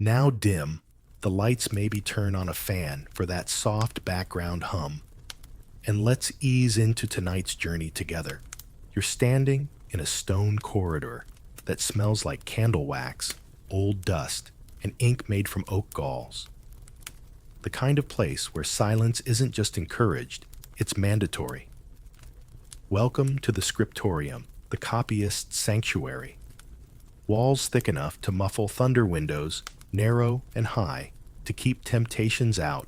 Now dim, the lights maybe turn on a fan for that soft background hum. And let's ease into tonight's journey together. You're standing in a stone corridor that smells like candle wax, old dust, and ink made from oak galls. The kind of place where silence isn't just encouraged, it's mandatory. Welcome to the scriptorium, the copyist's sanctuary. Walls thick enough to muffle thunder windows, narrow and high, to keep temptations out,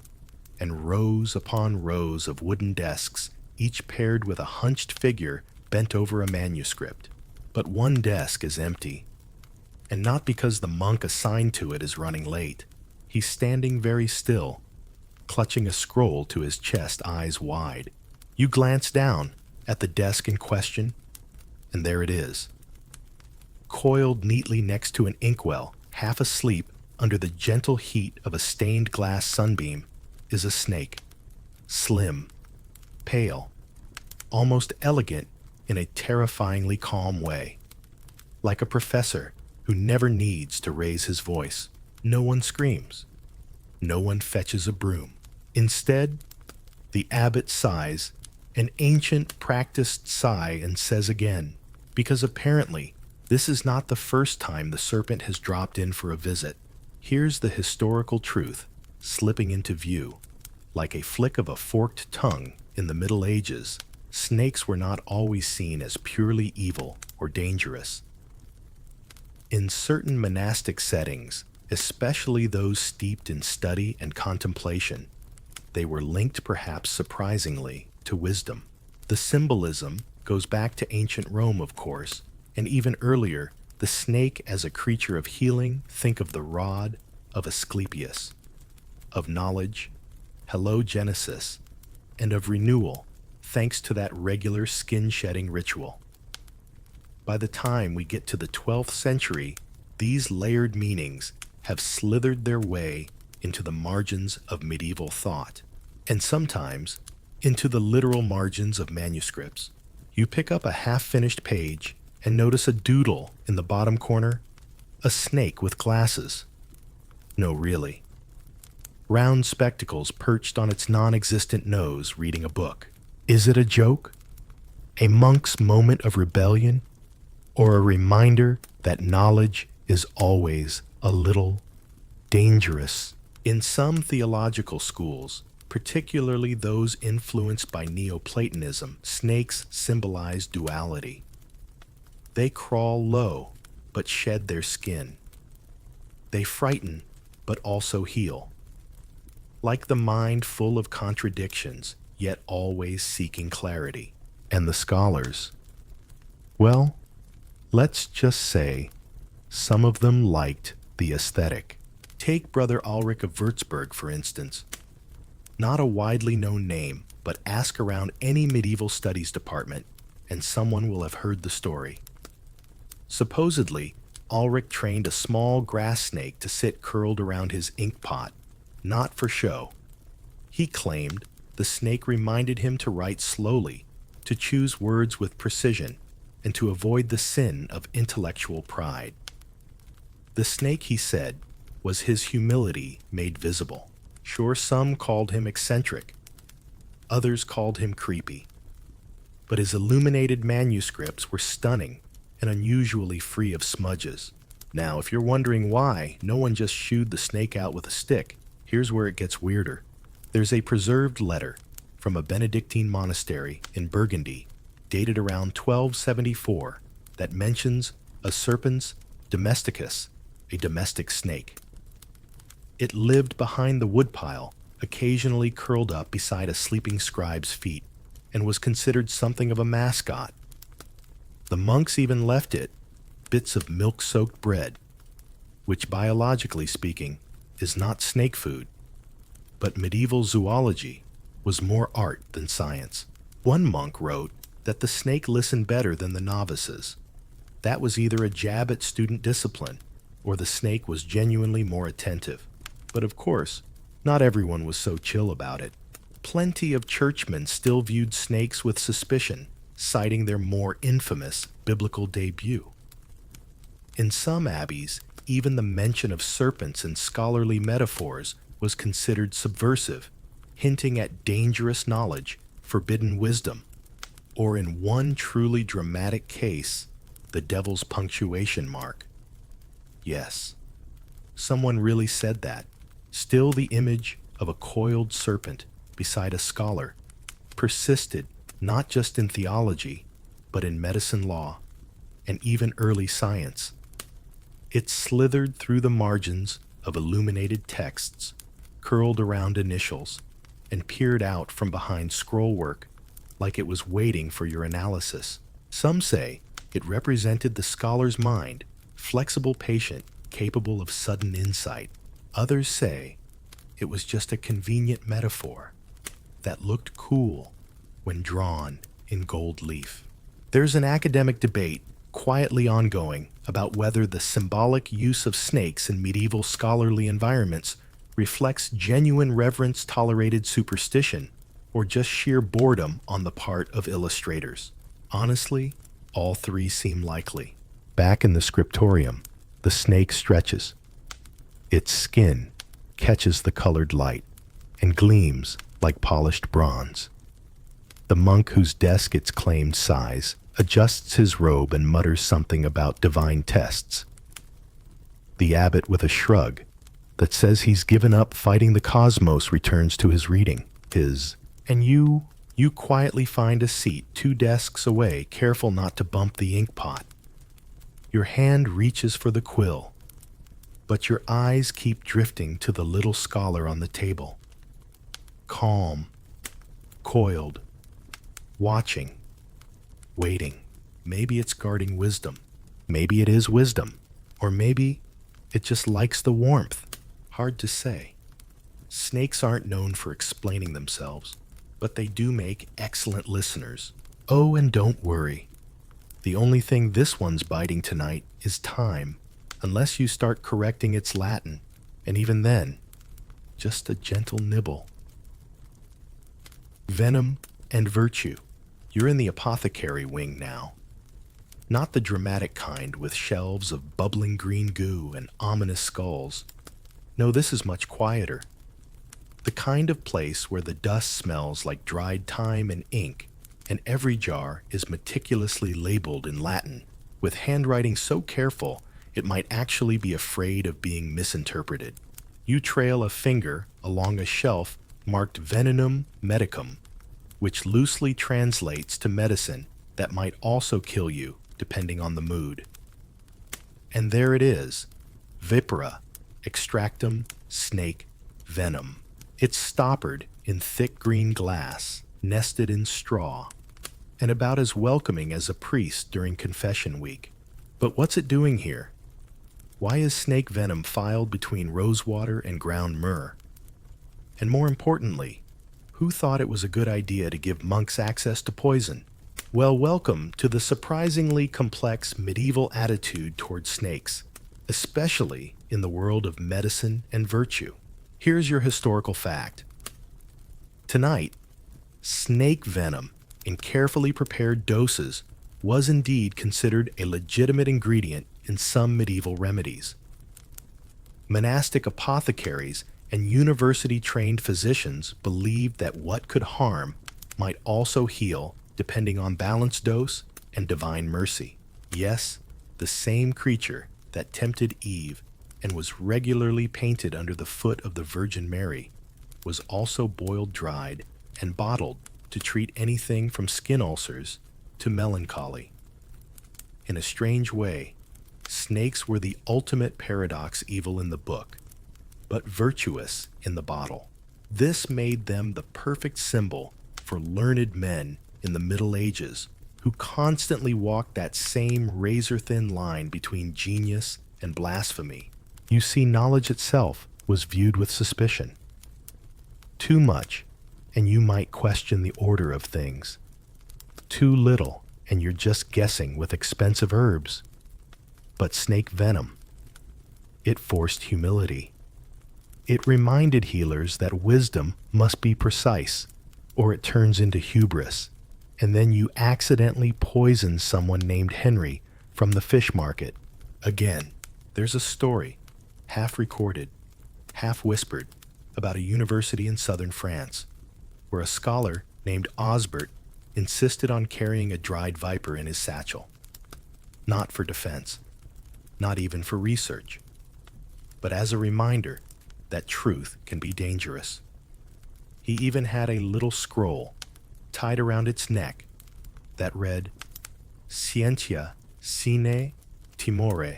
and rows upon rows of wooden desks, each paired with a hunched figure bent over a manuscript. But one desk is empty, and not because the monk assigned to it is running late. He's standing very still, clutching a scroll to his chest, eyes wide. You glance down at the desk in question, and there it is. Coiled neatly next to an inkwell, half asleep under the gentle heat of a stained glass sunbeam, is a snake. Slim, pale, almost elegant in a terrifyingly calm way. Like a professor who never needs to raise his voice. No one screams. No one fetches a broom. Instead, the abbot sighs, an ancient practiced sigh, and says again, because apparently this is not the first time the serpent has dropped in for a visit. Here's the historical truth, slipping into view. Like a flick of a forked tongue in the Middle Ages, snakes were not always seen as purely evil or dangerous. In certain monastic settings, especially those steeped in study and contemplation, they were linked perhaps surprisingly to wisdom. The symbolism goes back to ancient Rome, of course, and even earlier, the snake as a creature of healing. Think of the rod of Asclepius, of knowledge, hello Genesis, and of renewal, thanks to that regular skin-shedding ritual. By the time we get to the 12th century, these layered meanings have slithered their way into the margins of medieval thought, and sometimes into the literal margins of manuscripts. You pick up a half-finished page and notice a doodle in the bottom corner, a snake with glasses. No, really. Round spectacles perched on its non-existent nose, reading a book. Is it a joke? A monk's moment of rebellion? Or a reminder that knowledge is always a little dangerous? In some theological schools, particularly those influenced by Neoplatonism, snakes symbolize duality. They crawl low, but shed their skin. They frighten, but also heal. Like the mind full of contradictions, yet always seeking clarity. And the scholars, well, let's just say some of them liked the aesthetic. Take Brother Ulrich of Würzburg, for instance. Not a widely known name, but ask around any medieval studies department, and someone will have heard the story. Supposedly, Ulrich trained a small grass snake to sit curled around his ink pot, not for show. He claimed the snake reminded him to write slowly, to choose words with precision, and to avoid the sin of intellectual pride. The snake, he said, was his humility made visible. Sure, some called him eccentric, others called him creepy, but his illuminated manuscripts were stunning and unusually free of smudges. Now, if you're wondering why no one just shooed the snake out with a stick, here's where it gets weirder. There's a preserved letter from a Benedictine monastery in Burgundy, dated around 1274, that mentions a serpens domesticus, a domestic snake. It lived behind the woodpile, occasionally curled up beside a sleeping scribe's feet, and was considered something of a mascot. The monks even left it bits of milk-soaked bread, which biologically speaking is not snake food, but medieval zoology was more art than science. One monk wrote that the snake listened better than the novices. That was either a jab at student discipline, or the snake was genuinely more attentive. But of course, not everyone was so chill about it. Plenty of churchmen still viewed snakes with suspicion, citing their more infamous biblical debut. In some abbeys, even the mention of serpents in scholarly metaphors was considered subversive, hinting at dangerous knowledge, forbidden wisdom, or in one truly dramatic case, the devil's punctuation mark. Yes, someone really said that. Still, the image of a coiled serpent beside a scholar persisted not just in theology, but in medicine law and even early science. It slithered through the margins of illuminated texts, curled around initials, and peered out from behind scrollwork like it was waiting for your analysis. Some say it represented the scholar's mind, flexible, patient, capable of sudden insight. Others say it was just a convenient metaphor that looked cool when drawn in gold leaf. There's an academic debate quietly ongoing about whether the symbolic use of snakes in medieval scholarly environments reflects genuine reverence, tolerated superstition, or just sheer boredom on the part of illustrators. Honestly, all three seem likely. Back in the scriptorium, the snake stretches. Its skin catches the colored light and gleams like polished bronze. The monk whose desk its claimed size adjusts his robe and mutters something about divine tests. The abbot, with a shrug that says he's given up fighting the cosmos, returns to his reading. And you quietly find a seat 2 desks away, careful not to bump the ink pot. Your hand reaches for the quill, but your eyes keep drifting to the little scholar on the table. Calm, coiled, watching, waiting. Maybe it's guarding wisdom. Maybe it is wisdom. Or maybe it just likes the warmth. Hard to say. Snakes aren't known for explaining themselves, but they do make excellent listeners. Oh, and don't worry. The only thing this one's biting tonight is time, unless you start correcting its Latin, and even then, just a gentle nibble. Venom and virtue. You're in the apothecary wing now. Not the dramatic kind with shelves of bubbling green goo and ominous skulls. No, this is much quieter. The kind of place where the dust smells like dried thyme and ink, and every jar is meticulously labeled in Latin, with handwriting so careful it might actually be afraid of being misinterpreted. You trail a finger along a shelf marked Venenum Medicum, which loosely translates to medicine that might also kill you, depending on the mood. And there it is, Vipera, Extractum, Snake, Venom. It's stoppered in thick green glass, nested in straw, and about as welcoming as a priest during confession week. But what's it doing here? Why is snake venom filed between rosewater and ground myrrh? And more importantly, who thought it was a good idea to give monks access to poison? Well, welcome to the surprisingly complex medieval attitude toward snakes, especially in the world of medicine and virtue. Here's your historical fact. Tonight, snake venom in carefully prepared doses was indeed considered a legitimate ingredient in some medieval remedies. Monastic apothecaries and university-trained physicians believed that what could harm might also heal depending on balanced dose and divine mercy. Yes, the same creature that tempted Eve and was regularly painted under the foot of the Virgin Mary was also boiled, dried, and bottled to treat anything from skin ulcers to melancholy. In a strange way, snakes were the ultimate paradox evil in the book, but virtuous in the bottle. This made them the perfect symbol for learned men in the Middle Ages who constantly walked that same razor-thin line between genius and blasphemy. You see, knowledge itself was viewed with suspicion. Too much, and you might question the order of things. Too little, and you're just guessing with expensive herbs. But snake venom, it forced humility. It reminded healers that wisdom must be precise, or it turns into hubris, and then you accidentally poison someone named Henry from the fish market. Again, There's a story, half recorded, half whispered, about a university in southern France, where a scholar named Osbert insisted on carrying a dried viper in his satchel. Not for defense, not even for research, but as a reminder that truth can be dangerous. He even had a little scroll tied around its neck that read, Scientia sine timore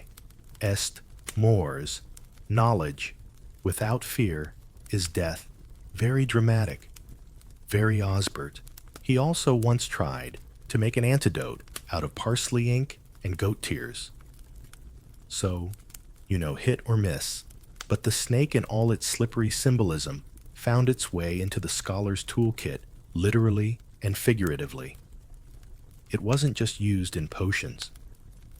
est mors, knowledge without fear is death. Very dramatic, very Osbert. He also once tried to make an antidote out of parsley ink and goat tears. So, hit or miss, but the snake in all its slippery symbolism found its way into the scholar's toolkit, literally and figuratively. It wasn't just used in potions.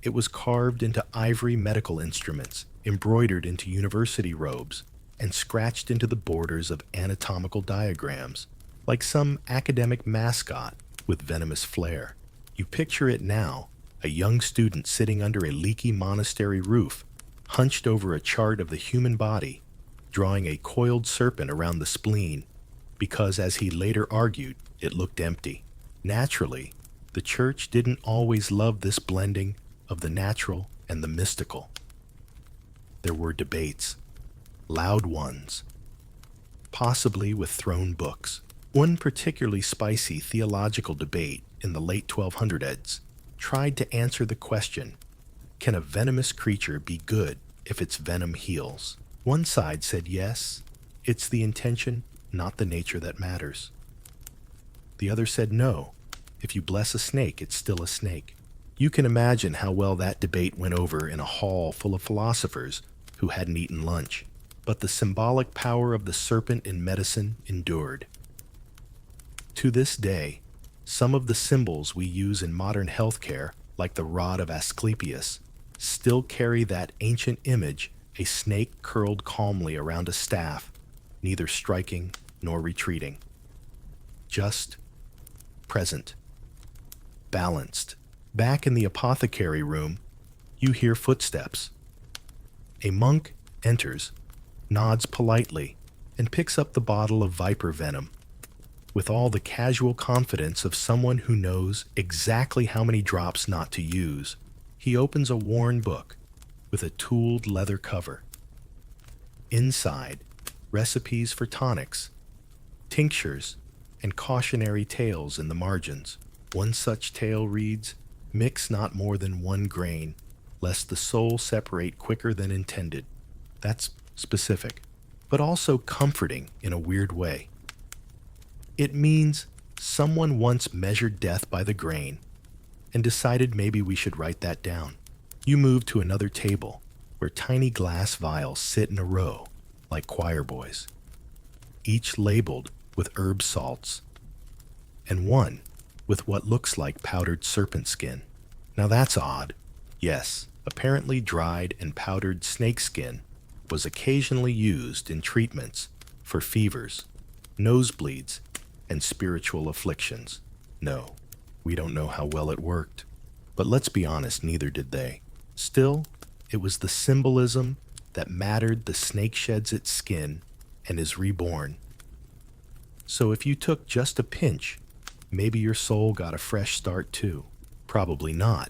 It was carved into ivory medical instruments, embroidered into university robes, and scratched into the borders of anatomical diagrams, like some academic mascot with venomous flair. You picture it now, a young student sitting under a leaky monastery roof, hunched over a chart of the human body, drawing a coiled serpent around the spleen, because, as he later argued, it looked empty. Naturally, the church didn't always love this blending of the natural and the mystical. There were debates, loud ones, possibly with thrown books. One particularly spicy theological debate in the late 1200s tried to answer the question, can a venomous creature be good if its venom heals? One side said yes, it's the intention, not the nature that matters. The other said no, if you bless a snake, it's still a snake. You can imagine how well that debate went over in a hall full of philosophers who hadn't eaten lunch. But the symbolic power of the serpent in medicine endured. To this day, some of the symbols we use in modern healthcare, like the rod of Asclepius, still carry that ancient image, a snake curled calmly around a staff, neither striking nor retreating. Just present, balanced. Back in the apothecary room, you hear footsteps. A monk enters, nods politely, and picks up the bottle of viper venom. With all the casual confidence of someone who knows exactly how many drops not to use, he opens a worn book with a tooled leather cover. Inside, recipes for tonics, tinctures, and cautionary tales in the margins. One such tale reads, mix not more than 1 grain, lest the soul separate quicker than intended. That's specific, but also comforting in a weird way. It means someone once measured death by the grain and decided maybe we should write that down. You move to another table where tiny glass vials sit in a row like choir boys, each labeled with herb salts, and one with what looks like powdered serpent skin. Now that's odd. Yes, apparently dried and powdered snake skin was occasionally used in treatments for fevers, nosebleeds, and spiritual afflictions. No, we don't know how well it worked. But let's be honest, neither did they. Still, it was the symbolism that mattered. The snake sheds its skin and is reborn. So if you took just a pinch, maybe your soul got a fresh start too. Probably not.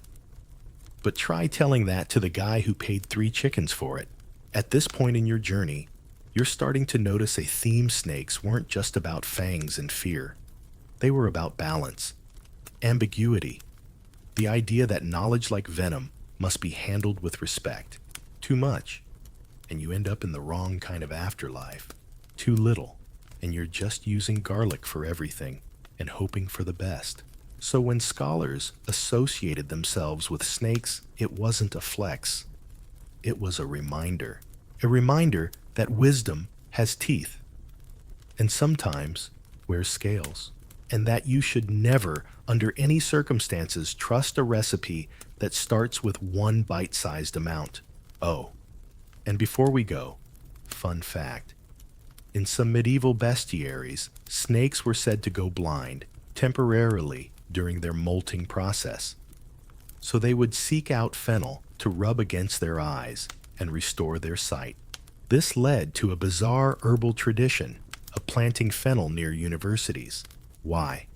But try telling that to the guy who paid 3 chickens for it. At this point in your journey, you're starting to notice a theme. Snakes weren't just about fangs and fear. They were about balance, ambiguity, the idea that knowledge like venom must be handled with respect. Too much, and you end up in the wrong kind of afterlife. Too little, and you're just using garlic for everything and hoping for the best. So when scholars associated themselves with snakes, it wasn't a flex. It was a reminder that wisdom has teeth and sometimes wears scales, and that you should never, under any circumstances, trust a recipe that starts with 1 bite-sized amount. Oh, and before we go, fun fact. In some medieval bestiaries, snakes were said to go blind temporarily during their molting process. So they would seek out fennel to rub against their eyes and restore their sight. This led to a bizarre herbal tradition of planting fennel near universities. Why?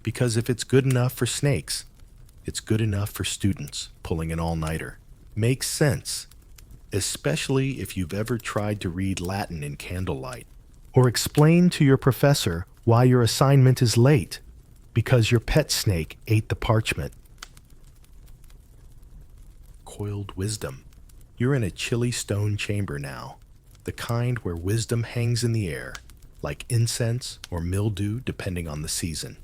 Because if it's good enough for snakes, it's good enough for students pulling an all-nighter. Makes sense, especially if you've ever tried to read Latin in candlelight, or explain to your professor why your assignment is late because your pet snake ate the parchment. Coiled wisdom. You're in a chilly stone chamber now, the kind where wisdom hangs in the air, like incense or mildew depending on the season.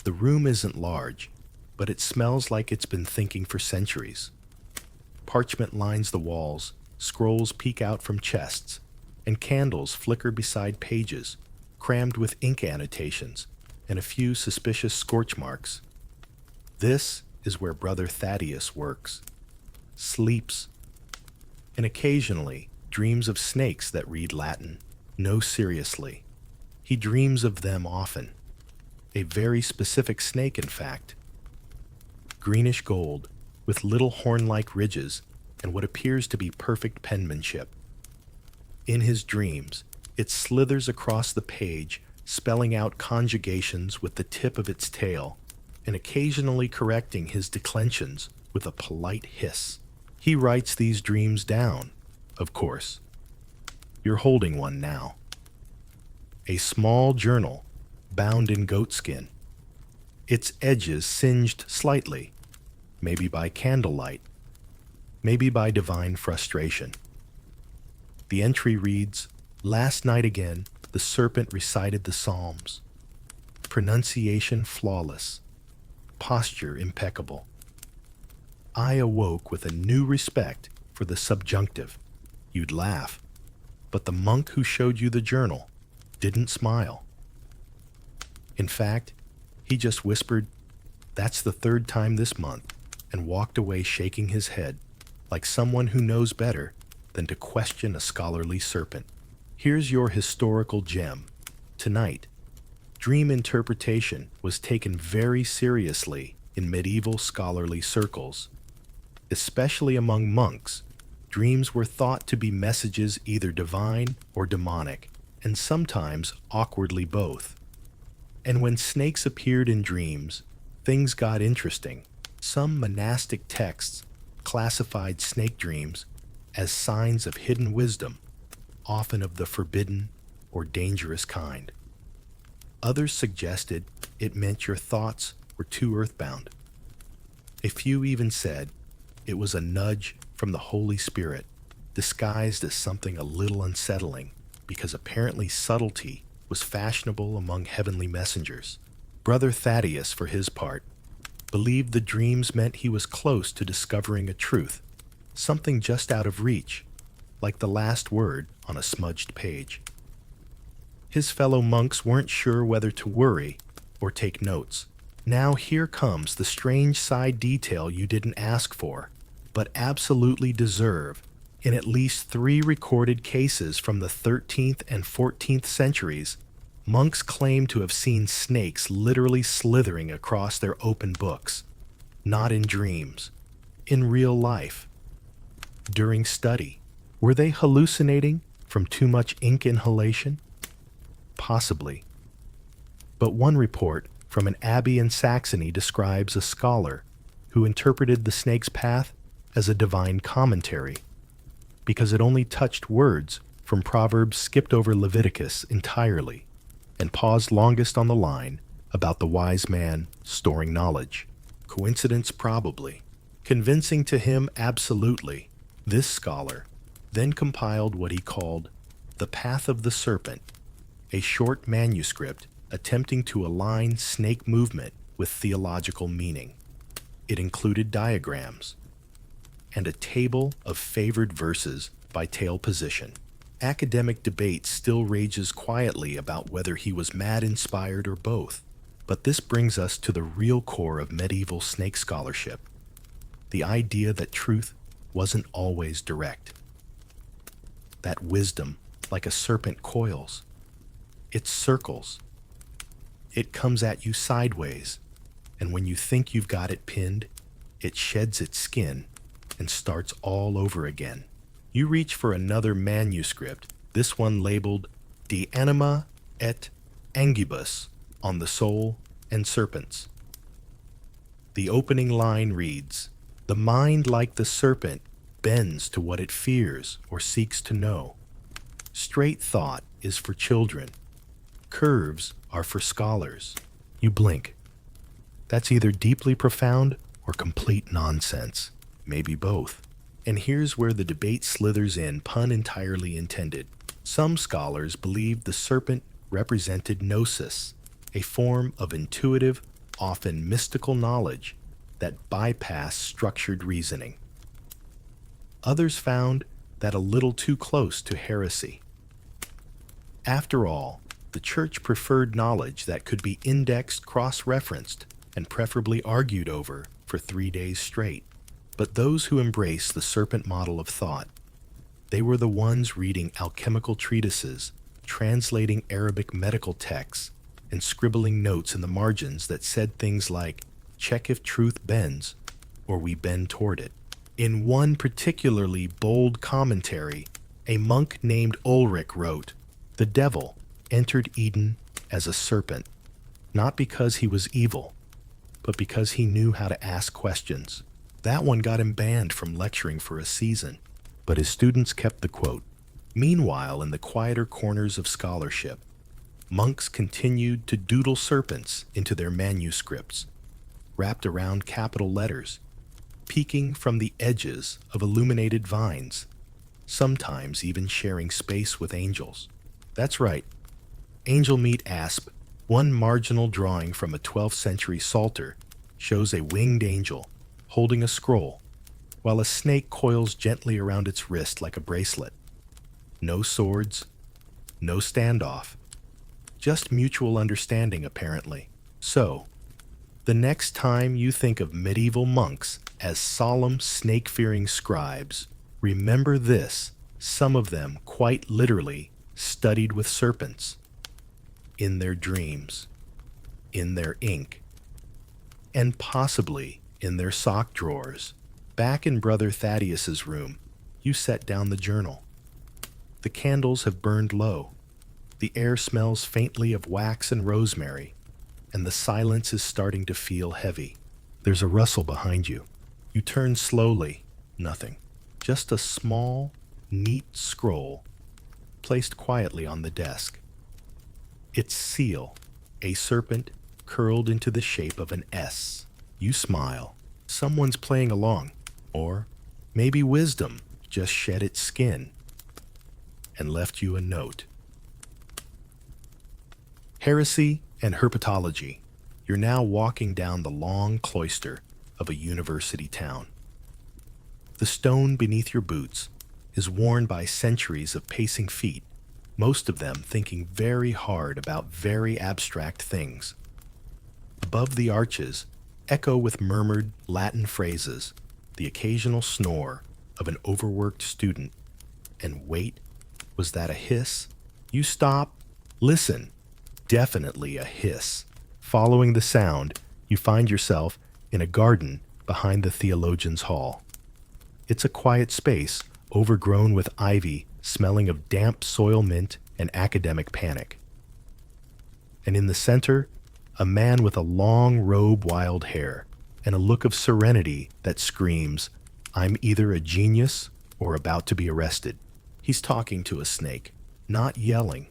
The room isn't large, but it smells like it's been thinking for centuries. Parchment lines the walls, scrolls peek out from chests, and candles flicker beside pages, crammed with ink annotations and a few suspicious scorch marks. This is where Brother Thaddeus works, sleeps, and occasionally dreams of snakes that read Latin. No, seriously. He dreams of them often. A very specific snake, in fact. Greenish gold, with little horn-like ridges and what appears to be perfect penmanship. In his dreams, it slithers across the page, spelling out conjugations with the tip of its tail, and occasionally correcting his declensions with a polite hiss. He writes these dreams down, of course. You're holding one now. A small journal, bound in goatskin. Its edges singed slightly, maybe by candlelight, maybe by divine frustration. The entry reads, "Last night again, the serpent recited the Psalms. Pronunciation flawless, posture impeccable. I awoke with a new respect for the subjunctive." You'd laugh, but the monk who showed you the journal didn't smile. In fact, he just whispered, "That's the third time this month," and walked away shaking his head, like someone who knows better than to question a scholarly serpent. Here's your historical gem. Tonight, dream interpretation was taken very seriously in medieval scholarly circles. Especially among monks, dreams were thought to be messages either divine or demonic, and sometimes awkwardly both. And when snakes appeared in dreams, things got interesting. Some monastic texts classified snake dreams as signs of hidden wisdom, often of the forbidden or dangerous kind. Others suggested it meant your thoughts were too earthbound. A few even said it was a nudge from the Holy Spirit, disguised as something a little unsettling, because apparently subtlety was fashionable among heavenly messengers. Brother Thaddeus, for his part, believed the dreams meant he was close to discovering a truth, something just out of reach, like the last word on a smudged page. His fellow monks weren't sure whether to worry or take notes. Now here comes the strange side detail you didn't ask for, but absolutely deserve. In at least 3 recorded cases from the 13th and 14th centuries, monks claim to have seen snakes literally slithering across their open books, not in dreams, in real life. During study, were they hallucinating from too much ink inhalation? Possibly. But one report from an abbey in Saxony describes a scholar who interpreted the snake's path as a divine commentary, because it only touched words from Proverbs skipped over Leviticus entirely and paused longest on the line about the wise man storing knowledge. Coincidence? Probably. Convincing to him? Absolutely. This scholar then compiled what he called The Path of the Serpent, a short manuscript attempting to align snake movement with theological meaning. It included diagrams and a table of favored verses by tail position. Academic debate still rages quietly about whether he was mad-inspired or both, but this brings us to the real core of medieval snake scholarship, the idea that truth wasn't always direct, that wisdom, like a serpent, coils. It circles. It comes at you sideways, and when you think you've got it pinned, it sheds its skin and starts all over again. You reach for another manuscript, this one labeled De Anima et Angibus, on the soul and serpents. The opening line reads, "The mind, like the serpent, bends to what it fears or seeks to know. Straight thought is for children. Curves are for scholars." You blink. That's either deeply profound or complete nonsense. Maybe both. And here's where the debate slithers in, pun entirely intended. Some scholars believe the serpent represented gnosis, a form of intuitive, often mystical knowledge that bypassed structured reasoning. Others found that a little too close to heresy. After all, the church preferred knowledge that could be indexed, cross-referenced, and preferably argued over for 3 days straight. But those who embraced the serpent model of thought, they were the ones reading alchemical treatises, translating Arabic medical texts, and scribbling notes in the margins that said things like, "Check if truth bends, or we bend toward it." In one particularly bold commentary, a monk named Ulrich wrote, "The devil entered Eden as a serpent, not because he was evil, but because he knew how to ask questions." That one got him banned from lecturing for a season, but his students kept the quote. Meanwhile, in the quieter corners of scholarship, monks continued to doodle serpents into their manuscripts, wrapped around capital letters, peeking from the edges of illuminated vines, sometimes even sharing space with angels. That's right, angel meet asp. One marginal drawing from a 12th century psalter shows a winged angel holding a scroll, while a snake coils gently around its wrist like a bracelet. No swords, no standoff, just mutual understanding apparently. So, the next time you think of medieval monks as solemn, snake-fearing scribes, remember this: some of them quite literally studied with serpents in their dreams, in their ink, and possibly in their sock drawers. Back in Brother Thaddeus's room, you set down the journal. The candles have burned low. The air smells faintly of wax and rosemary, and the silence is starting to feel heavy. There's a rustle behind you. You turn slowly. Nothing. Just a small, neat scroll placed quietly on the desk. Its seal, a serpent curled into the shape of an S. You smile. Someone's playing along. Or maybe wisdom just shed its skin and left you a note. Heresy and herpetology. You're now walking down the long cloister of a university town. The stone beneath your boots is worn by centuries of pacing feet, most of them thinking very hard about very abstract things. Above the arches, echo with murmured Latin phrases, the occasional snore of an overworked student. And wait, was that a hiss? You stop, listen. Definitely a hiss. Following the sound, you find yourself in a garden behind the theologian's hall. It's a quiet space, overgrown with ivy, smelling of damp soil mint and academic panic. And in the center, a man with a long robe, wild hair, and a look of serenity that screams, "I'm either a genius or about to be arrested." He's talking to a snake, not yelling,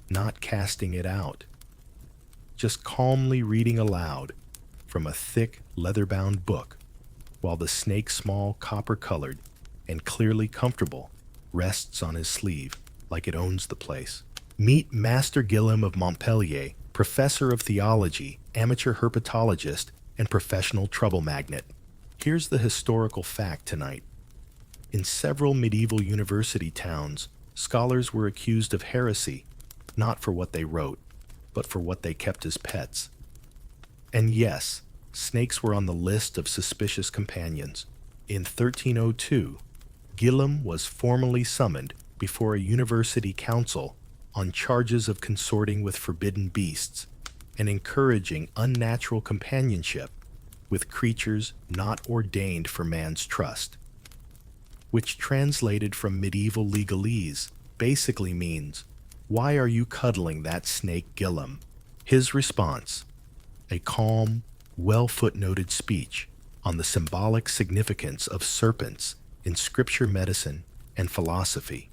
not casting it out, just calmly reading aloud from a thick, leather-bound book, while the snake, small, copper-colored, and clearly comfortable, rests on his sleeve like it owns the place. Meet Master Guillaume of Montpellier, professor of theology, amateur herpetologist, and professional trouble magnet. Here's the historical fact tonight. In several medieval university towns, scholars were accused of heresy, not for what they wrote, but for what they kept as pets. And yes, snakes were on the list of suspicious companions. In 1302, Guillaume was formally summoned before a university council on charges of consorting with forbidden beasts and encouraging unnatural companionship with creatures not ordained for man's trust. which translated from medieval legalese basically means, "Why are you cuddling that snake Gillum?" His response, a calm, well-footnoted speech on the symbolic significance of serpents in scripture, medicine, and philosophy.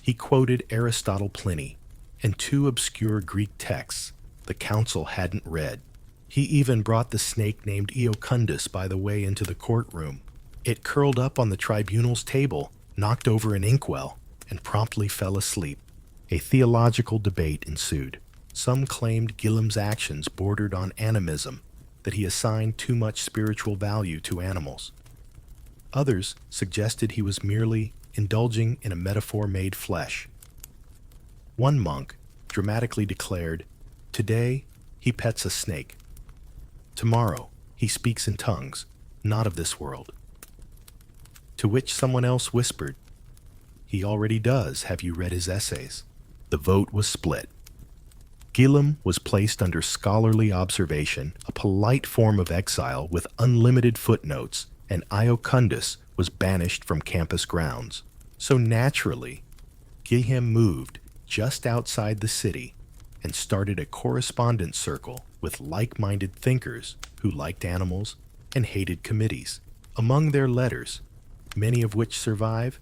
He quoted Aristotle, Pliny, and two obscure Greek texts the council hadn't read. He even brought the snake named Eocundus by the way into the courtroom. It curled up on the tribunal's table, knocked over an inkwell, and promptly fell asleep. A theological debate ensued. Some claimed Gillum's actions bordered on animism, that he assigned too much spiritual value to animals. Others suggested he was merely indulging in a metaphor made flesh. One monk dramatically declared, "Today he pets a snake. Tomorrow he speaks in tongues, not of this world." To which someone else whispered, "He already does. Have you read his essays?" The vote was split. Gillum was placed under scholarly observation, a polite form of exile with unlimited footnotes, and Iocundus was banished from campus grounds. So naturally, Gillum moved just outside the city and started a correspondence circle with like-minded thinkers who liked animals and hated committees. Among their letters, many of which survive,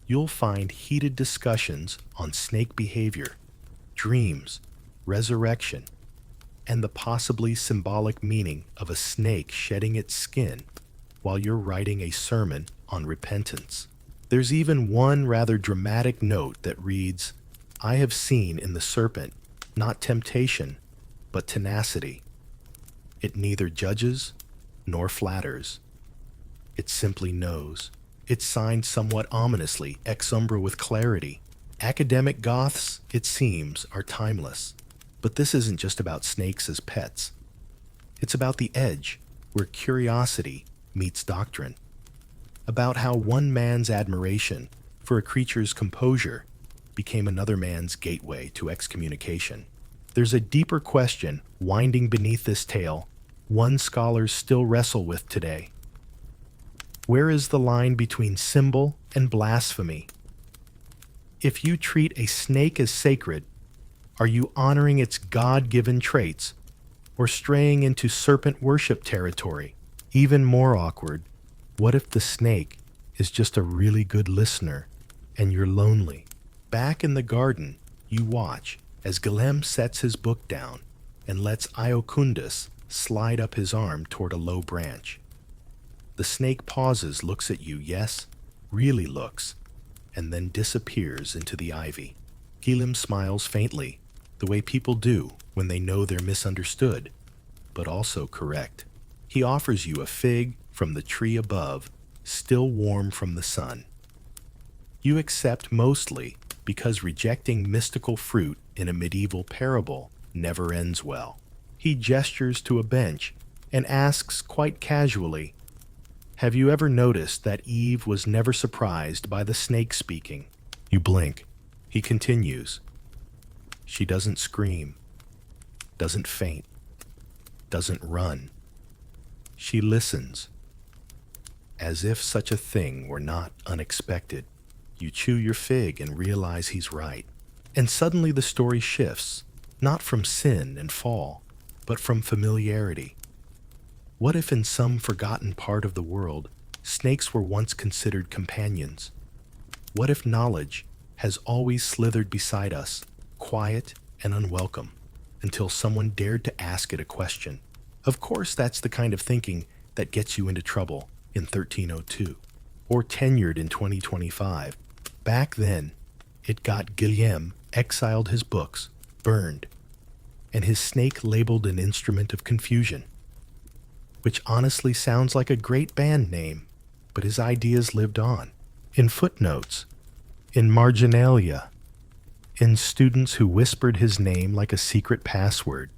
you'll find heated discussions on snake behavior, dreams, resurrection, and the possibly symbolic meaning of a snake shedding its skin while you're writing a sermon on repentance. There's even one rather dramatic note that reads, "I have seen in the serpent not temptation, but tenacity. It neither judges nor flatters. It simply knows." It's signed somewhat ominously, ex umbra with clarity. Academic goths, it seems, are timeless. But this isn't just about snakes as pets. It's about the edge, where curiosity meets doctrine. About how one man's admiration for a creature's composure became another man's gateway to excommunication. There's a deeper question winding beneath this tale, one scholars still wrestle with today. Where is the line between symbol and blasphemy? If you treat a snake as sacred, are you honoring its God-given traits or straying into serpent worship territory? Even more awkward, what if the snake is just a really good listener and you're lonely? Back in the garden, you watch as Gillum sets his book down and lets Iocundus slide up his arm toward a low branch. The snake pauses, looks at you, yes, really looks, and then disappears into the ivy. Gillum smiles faintly, the way people do when they know they're misunderstood, but also correct. He offers you a fig from the tree above, still warm from the sun. You accept mostly because rejecting mystical fruit in a medieval parable never ends well. He gestures to a bench and asks quite casually, "Have you ever noticed that Eve was never surprised by the snake speaking?" You blink. He continues, "She doesn't scream, doesn't faint, doesn't run. She listens, as if such a thing were not unexpected." You chew your fig and realize he's right. And suddenly the story shifts, not from sin and fall, but from familiarity. What if in some forgotten part of the world, snakes were once considered companions? What if knowledge has always slithered beside us, quiet and unwelcome, until someone dared to ask it a question? Of course, that's the kind of thinking that gets you into trouble in 1302, or tenured in 2025. Back then, it got Gillum exiled, his books burned, and his snake labeled an instrument of confusion. Which honestly sounds like a great band name, but his ideas lived on. In footnotes, in marginalia, in students who whispered his name like a secret password,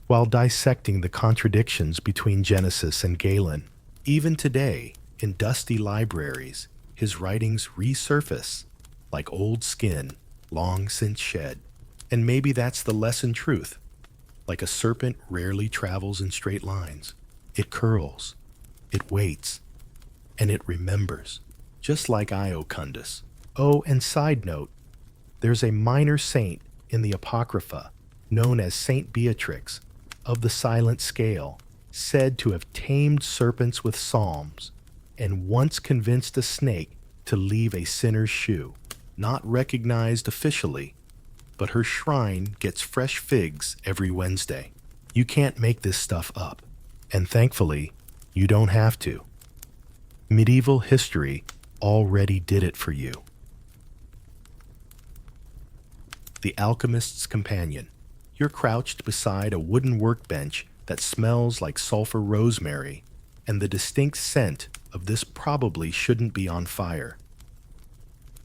while dissecting the contradictions between Genesis and Galen. Even today, in dusty libraries, his writings resurface like old skin long since shed. And maybe that's the lesson truth. Like a serpent rarely travels in straight lines. It curls, it waits, and it remembers. just like Iocundus. Oh, and side note, there's a minor saint in the Apocrypha known as Saint Beatrix of the Silent Scale, said to have tamed serpents with psalms and once convinced a snake to leave a sinner's shoe. Not recognized officially, but her shrine gets fresh figs every Wednesday. You can't make this stuff up, and thankfully, you don't have to. Medieval history already did it for you. The Alchemist's Companion. You're crouched beside a wooden workbench that smells like sulfur rosemary, and the distinct scent of this probably shouldn't be on fire.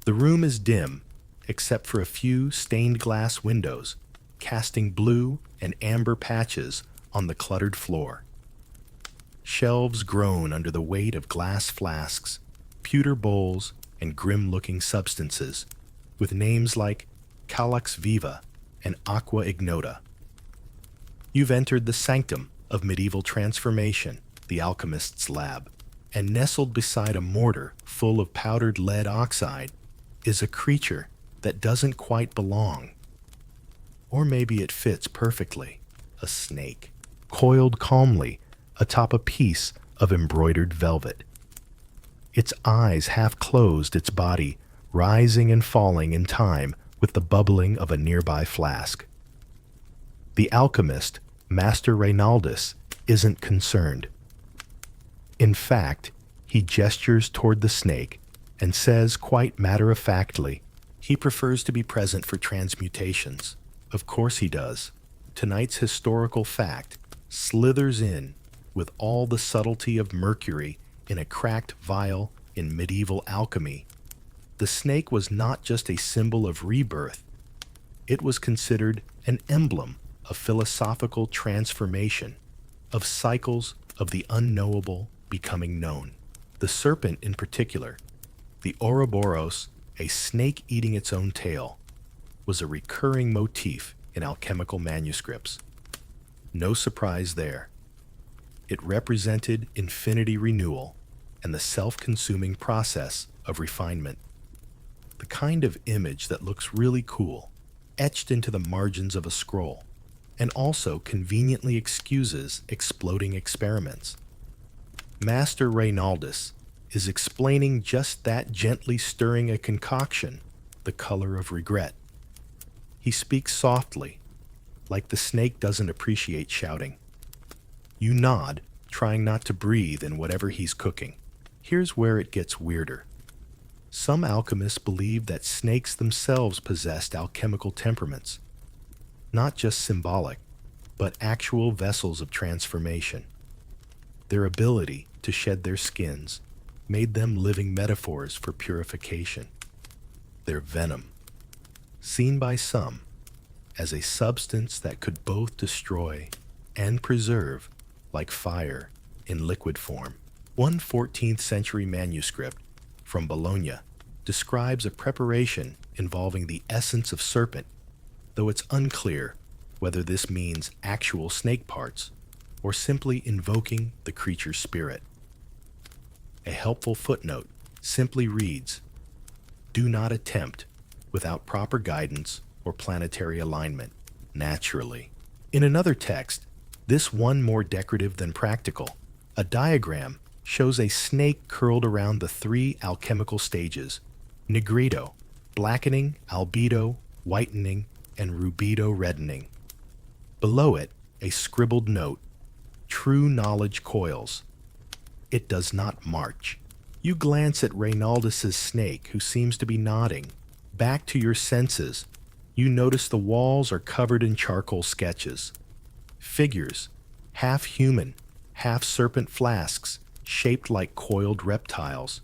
The room is dim, except for a few stained glass windows, casting blue and amber patches on the cluttered floor. Shelves groan under the weight of glass flasks, pewter bowls, and grim-looking substances, with names like Calyx Viva and Aqua Ignota. You've entered the sanctum of medieval transformation, the alchemist's lab, and nestled beside a mortar full of powdered lead oxide is a creature that doesn't quite belong. Or maybe it fits perfectly. A snake, coiled calmly atop a piece of embroidered velvet. Its eyes half closed, its body rising and falling in time with the bubbling of a nearby flask. The alchemist, Master Reynaldus, isn't concerned. In fact, he gestures toward the snake and says quite matter-of-factly, he prefers to be present for transmutations. Of course he does. Tonight's historical fact slithers in with all the subtlety of mercury in a cracked vial in medieval alchemy. The snake was not just a symbol of rebirth. It was considered an emblem of philosophical transformation, of cycles of the unknowable becoming known. The serpent in particular, the Ouroboros, a snake eating its own tail, was a recurring motif in alchemical manuscripts. No surprise there. It represented infinity renewal and the self-consuming process of refinement. The kind of image that looks really cool, etched into the margins of a scroll, and also conveniently excuses exploding experiments. Master Reynaldus is explaining just that, gently stirring a concoction, the color of regret. He speaks softly, like the snake doesn't appreciate shouting. You nod, trying not to breathe in whatever he's cooking. Here's where it gets weirder. Some alchemists believe that snakes themselves possessed alchemical temperaments, not just symbolic, but actual vessels of transformation. Their ability to shed their skins made them living metaphors for purification. Their venom, seen by some as a substance that could both destroy and preserve, like fire in liquid form. One 14th century manuscript from Bologna describes a preparation involving the essence of serpent, though it's unclear whether this means actual snake parts or simply invoking the creature's spirit. A helpful footnote simply reads, "Do not attempt without proper guidance or planetary alignment, naturally." In another text, this one more decorative than practical, a diagram shows a snake curled around the three alchemical stages: negrito, blackening, albedo, whitening, and rubedo, reddening. Below it, a scribbled note, "True knowledge coils." It does not march. You glance at Reynaldus's snake, who seems to be nodding. Back to your senses, you notice the walls are covered in charcoal sketches. Figures, half human, half serpent flasks, shaped like coiled reptiles.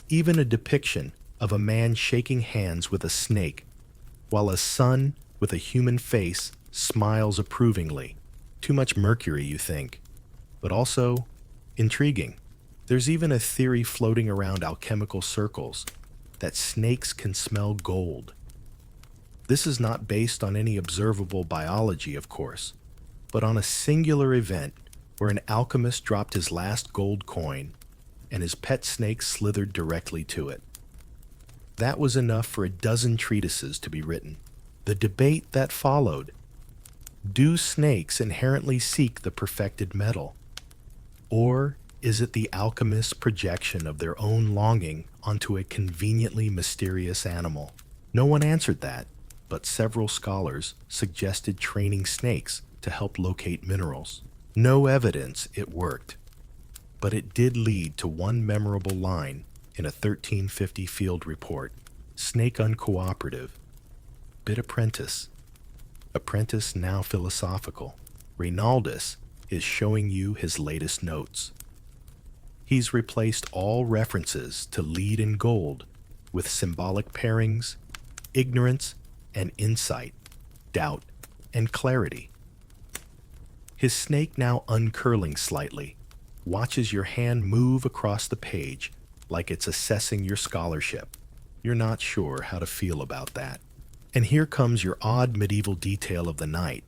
Even a depiction of a man shaking hands with a snake, while a sun with a human face smiles approvingly. Too much mercury, you think, but also intriguing. There's even a theory floating around alchemical circles that snakes can smell gold. This is not based on any observable biology, of course, but on a singular event where an alchemist dropped his last gold coin, and his pet snake slithered directly to it. That was enough for a dozen treatises to be written. The debate that followed: do snakes inherently seek the perfected metal? Or is it the alchemist's projection of their own longing onto a conveniently mysterious animal? No one answered that, but several scholars suggested training snakes to help locate minerals. No evidence it worked, but it did lead to one memorable line in a 1350 field report: snake uncooperative, bit apprentice. Apprentice now philosophical. Reynaldus is showing you his latest notes. He's replaced all references to lead and gold with symbolic pairings, ignorance and insight, doubt and clarity. His snake, now uncurling slightly, watches your hand move across the page like it's assessing your scholarship. You're not sure how to feel about that. And here comes your odd medieval detail of the night.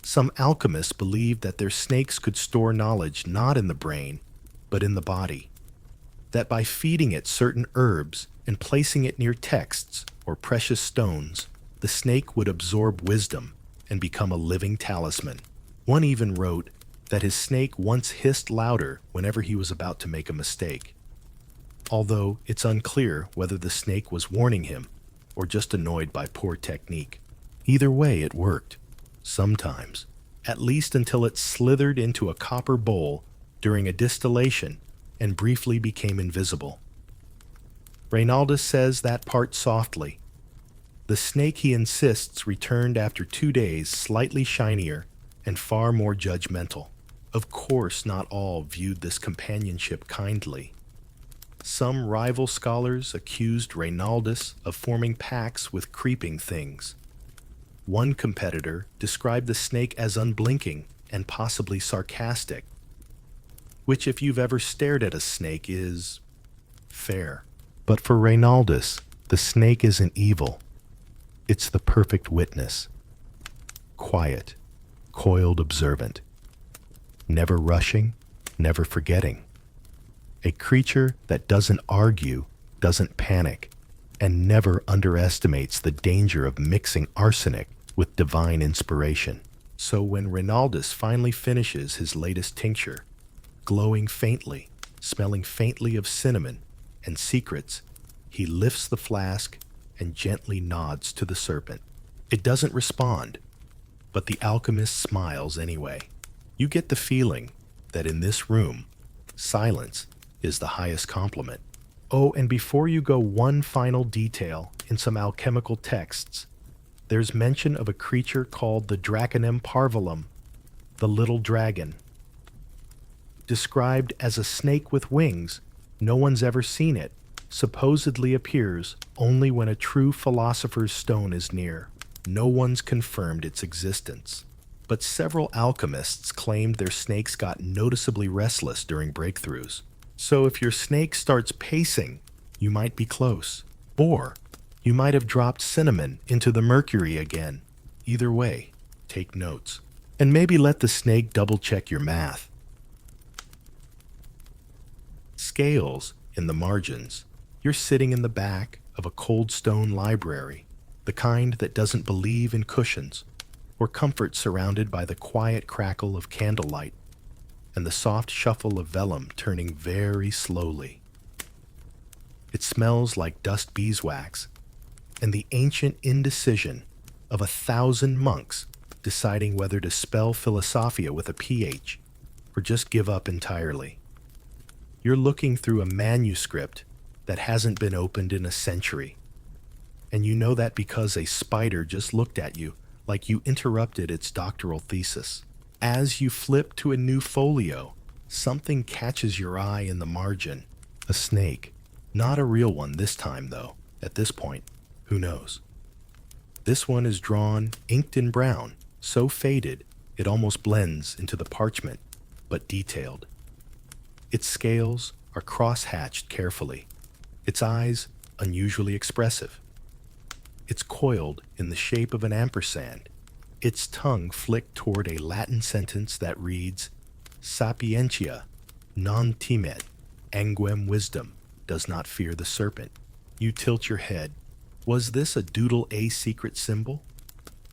Some alchemists believed that their snakes could store knowledge not in the brain, but in the body. That by feeding it certain herbs and placing it near texts or precious stones, the snake would absorb wisdom and become a living talisman. One even wrote that his snake once hissed louder whenever he was about to make a mistake. Although it's unclear whether the snake was warning him or just annoyed by poor technique. Either way, it worked. Sometimes, at least until it slithered into a copper bowl during a distillation and briefly became invisible. Reynaldus says that part softly. The snake, he insists, returned after 2 days, slightly shinier and far more judgmental. Of course, not all viewed this companionship kindly. Some rival scholars accused Reynaldus of forming pacts with creeping things. One competitor described the snake as unblinking and possibly sarcastic, which, if you've ever stared at a snake, is fair. But for Reynaldus, the snake isn't evil. It's the perfect witness. Quiet, coiled, observant. Never rushing, never forgetting. A creature that doesn't argue, doesn't panic, and never underestimates the danger of mixing arsenic with divine inspiration. So when Reynaldus finally finishes his latest tincture, glowing faintly, smelling faintly of cinnamon and secrets, he lifts the flask and gently nods to the serpent. It doesn't respond, but the alchemist smiles anyway. You get the feeling that in this room, silence is the highest compliment. Oh, and before you go, one final detail in some alchemical texts. There's mention of a creature called the Draconem parvulum, the little dragon. Described as a snake with wings, no one's ever seen it, supposedly appears only when a true philosopher's stone is near. No one's confirmed its existence. But several alchemists claimed their snakes got noticeably restless during breakthroughs. So if your snake starts pacing, you might be close. Or you might have dropped cinnamon into the mercury again. Either way, take notes. And maybe let the snake double-check your math. Scales in the margins. You're sitting in the back of a cold stone library, the kind that doesn't believe in cushions, or comfort surrounded by the quiet crackle of candlelight and the soft shuffle of vellum turning very slowly. It smells like dust beeswax and the ancient indecision of 1,000 monks deciding whether to spell philosophia with a PH or just give up entirely. You're looking through a manuscript that hasn't been opened in a century, and you know that because a spider just looked at you like you interrupted its doctoral thesis. As you flip to a new folio, something catches your eye in the margin. A snake. Not a real one this time, though. At this point, who knows? This one is drawn, inked in brown, so faded it almost blends into the parchment, but detailed. Its scales are cross-hatched carefully. Its eyes unusually expressive. It's coiled in the shape of an ampersand. Its tongue flicked toward a Latin sentence that reads, "Sapientia non timet," Angwem wisdom does not fear the serpent. You tilt your head. Was this a doodle a secret symbol?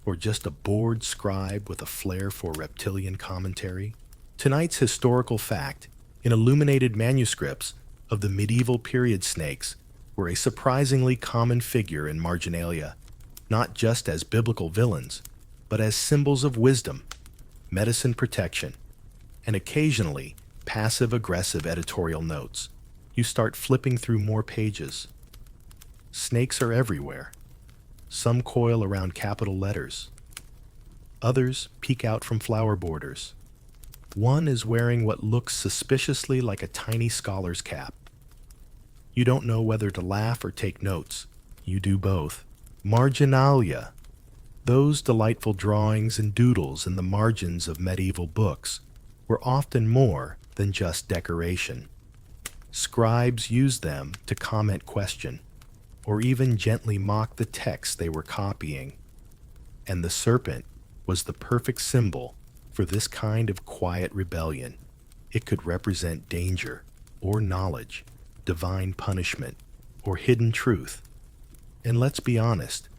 Or just a bored scribe with a flair for reptilian commentary? Tonight's historical fact: in illuminated manuscripts of the medieval period, snakes were a surprisingly common figure in marginalia, not just as biblical villains, but as symbols of wisdom, medicine protection, and occasionally passive-aggressive editorial notes. You start flipping through more pages. Snakes are everywhere. Some coil around capital letters. Others peek out from flower borders. One is wearing what looks suspiciously like a tiny scholar's cap. You don't know whether to laugh or take notes. You do both. Marginalia. Those delightful drawings and doodles in the margins of medieval books were often more than just decoration. Scribes used them to comment, question, or even gently mock the text they were copying. And the serpent was the perfect symbol for this kind of quiet rebellion. It could represent danger or knowledge, divine punishment, or hidden truth. And let's be honest,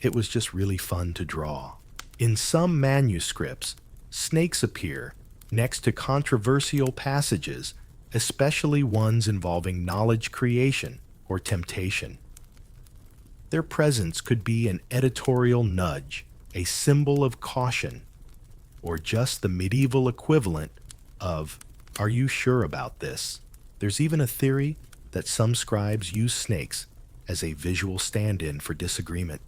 it was just really fun to draw. In some manuscripts, snakes appear next to controversial passages, especially ones involving knowledge creation or temptation. Their presence could be an editorial nudge, a symbol of caution, or just the medieval equivalent of, "Are you sure about this?" There's even a theory that some scribes use snakes as a visual stand-in for disagreement.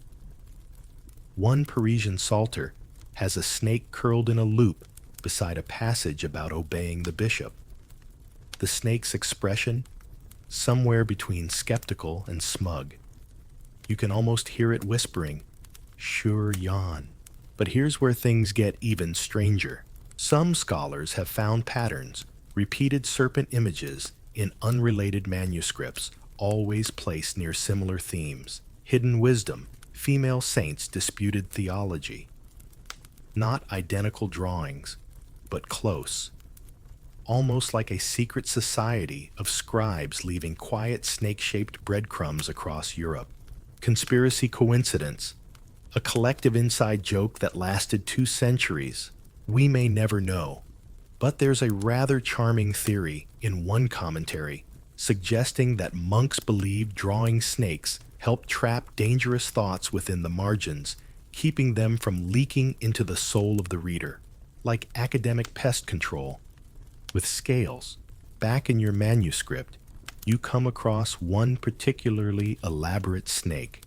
One Parisian psalter has a snake curled in a loop beside a passage about obeying the bishop. The snake's expression, somewhere between skeptical and smug. You can almost hear it whispering, "Sure yon." But here's where things get even stranger. Some scholars have found patterns, repeated serpent images in unrelated manuscripts, always placed near similar themes: hidden wisdom, female saints, disputed theology. Not identical drawings, but close. Almost like a secret society of scribes leaving quiet snake-shaped breadcrumbs across Europe. Conspiracy, coincidence? A collective inside joke that lasted 2 centuries? We may never know. But there's a rather charming theory in one commentary suggesting that monks believed drawing snakes helped trap dangerous thoughts within the margins, keeping them from leaking into the soul of the reader. Like academic pest control. With scales, back in your manuscript, you come across one particularly elaborate snake.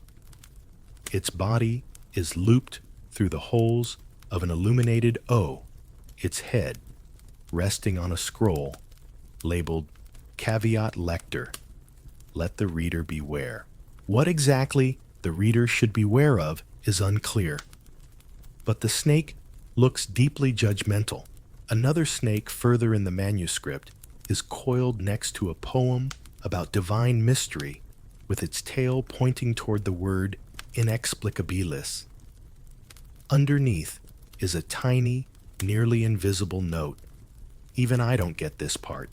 Its body is looped through the holes of an illuminated O, its head resting on a scroll labeled Caveat Lector, let the reader beware. What exactly the reader should beware of is unclear, but the snake looks deeply judgmental. Another snake further in the manuscript is coiled next to a poem about divine mystery, with its tail pointing toward the word inexplicabilis. Underneath is a tiny, nearly invisible note. Even I don't get this part.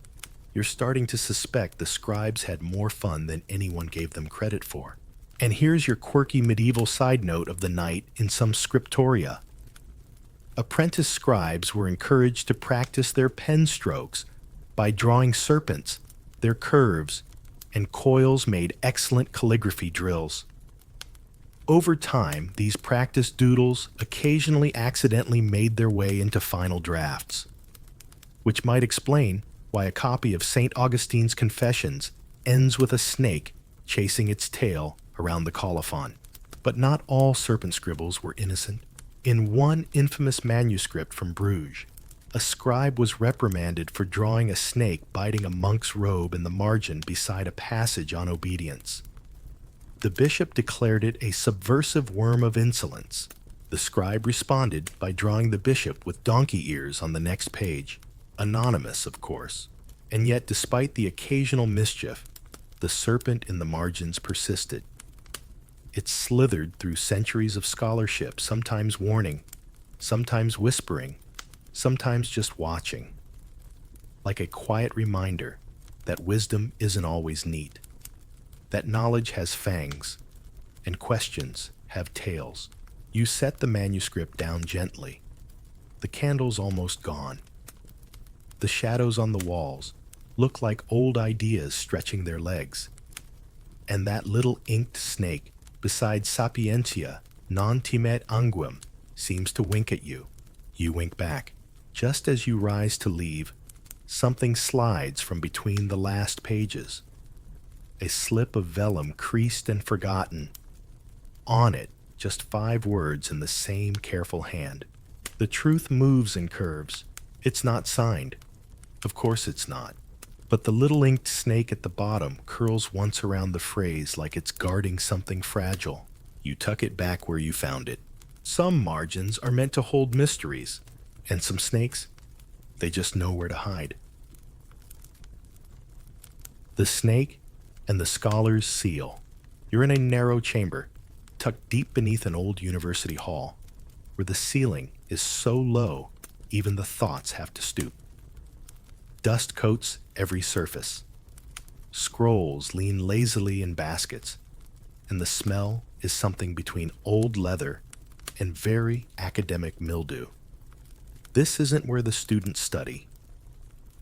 You're starting to suspect the scribes had more fun than anyone gave them credit for. And here's your quirky medieval side note of the night in some scriptoria. Apprentice scribes were encouraged to practice their pen strokes by drawing serpents. Their curves and coils made excellent calligraphy drills. Over time, these practice doodles occasionally accidentally made their way into final drafts, which might explain why a copy of St. Augustine's Confessions ends with a snake chasing its tail around the colophon. But not all serpent scribbles were innocent. In one infamous manuscript from Bruges, a scribe was reprimanded for drawing a snake biting a monk's robe in the margin beside a passage on obedience. The bishop declared it a subversive worm of insolence. The scribe responded by drawing the bishop with donkey ears on the next page. Anonymous, of course. And yet, despite the occasional mischief, the serpent in the margins persisted. It slithered through centuries of scholarship, sometimes warning, sometimes whispering, sometimes just watching. Like a quiet reminder that wisdom isn't always neat, that knowledge has fangs, and questions have tails. You set the manuscript down gently. The candle's almost gone. The shadows on the walls look like old ideas stretching their legs. And that little inked snake beside Sapientia non timet anguim seems to wink at you. You wink back. Just as you rise to leave, something slides from between the last pages. A slip of vellum creased and forgotten. On it, just 5 words in the same careful hand. The truth moves and curves. It's not signed. Of course it's not. But the little inked snake at the bottom curls once around the phrase like it's guarding something fragile. You tuck it back where you found it. Some margins are meant to hold mysteries, and some snakes, they just know where to hide. The snake and the scholar's seal. You're in a narrow chamber, tucked deep beneath an old university hall, where the ceiling is so low, even the thoughts have to stoop. Dust coats every surface. Scrolls lean lazily in baskets, and the smell is something between old leather and very academic mildew. This isn't where the students study.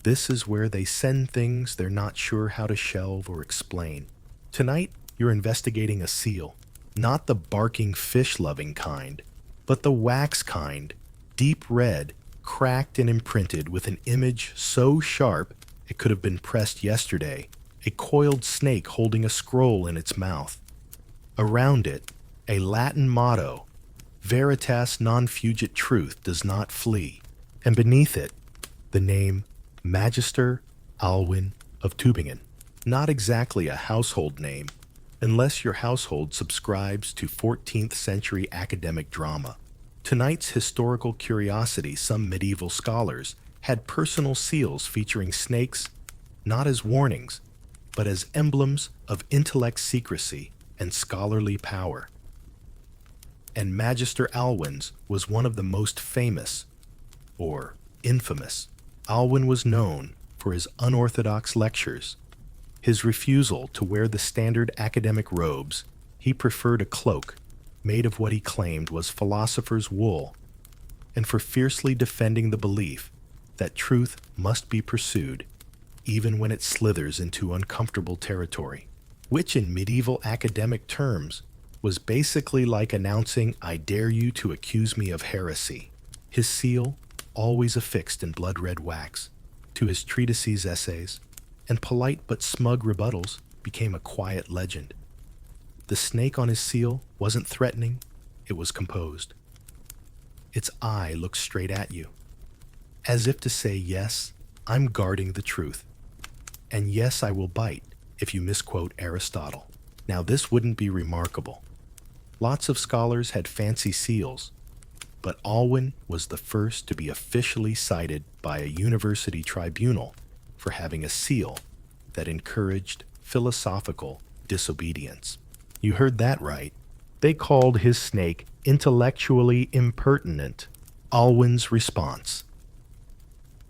This is where they send things they're not sure how to shelve or explain. Tonight, you're investigating a seal, not the barking fish-loving kind, but the wax kind, deep red, cracked and imprinted with an image so sharp it could have been pressed yesterday, a coiled snake holding a scroll in its mouth. Around it, a Latin motto, Veritas non fugit, truth does not flee, and beneath it, the name Magister Alwyn of Tübingen. Not exactly a household name, unless your household subscribes to 14th century academic drama. Tonight's historical curiosity, some medieval scholars had personal seals featuring snakes, not as warnings, but as emblems of intellect secrecy and scholarly power. And Magister Alwyn's was one of the most famous, or infamous. Alwyn was known for his unorthodox lectures, his refusal to wear the standard academic robes. He preferred a cloak made of what he claimed was philosopher's wool, and for fiercely defending the belief that truth must be pursued even when it slithers into uncomfortable territory, which in medieval academic terms was basically like announcing, "I dare you to accuse me of heresy." His seal, always affixed in blood-red wax to his treatises, essays, and polite but smug rebuttals, became a quiet legend. The snake on his seal wasn't threatening, it was composed. Its eye looked straight at you, as if to say, yes, I'm guarding the truth. And yes, I will bite if you misquote Aristotle. Now this wouldn't be remarkable. Lots of scholars had fancy seals, but Alwyn was the first to be officially cited by a university tribunal for having a seal that encouraged philosophical disobedience. You heard that right. They called his snake intellectually impertinent. Alwyn's response: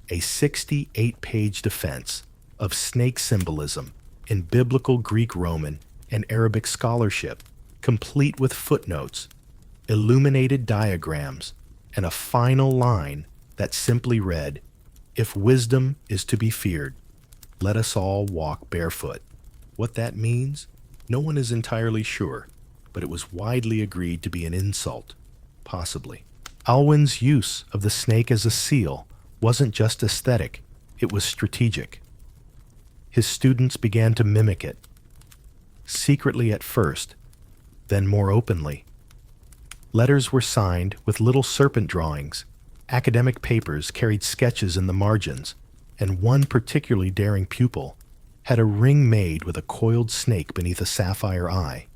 a 68-page defense of snake symbolism in biblical Greek, Roman, and Arabic scholarship, complete with footnotes, illuminated diagrams, and a final line that simply read, "If wisdom is to be feared, let us all walk barefoot." What that means, no one is entirely sure, but it was widely agreed to be an insult, possibly. Alwyn's use of the snake as a seal wasn't just aesthetic, it was strategic. His students began to mimic it, secretly at first, then more openly. Letters were signed with little serpent drawings, academic papers carried sketches in the margins, and one particularly daring pupil had a ring made with a coiled snake beneath a sapphire eye.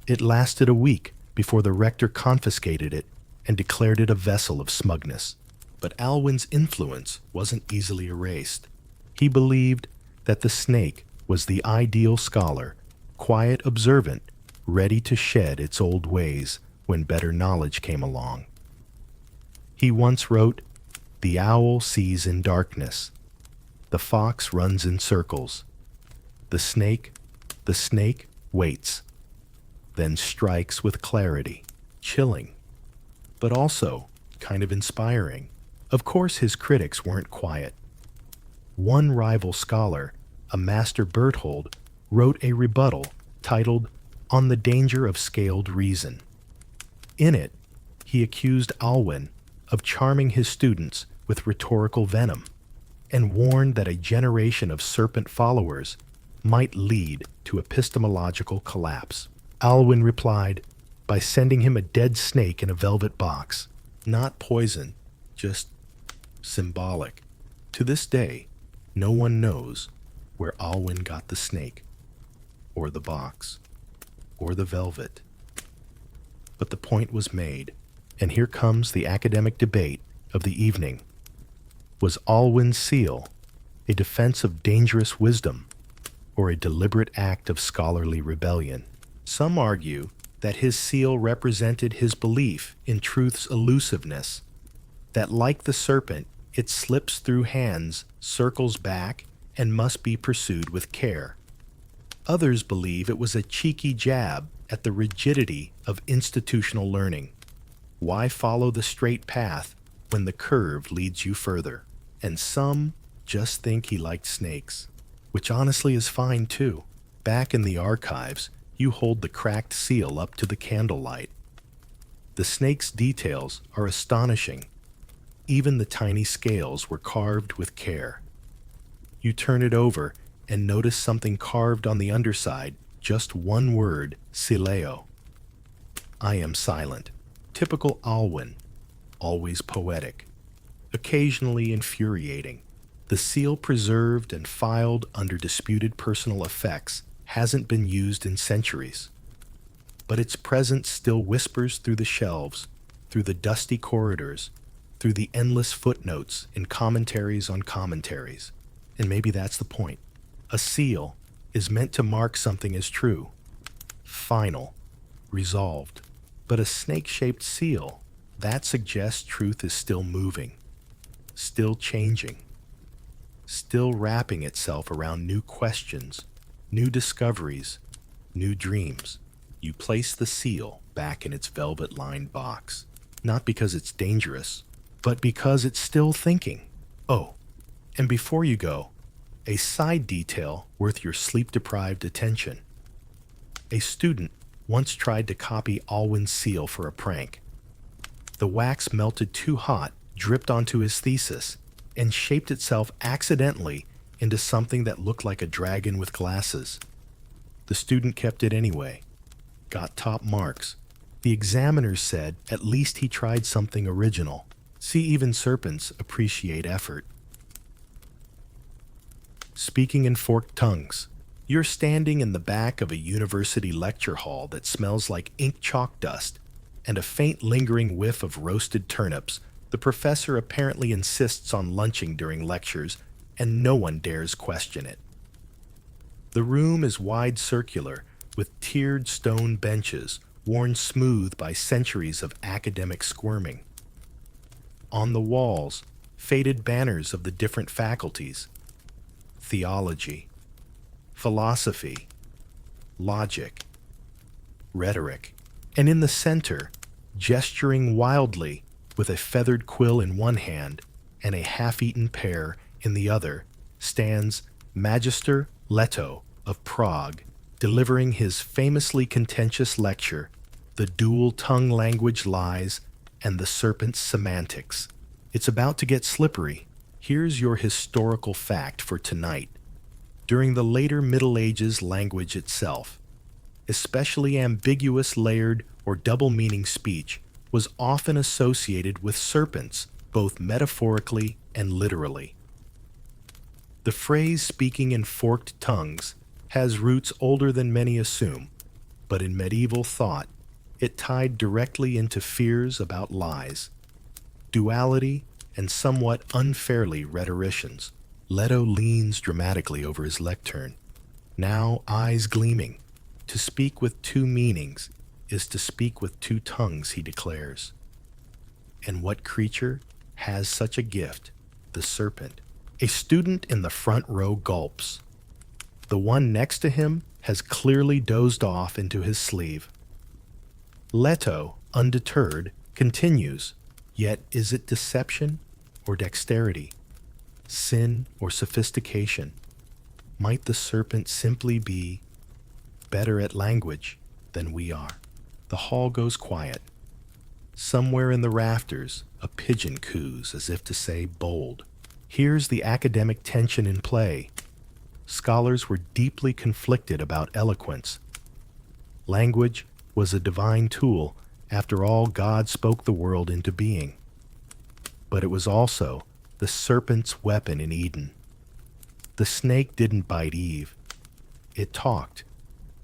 It lasted a week before the rector confiscated it and declared it a vessel of smugness. But Alwyn's influence wasn't easily erased. He believed that the snake was the ideal scholar, quiet, observant, ready to shed its old ways when better knowledge came along. He once wrote, "The owl sees in darkness, The fox runs in circles. The snake waits, then strikes with clarity, chilling, but also kind of inspiring. Of course, his critics weren't quiet. One rival scholar, a master Berthold, wrote a rebuttal titled On the Danger of Scaled Reason. In it, he accused Alwyn of charming his students with rhetorical venom and warned that a generation of serpent followers might lead to epistemological collapse. Alwyn replied by sending him a dead snake in a velvet box. Not poison, just symbolic. To this day, no one knows where Alwyn got the snake, or the box, or the velvet. But the point was made, and here comes the academic debate of the evening. Was Alwyn's seal a defense of dangerous wisdom, or a deliberate act of scholarly rebellion? Some argue that his seal represented his belief in truth's elusiveness, that like the serpent, it slips through hands, circles back, and must be pursued with care. Others believe it was a cheeky jab at the rigidity of institutional learning. Why follow the straight path when the curve leads you further? And some just think he liked snakes, which honestly is fine too. Back in the archives, you hold the cracked seal up to the candlelight. The snake's details are astonishing. Even the tiny scales were carved with care. You turn it over and notice something carved on the underside, just one word, sileo. I am silent. Typical Alwyn, always poetic, occasionally infuriating. The seal preserved and filed under disputed personal effects hasn't been used in centuries, but its presence still whispers through the shelves, through the dusty corridors, through the endless footnotes in commentaries on commentaries. And maybe that's the point. A seal is meant to mark something as true, final, resolved. But a snake-shaped seal, that suggests truth is still moving, still changing, still wrapping itself around new questions, new discoveries, new dreams. You place the seal back in its velvet-lined box, not because it's dangerous, but because it's still thinking. Oh, and before you go, a side detail worth your sleep-deprived attention. A student once tried to copy Alwyn's seal for a prank. The wax melted too hot, dripped onto his thesis, and shaped itself accidentally into something that looked like a dragon with glasses. The student kept it anyway, got top marks. The examiners said at least he tried something original. See, even serpents appreciate effort. Speaking in forked tongues. You're standing in the back of a university lecture hall that smells like ink chalk dust and a faint lingering whiff of roasted turnips. The professor apparently insists on lunching during lectures, and no one dares question it. The room is wide circular, with tiered stone benches worn smooth by centuries of academic squirming. On the walls, faded banners of the different faculties: theology, philosophy, logic, rhetoric, and in the center, gesturing wildly with a feathered quill in one hand and a half-eaten pear in the other, stands Magister Leto of Prague, delivering his famously contentious lecture, The Dual Tongue Language Lies and the Serpent's Semantics. It's about to get slippery. Here's your historical fact for tonight. During the later Middle Ages, language itself, especially ambiguous, layered, or double-meaning speech, was often associated with serpents, both metaphorically and literally. The phrase speaking in forked tongues has roots older than many assume, but in medieval thought, it tied directly into fears about lies, duality, and somewhat unfairly rhetoricians. Leto leans dramatically over his lectern, now eyes gleaming. To speak with two meanings is to speak with two tongues, he declares. And what creature has such a gift? The serpent. A student in the front row gulps. The one next to him has clearly dozed off into his sleeve. Leto, undeterred, continues. Yet is it deception or dexterity? Sin or sophistication? Might the serpent simply be better at language than we are? The hall goes quiet. Somewhere in the rafters, a pigeon coos as if to say bold. Here's the academic tension in play. Scholars were deeply conflicted about eloquence. Language was a divine tool. After all, God spoke the world into being. But it was also the serpent's weapon in Eden. The snake didn't bite Eve. It talked.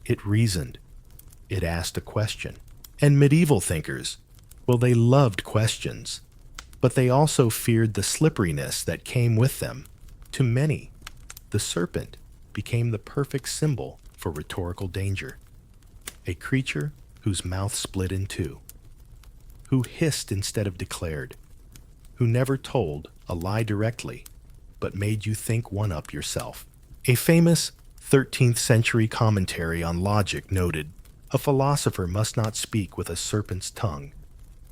It reasoned. It asked a question. And medieval thinkers, well, they loved questions, but they also feared the slipperiness that came with them. To many, the serpent became the perfect symbol for rhetorical danger. A creature whose mouth split in two, who hissed instead of declared, who never told a lie directly, but made you think one up yourself. A famous 13th century commentary on logic noted, "A philosopher must not speak with a serpent's tongue,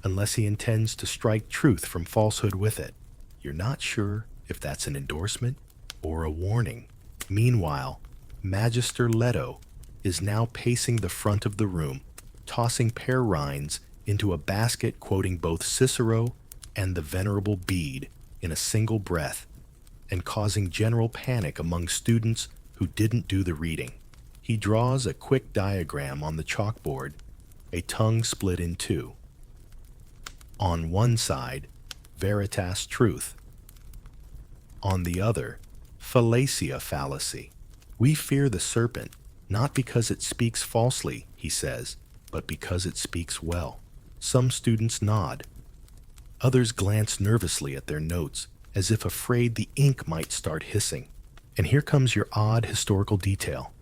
unless he intends to strike truth from falsehood with it." You're not sure if that's an endorsement or a warning. Meanwhile, Magister Leto is now pacing the front of the room, tossing pear rinds into a basket quoting both Cicero and the Venerable Bede in a single breath, and causing general panic among students who didn't do the reading. He draws a quick diagram on the chalkboard, a tongue split in two. On one side, veritas truth. On the other, fallacia fallacy. We fear the serpent, not because it speaks falsely, he says, but because it speaks well. Some students nod. Others glance nervously at their notes, as if afraid the ink might start hissing. And here comes your odd historical detail.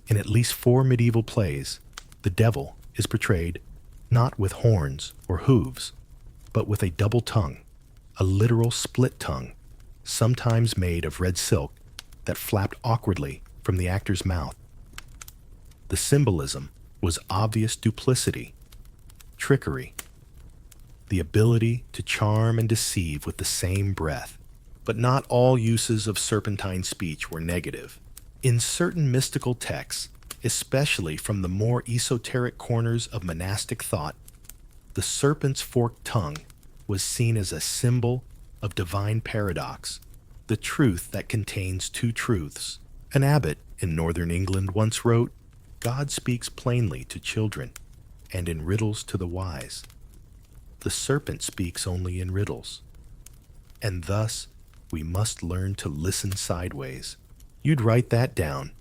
In at least 4 medieval plays, the devil is portrayed not with horns or hooves, but with a double tongue, a literal split tongue, sometimes made of red silk that flapped awkwardly from the actor's mouth. The symbolism was obvious duplicity, trickery, the ability to charm and deceive with the same breath. But not all uses of serpentine speech were negative. In certain mystical texts, especially from the more esoteric corners of monastic thought, the serpent's forked tongue was seen as a symbol of divine paradox, the truth that contains two truths. An abbot in northern England once wrote, "God speaks plainly to children, and in riddles to the wise. The serpent speaks only in riddles, and thus we must learn to listen sideways." You'd write that down,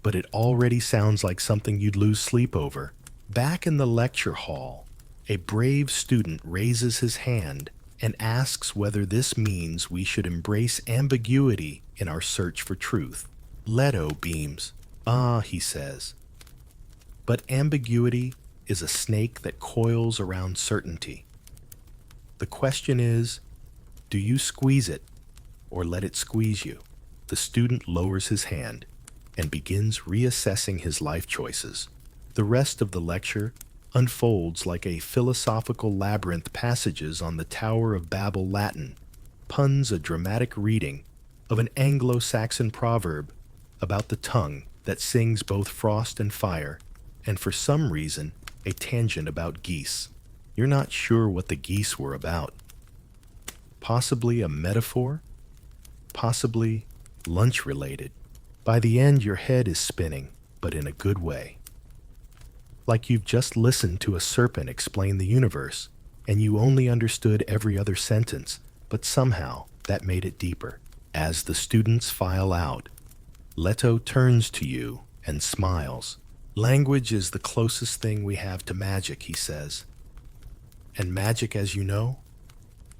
but it already sounds like something you'd lose sleep over. Back in the lecture hall, a brave student raises his hand and asks whether this means we should embrace ambiguity in our search for truth. Leto beams. "Ah," he says, "but ambiguity is a snake that coils around certainty. The question is, do you squeeze it or let it squeeze you?" The student lowers his hand and begins reassessing his life choices. The rest of the lecture unfolds like a philosophical labyrinth. Passages on the Tower of Babel Latin puns a dramatic reading of an Anglo-Saxon proverb about the tongue that sings both frost and fire, and for some reason, a tangent about geese. You're not sure what the geese were about. Possibly a metaphor? Possibly lunch-related. By the end, your head is spinning, but in a good way. Like you've just listened to a serpent explain the universe, and you only understood every other sentence, but somehow that made it deeper. As the students file out, Leto turns to you and smiles. "Language is the closest thing we have to magic," he says. "And magic, as you know,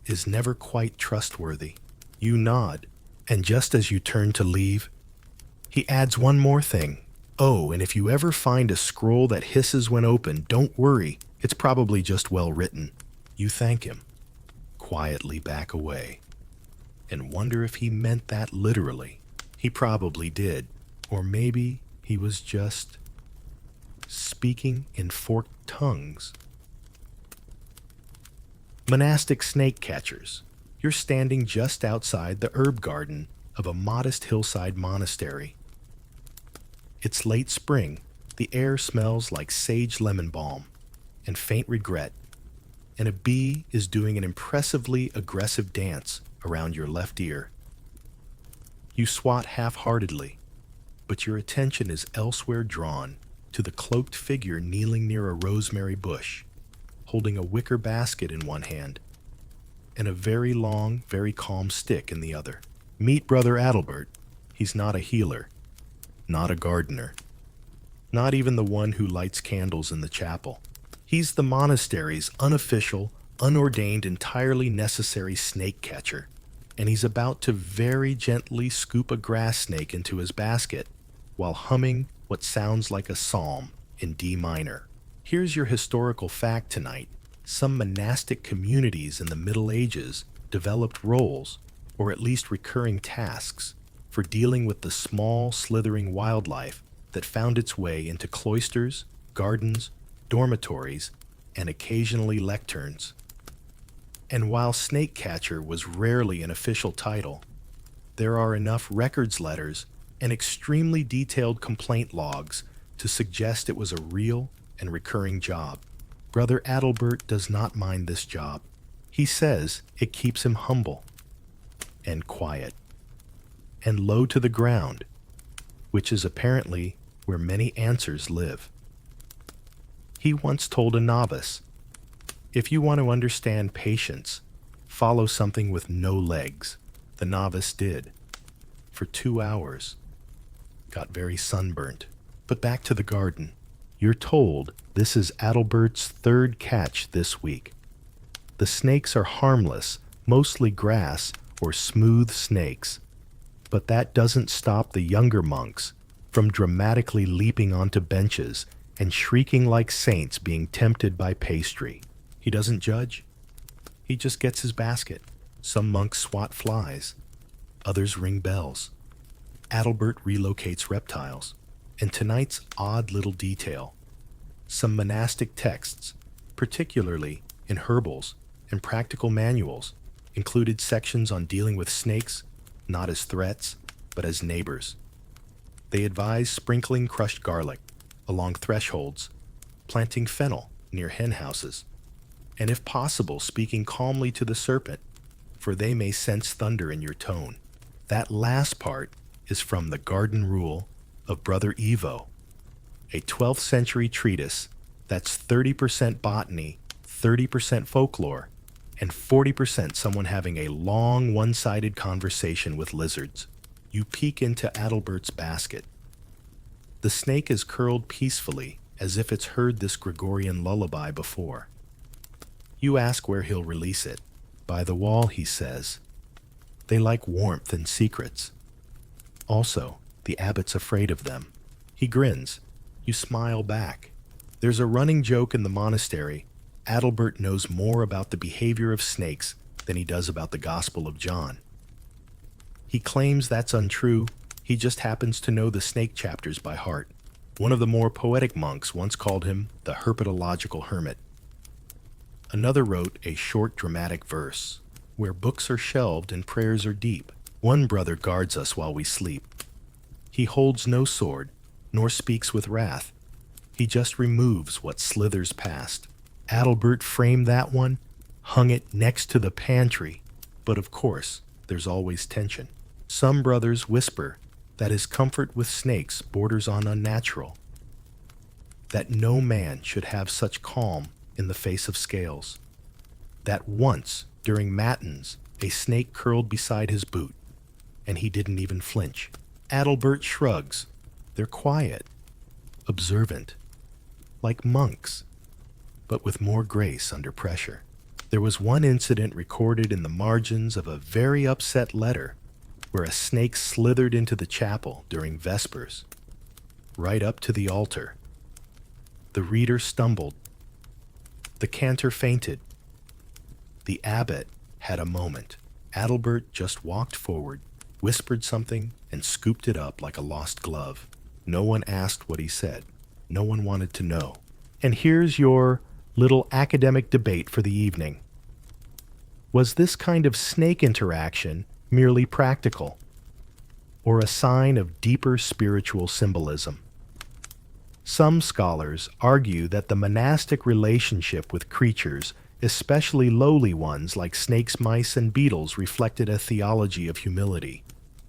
is never quite trustworthy." You nod, and just as you turn to leave, he adds one more thing. "Oh, and if you ever find a scroll that hisses when open, don't worry, it's probably just well written." You thank him, quietly back away, and wonder if he meant that literally. He probably did. Or maybe he was just speaking in forked tongues. Monastic snake catchers. You're standing just outside the herb garden of a modest hillside monastery. It's late spring. The air smells like sage lemon balm and faint regret, and a bee is doing an impressively aggressive dance around your left ear. You swat half-heartedly, but your attention is elsewhere drawn to the cloaked figure kneeling near a rosemary bush, holding a wicker basket in one hand and a very long, very calm stick in the other. Meet Brother Adalbert. He's not a healer, not a gardener, not even the one who lights candles in the chapel. He's the monastery's unofficial, unordained, entirely necessary snake catcher, and he's about to very gently scoop a grass snake into his basket while humming what sounds like a psalm in D minor. Here's your historical fact tonight. Some monastic communities in the Middle Ages developed roles, or at least recurring tasks, for dealing with the small, slithering wildlife that found its way into cloisters, gardens, dormitories, and occasionally lecterns. And while snake catcher was rarely an official title, there are enough records letters and extremely detailed complaint logs to suggest it was a real and recurring job. Brother Adalbert does not mind this job. He says it keeps him humble and quiet and low to the ground, which is apparently where many answers live. He once told a novice, "If you want to understand patience, follow something with no legs." The novice did, for 2 hours. Got very sunburnt. But back to the garden. You're told this is Adalbert's third catch this week. The snakes are harmless, mostly grass or smooth snakes. But that doesn't stop the younger monks from dramatically leaping onto benches and shrieking like saints being tempted by pastry. He doesn't judge. He just gets his basket. Some monks swat flies. Others ring bells. Adalbert relocates reptiles. And tonight's odd little detail. Some monastic texts, particularly in herbals and practical manuals, included sections on dealing with snakes, not as threats, but as neighbors. They advise sprinkling crushed garlic along thresholds, planting fennel near hen houses, and if possible, speaking calmly to the serpent, for they may sense thunder in your tone. That last part is from the Garden Rule of Brother Evo, a 12th century treatise that's 30% botany, 30% folklore, and 40% someone having a long, one-sided conversation with lizards. You peek into Adalbert's basket. The snake is curled peacefully, as if it's heard this Gregorian lullaby before. You ask where he'll release it. By the wall, he says. They like warmth and secrets. Also, the abbot's afraid of them. He grins. You smile back. There's a running joke in the monastery. Adalbert knows more about the behavior of snakes than he does about the Gospel of John. He claims that's untrue. He just happens to know the snake chapters by heart. One of the more poetic monks once called him the herpetological hermit. Another wrote a short dramatic verse, where books are shelved and prayers are deep. One brother guards us while we sleep. He holds no sword, nor speaks with wrath. He just removes what slithers past. Adalbert framed that one, hung it next to the pantry. But of course, there's always tension. Some brothers whisper that his comfort with snakes borders on unnatural, that no man should have such calm in the face of scales, that once, during matins, a snake curled beside his boot, and he didn't even flinch. Adalbert shrugs. They're quiet, observant, like monks, but with more grace under pressure. There was one incident recorded in the margins of a very upset letter where a snake slithered into the chapel during Vespers, right up to the altar. The reader stumbled. The cantor fainted. The abbot had a moment. Adalbert just walked forward, whispered something, and scooped it up like a lost glove. No one asked what he said. No one wanted to know. And here's your little academic debate for the evening. Was this kind of snake interaction merely practical, or a sign of deeper spiritual symbolism? Some scholars argue that the monastic relationship with creatures, especially lowly ones like snakes, mice, and beetles, reflected a theology of humility.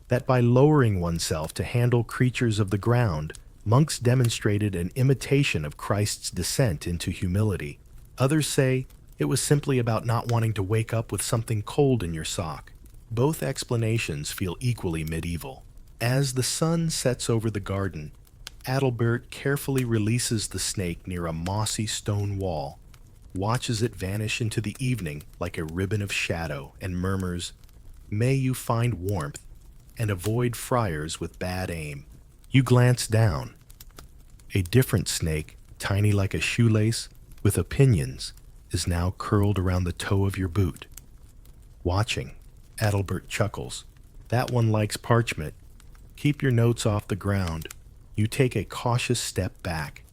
That by lowering oneself to handle creatures of the ground, monks demonstrated an imitation of Christ's descent into humility. Others say it was simply about not wanting to wake up with something cold in your sock. Both explanations feel equally medieval. As the sun sets over the garden, Adalbert carefully releases the snake near a mossy stone wall, watches it vanish into the evening like a ribbon of shadow, and murmurs, "May you find warmth and avoid friars with bad aim." You glance down. A different snake, tiny like a shoelace, with opinions, is now curled around the toe of your boot. Watching, Adalbert chuckles. "That one likes parchment. Keep your notes off the ground." You take a cautious step back.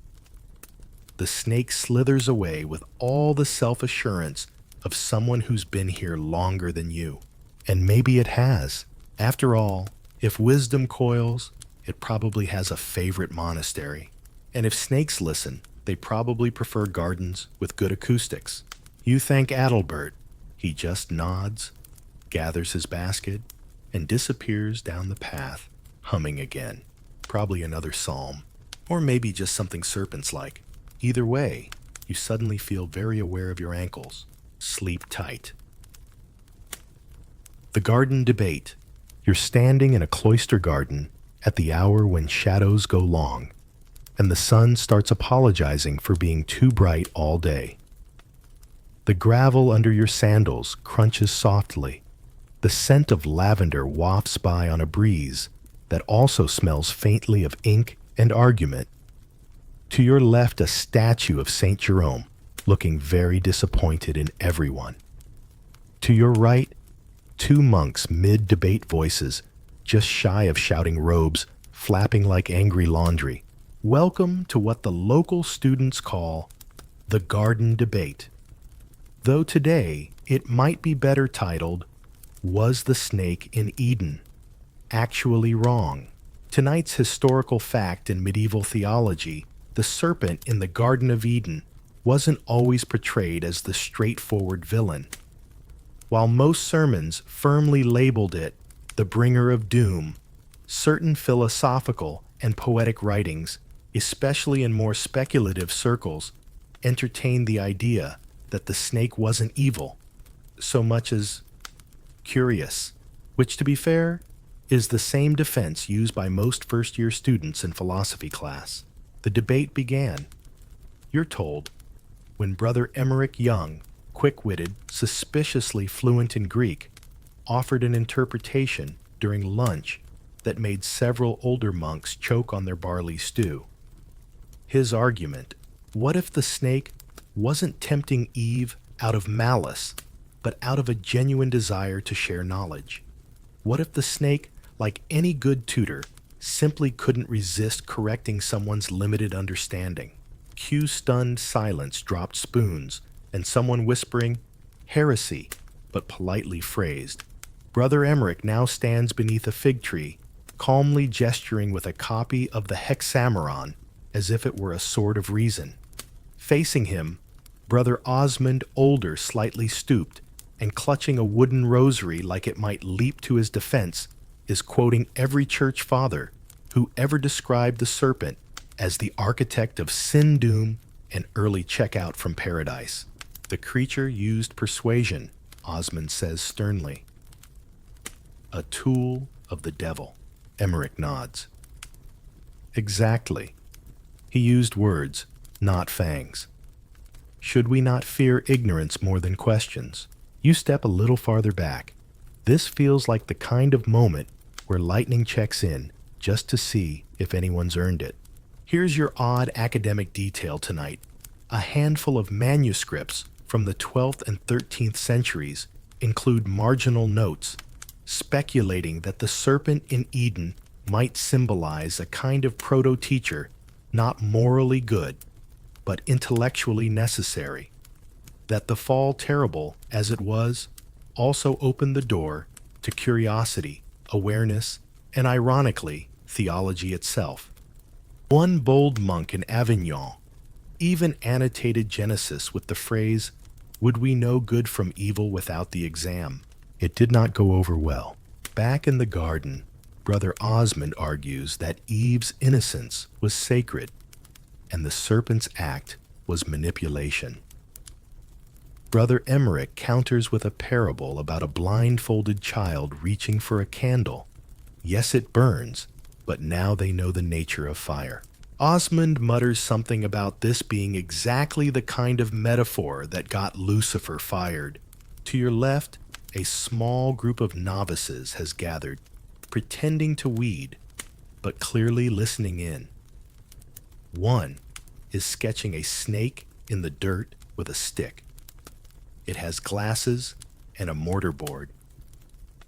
The snake slithers away with all the self-assurance of someone who's been here longer than you. And maybe it has. After all, if wisdom coils, it probably has a favorite monastery. And if snakes listen, they probably prefer gardens with good acoustics. You thank Adalbert. He just nods, gathers his basket, and disappears down the path, humming again. Probably another psalm, or maybe just something serpents-like. Either way, you suddenly feel very aware of your ankles. Sleep tight. The garden debate. You're standing in a cloister garden at the hour when shadows go long, and the sun starts apologizing for being too bright all day. The gravel under your sandals crunches softly. The scent of lavender wafts by on a breeze that also smells faintly of ink and argument. To your left, a statue of Saint Jerome, looking very disappointed in everyone. To your right, two monks mid-debate voices, just shy of shouting robes, flapping like angry laundry. Welcome to what the local students call the garden debate. Though today, it might be better titled, "Was the Snake in Eden Actually Wrong?" Tonight's historical fact in medieval theology, the serpent in the Garden of Eden wasn't always portrayed as the straightforward villain. While most sermons firmly labeled it the bringer of doom, certain philosophical and poetic writings, especially in more speculative circles, entertained the idea that the snake wasn't evil, so much as curious, which, to be fair, is the same defense used by most first-year students in philosophy class. The debate began, you're told, when Brother Emmerich Young, quick-witted, suspiciously fluent in Greek, offered an interpretation during lunch that made several older monks choke on their barley stew. His argument, what if the snake wasn't tempting Eve out of malice, but out of a genuine desire to share knowledge? What if the snake, like any good tutor, simply couldn't resist correcting someone's limited understanding? Cue stunned silence dropped spoons, and someone whispering, "Heresy," but politely phrased. Brother Emmerich now stands beneath a fig tree, calmly gesturing with a copy of the Hexameron as if it were a sword of reason. Facing him, Brother Osmond, older, slightly stooped, and clutching a wooden rosary like it might leap to his defense, is quoting every church father who ever described the serpent as the architect of sin, doom, and early checkout from paradise. The creature used persuasion, Osmond says sternly. A tool of the devil. Emmerich nods. Exactly. He used words, not fangs. Should we not fear ignorance more than questions? You step a little farther back. This feels like the kind of moment where lightning checks in just to see if anyone's earned it. Here's your odd academic detail tonight. A handful of manuscripts from the 12th and 13th centuries include marginal notes, speculating that the serpent in Eden might symbolize a kind of proto-teacher, not morally good, but intellectually necessary. That the fall, terrible as it was, also opened the door to curiosity, awareness, and ironically, theology itself. One bold monk in Avignon even annotated Genesis with the phrase, "Would we know good from evil without the exam?" It did not go over well. Back in the garden, Brother Osmond argues that Eve's innocence was sacred, and the serpent's act was manipulation. Brother Emmerich counters with a parable about a blindfolded child reaching for a candle. Yes, it burns, but now they know the nature of fire. Osmond mutters something about this being exactly the kind of metaphor that got Lucifer fired. To your left, a small group of novices has gathered, pretending to weed, but clearly listening in. One is sketching a snake in the dirt with a stick. It has glasses and a mortar board.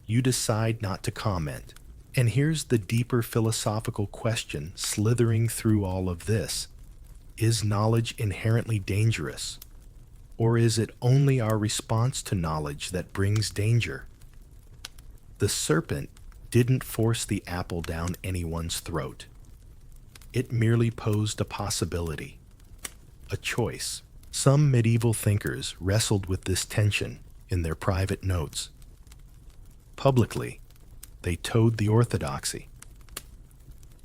You decide not to comment. And here's the deeper philosophical question slithering through all of this. Is knowledge inherently dangerous? Or is it only our response to knowledge that brings danger? The serpent didn't force the apple down anyone's throat. It merely posed a possibility, a choice. Some medieval thinkers wrestled with this tension in their private notes. Publicly, they toed the orthodoxy.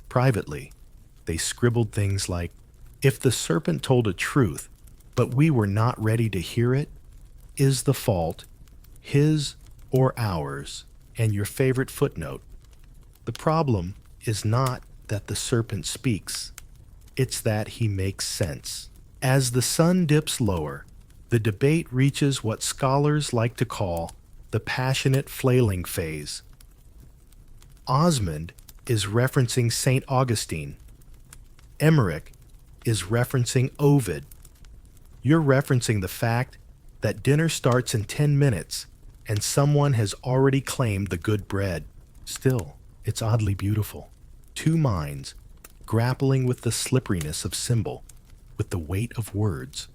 Privately, they scribbled things like, "If the serpent told a truth, but we were not ready to hear it, is the fault his or ours?" And your favorite footnote, "The problem is not that the serpent speaks, it's that he makes sense." As the sun dips lower, the debate reaches what scholars like to call the passionate flailing phase. Osmond is referencing St. Augustine. Emmerich is referencing Ovid. You're referencing the fact that dinner starts in 10 minutes and someone has already claimed the good bread. Still, it's oddly beautiful. Two minds grappling with the slipperiness of symbol, with the weight of words,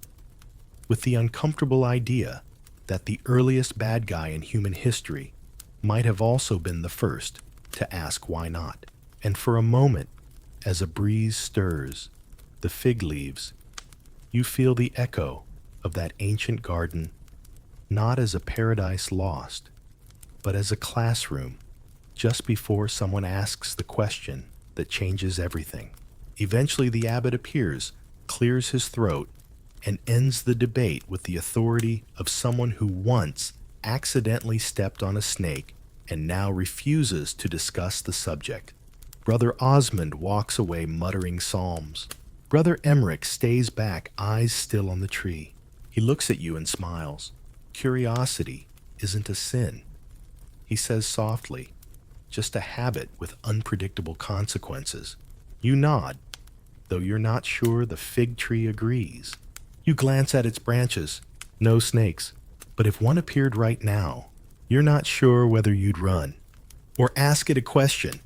with the uncomfortable idea that the earliest bad guy in human history might have also been the first to ask why not. And for a moment, as a breeze stirs the fig leaves, you feel the echo of that ancient garden, not as a paradise lost, but as a classroom just before someone asks the question that changes everything. Eventually the abbot appears, clears his throat, and ends the debate with the authority of someone who once accidentally stepped on a snake and now refuses to discuss the subject. Brother Osmond walks away muttering psalms. Brother Emmerich stays back, eyes still on the tree. He looks at you and smiles. Curiosity isn't a sin, he says softly, just a habit with unpredictable consequences. You nod, though you're not sure the fig tree agrees. You glance at its branches. No snakes. But if one appeared right now, you're not sure whether you'd run or ask it a question.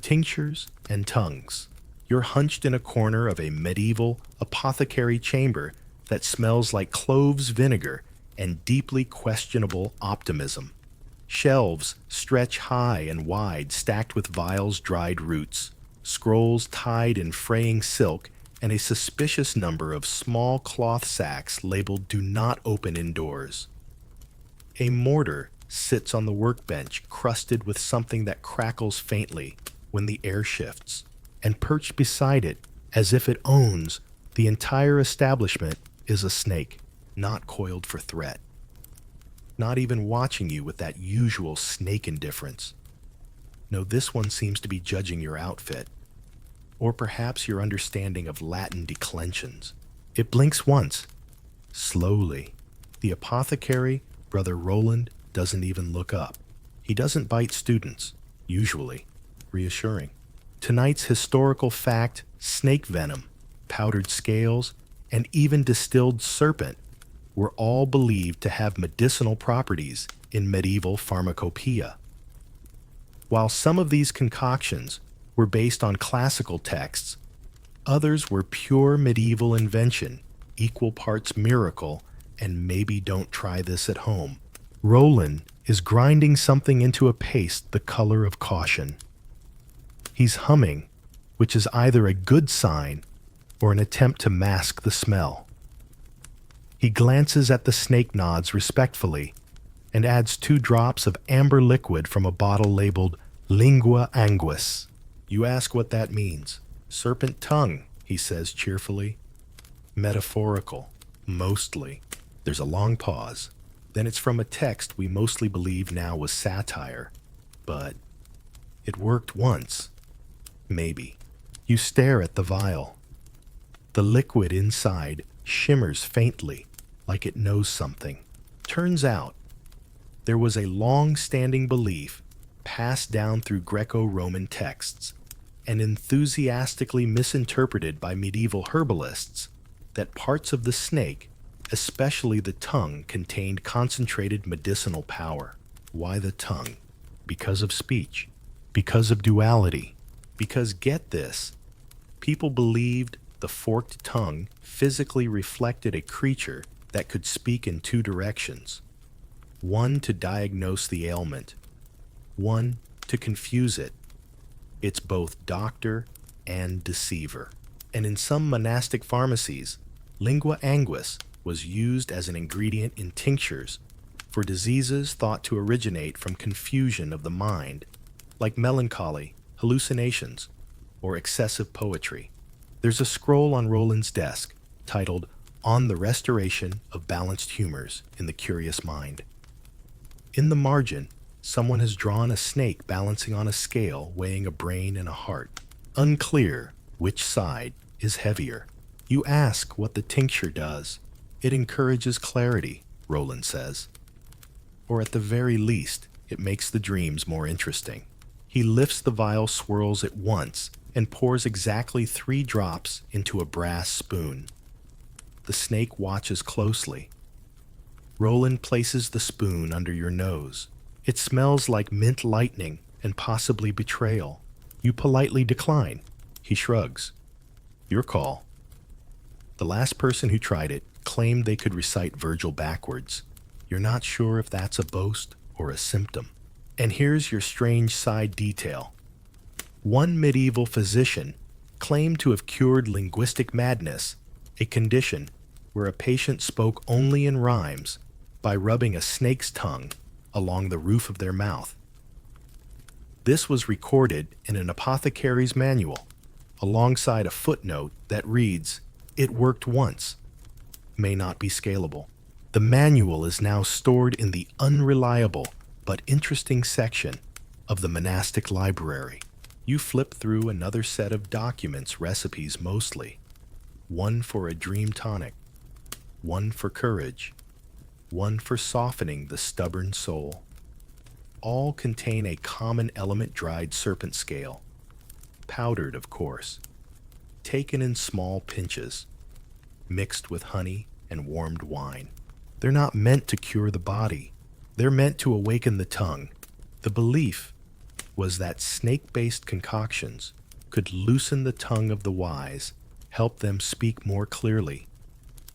Tinctures and tongues. You're hunched in a corner of a medieval apothecary chamber that smells like cloves vinegar and deeply questionable optimism. Shelves stretch high and wide, stacked with vials, dried roots, scrolls tied in fraying silk, and a suspicious number of small cloth sacks labeled "Do not open indoors." A mortar sits on the workbench, crusted with something that crackles faintly when the air shifts, and perched beside it, as if it owns the entire establishment, is a snake, not coiled for threat, not even watching you with that usual snake indifference. No, this one seems to be judging your outfit, or perhaps your understanding of Latin declensions. It blinks once, slowly. The apothecary, Brother Roland, doesn't even look up. He doesn't bite students, usually. Reassuring. Tonight's historical fact, snake venom, powdered scales, and even distilled serpent were all believed to have medicinal properties in medieval pharmacopoeia. While some of these concoctions were based on classical texts, others were pure medieval invention, equal parts miracle, and maybe don't try this at home. Roland is grinding something into a paste the color of caution. He's humming, which is either a good sign or an attempt to mask the smell. He glances at the snake nods respectfully and adds 2 drops of amber liquid from a bottle labeled lingua anguis. You ask what that means. Serpent tongue, he says cheerfully. Metaphorical, mostly. There's a long pause. Then it's from a text we mostly believe now was satire. But it worked once. Maybe. You stare at the vial. The liquid inside shimmers faintly, like it knows something. Turns out, there was a long-standing belief passed down through Greco-Roman texts and enthusiastically misinterpreted by medieval herbalists that parts of the snake, especially the tongue, contained concentrated medicinal power. Why the tongue? Because of speech. Because of duality. Because, get this, people believed the forked tongue physically reflected a creature that could speak in 2 directions. One to diagnose the ailment, one to confuse it. It's both doctor and deceiver. And in some monastic pharmacies, lingua anguis was used as an ingredient in tinctures for diseases thought to originate from confusion of the mind, like melancholy, hallucinations, or excessive poetry. There's a scroll on Roland's desk titled On the Restoration of Balanced Humors in the Curious Mind. In the margin, someone has drawn a snake balancing on a scale weighing a brain and a heart. Unclear which side is heavier. You ask what the tincture does. It encourages clarity, Roland says. Or at the very least, it makes the dreams more interesting. He lifts the vial, swirls it once, and pours exactly 3 drops into a brass spoon. The snake watches closely. Roland places the spoon under your nose. It smells like mint lightning and possibly betrayal. You politely decline. He shrugs. Your call. The last person who tried it claimed they could recite Virgil backwards. You're not sure if that's a boast or a symptom. And here's your strange side detail. One medieval physician claimed to have cured linguistic madness, a condition where a patient spoke only in rhymes, by rubbing a snake's tongue along the roof of their mouth. This was recorded in an apothecary's manual, alongside a footnote that reads, "It worked once. May not be scalable." The manual is now stored in the unreliable but interesting section of the monastic library. You flip through another set of documents, recipes mostly. One for a dream tonic, one for courage, one for softening the stubborn soul. All contain a common element: dried serpent scale, powdered of course, taken in small pinches, mixed with honey and warmed wine. They're not meant to cure the body. They're meant to awaken the tongue. The belief was that snake-based concoctions could loosen the tongue of the wise, help them speak more clearly,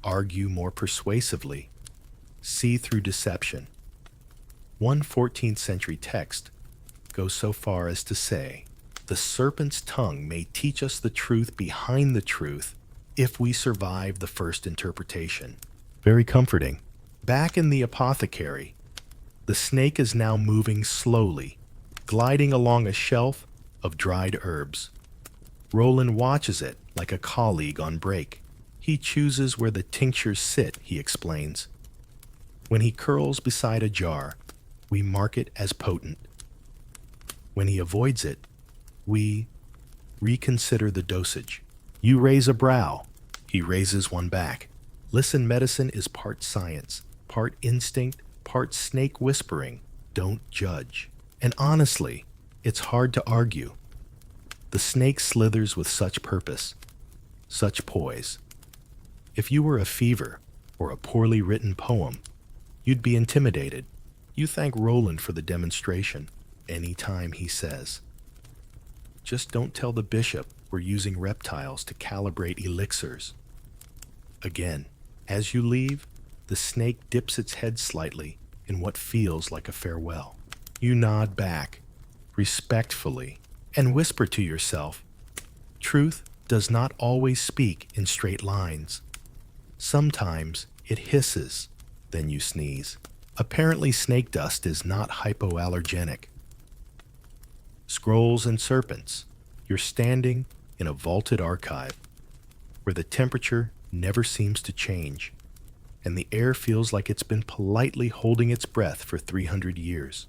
argue more persuasively, see through deception. One 14th century text goes so far as to say, "The serpent's tongue may teach us the truth behind the truth if we survive the first interpretation." Very comforting. Back in the apothecary, the snake is now moving slowly, gliding along a shelf of dried herbs. Roland watches it like a colleague on break. He chooses where the tinctures sit, he explains. When he curls beside a jar, we mark it as potent. When he avoids it, we reconsider the dosage. You raise a brow. He raises one back. Listen, medicine is part science, part instinct, part snake whispering. Don't judge. And honestly, it's hard to argue. The snake slithers with such purpose, such poise. If you were a fever, or a poorly written poem, you'd be intimidated. You thank Roland for the demonstration any time he says, "Just don't tell the bishop we're using reptiles to calibrate elixirs." Again, as you leave, the snake dips its head slightly in what feels like a farewell. You nod back, respectfully, and whisper to yourself, "Truth does not always speak in straight lines. Sometimes it hisses, then you sneeze." Apparently, snake dust is not hypoallergenic. Scrolls and serpents. You're standing in a vaulted archive where the temperature never seems to change, and the air feels like it's been politely holding its breath for 300 years.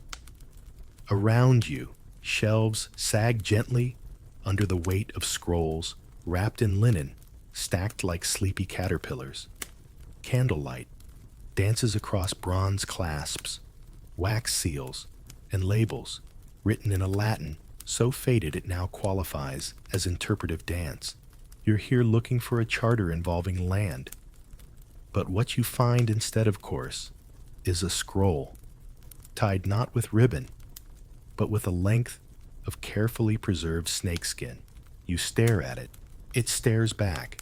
Around you, shelves sag gently under the weight of scrolls wrapped in linen, stacked like sleepy caterpillars. Candlelight dances across bronze clasps, wax seals, and labels written in a Latin so faded it now qualifies as interpretive dance. You're here looking for a charter involving land. But what you find instead, of course, is a scroll, tied not with ribbon, but with a length of carefully preserved snakeskin. You stare at it. It stares back,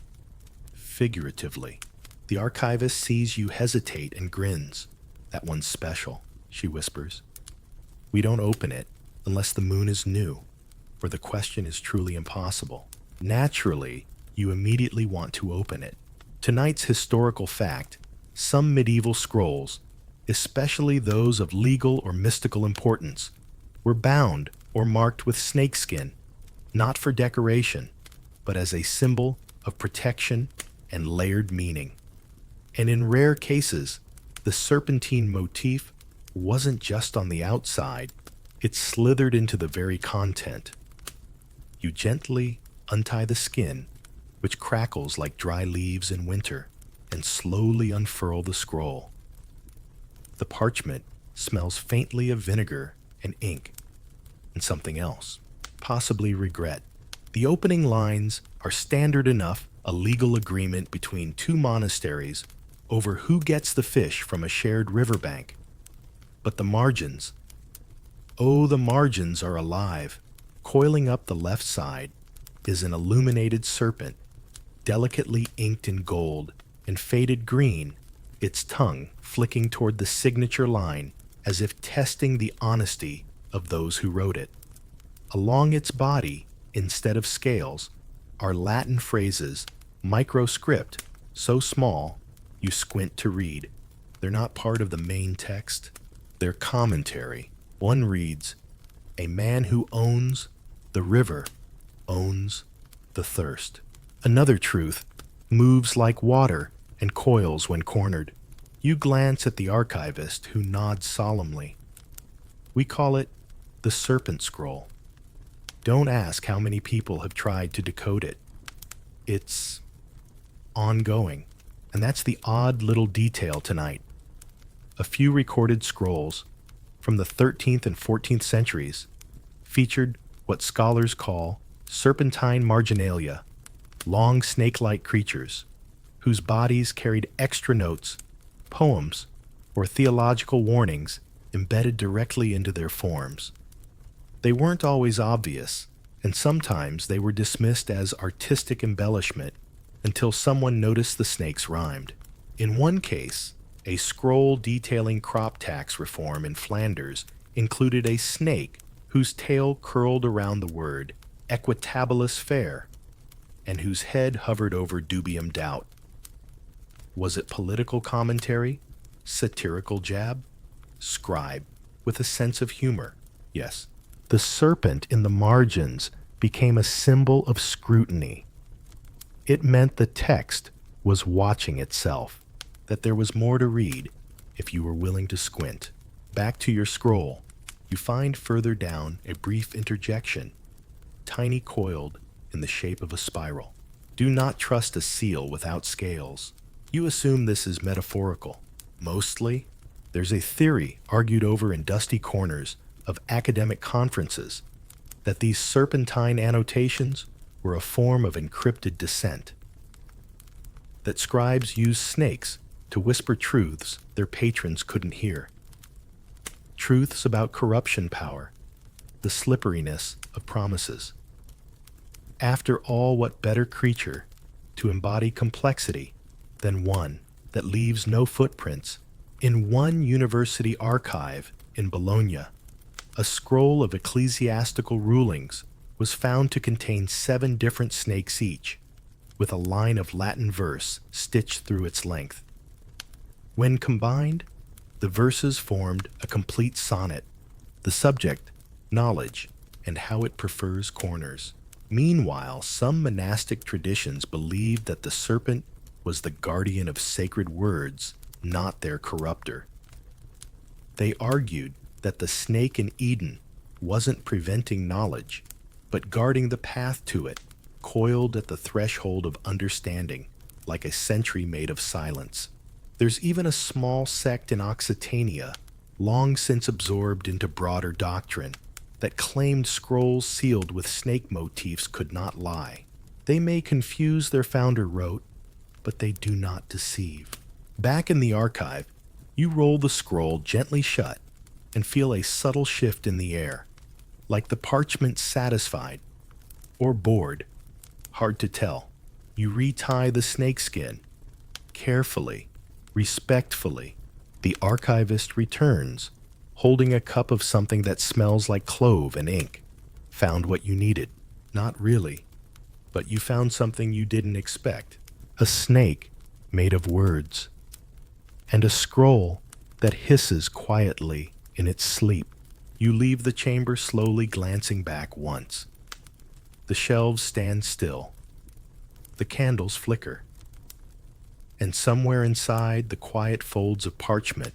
figuratively. The archivist sees you hesitate and grins. "That one's special," she whispers. "We don't open it unless the moon is new, or the question is truly impossible." Naturally, you immediately want to open it. Tonight's historical fact: some medieval scrolls, especially those of legal or mystical importance, were bound or marked with snakeskin, not for decoration, but as a symbol of protection and layered meaning. And in rare cases, the serpentine motif wasn't just on the outside, it slithered into the very content. You gently untie the skin, which crackles like dry leaves in winter, and slowly unfurl the scroll. The parchment smells faintly of vinegar and ink, and something else, possibly regret. The opening lines are standard enough, a legal agreement between two monasteries over who gets the fish from a shared riverbank. But the margins, oh, the margins are alive. Coiling up the left side is an illuminated serpent, delicately inked in gold and faded green, its tongue flicking toward the signature line as if testing the honesty of those who wrote it. Along its body, instead of scales, are Latin phrases, microscript, so small you squint to read. They're not part of the main text. They're commentary. One reads, "A man who owns the river owns the thirst." Another truth moves like water and coils when cornered. You glance at the archivist, who nods solemnly. We call it the serpent scroll. Don't ask how many people have tried to decode it. It's ongoing. And that's the odd little detail tonight. A few recorded scrolls from the 13th and 14th centuries featured what scholars call serpentine marginalia, long snake-like creatures whose bodies carried extra notes, poems, or theological warnings embedded directly into their forms. They weren't always obvious, and sometimes they were dismissed as artistic embellishment until someone noticed the snakes rhymed. In one case, a scroll detailing crop tax reform in Flanders included a snake whose tail curled around the word equitabilis fair and whose head hovered over dubium doubt. Was it political commentary? Satirical jab? Scribe with a sense of humor? Yes. The serpent in the margins became a symbol of scrutiny. It meant the text was watching itself, that there was more to read if you were willing to squint. Back to your scroll, you find further down a brief interjection, tiny coiled in the shape of a spiral. Do not trust a seal without scales. You assume this is metaphorical. Mostly, there's a theory argued over in dusty corners of academic conferences that these serpentine annotations were a form of encrypted dissent, that scribes used snakes to whisper truths their patrons couldn't hear. Truths about corruption power, the slipperiness of promises. After all, what better creature to embody complexity than one that leaves no footprints? In one university archive in Bologna, a scroll of ecclesiastical rulings was found to contain 7 different snakes each, with a line of Latin verse stitched through its length. When combined, the verses formed a complete sonnet, the subject, knowledge, and how it prefers corners. Meanwhile, some monastic traditions believed that the serpent was the guardian of sacred words, not their corrupter. They argued that the snake in Eden wasn't preventing knowledge, but guarding the path to it, coiled at the threshold of understanding, like a sentry made of silence. There's even a small sect in Occitania, long since absorbed into broader doctrine, that claimed scrolls sealed with snake motifs could not lie. They may confuse, their founder wrote, but they do not deceive. Back in the archive, you roll the scroll gently shut and feel a subtle shift in the air, like the parchment satisfied or bored. Hard to tell. You retie the snakeskin. Carefully, respectfully, the archivist returns, holding a cup of something that smells like clove and ink. Found what you needed. Not really, but you found something you didn't expect. A snake made of words, and a scroll that hisses quietly in its sleep. You leave the chamber slowly, glancing back once. The shelves stand still. The candles flicker. And somewhere inside the quiet folds of parchment,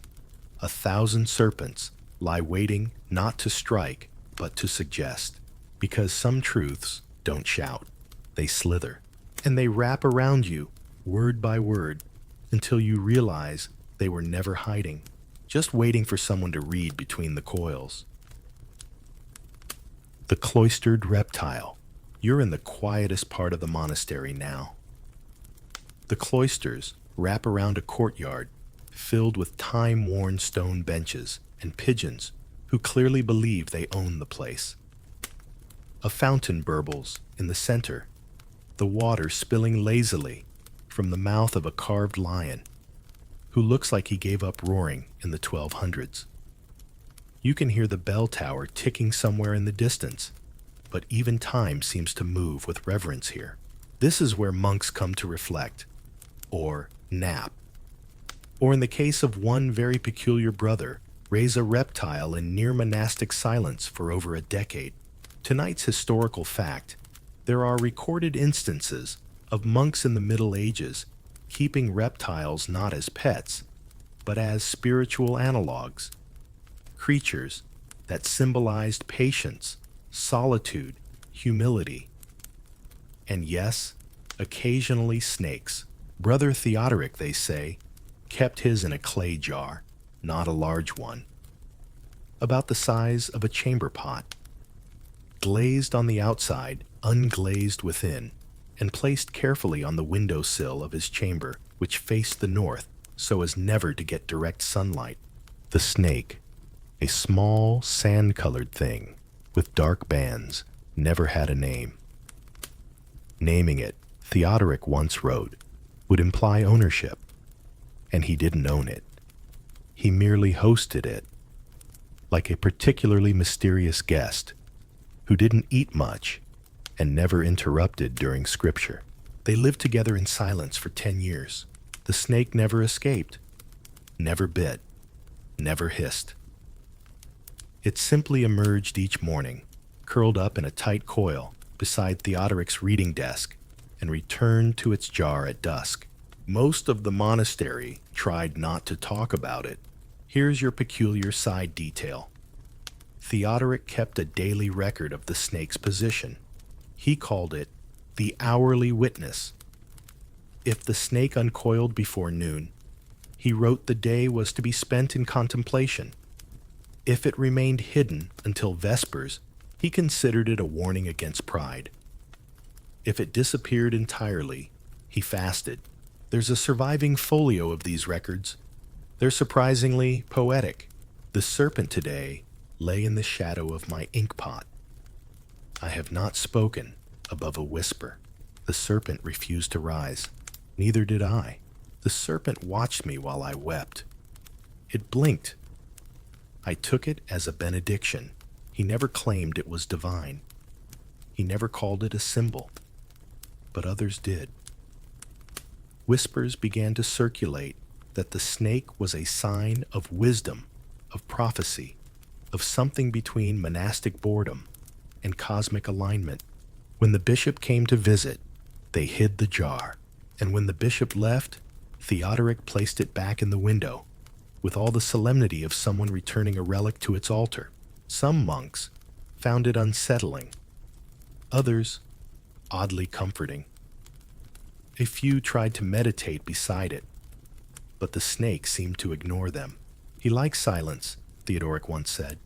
1,000 serpents lie waiting not to strike, but to suggest. Because some truths don't shout, they slither. And they wrap around you, word by word, until you realize they were never hiding, just waiting for someone to read between the coils. The cloistered reptile. You're in the quietest part of the monastery now. The cloisters wrap around a courtyard filled with time-worn stone benches and pigeons who clearly believe they own the place. A fountain burbles in the center, the water spilling lazily from the mouth of a carved lion who looks like he gave up roaring in the 1200s. You can hear the bell tower ticking somewhere in the distance, but even time seems to move with reverence here. This is where monks come to reflect, or nap, or in the case of one very peculiar brother, raise a reptile in near monastic silence for over a decade. Tonight's historical fact: there are recorded instances of monks in the Middle Ages keeping reptiles not as pets, but as spiritual analogs, creatures that symbolized patience, solitude, humility, and yes, occasionally snakes. Brother Theodoric, they say, kept his in a clay jar, not a large one, about the size of a chamber pot, glazed on the outside, unglazed within, and placed carefully on the windowsill of his chamber, which faced the north so as never to get direct sunlight. The snake, a small sand-colored thing with dark bands, never had a name. Naming it, Theodoric once wrote, would imply ownership, and he didn't own it. He merely hosted it, like a particularly mysterious guest who didn't eat much and never interrupted during scripture. They lived together in silence for 10 years. The snake never escaped, never bit, never hissed. It simply emerged each morning, curled up in a tight coil beside Theodoric's reading desk, and returned to its jar at dusk. Most of the monastery tried not to talk about it. Here's your peculiar side detail. Theodoric kept a daily record of the snake's position. He called it the hourly witness. If the snake uncoiled before noon, he wrote the day was to be spent in contemplation. If it remained hidden until vespers, he considered it a warning against pride. If it disappeared entirely, he fasted. There's a surviving folio of these records. They're surprisingly poetic. The serpent today lay in the shadow of my ink pot. I have not spoken above a whisper. The serpent refused to rise. Neither did I. The serpent watched me while I wept. It blinked. I took it as a benediction. He never claimed it was divine. He never called it a symbol. But others did. Whispers began to circulate that the snake was a sign of wisdom, of prophecy, of something between monastic boredom and cosmic alignment. When the bishop came to visit, they hid the jar, and when the bishop left, Theodoric placed it back in the window, with all the solemnity of someone returning a relic to its altar. Some monks found it unsettling, others oddly comforting. A few tried to meditate beside it, but the snake seemed to ignore them. He likes silence, Theodoric once said,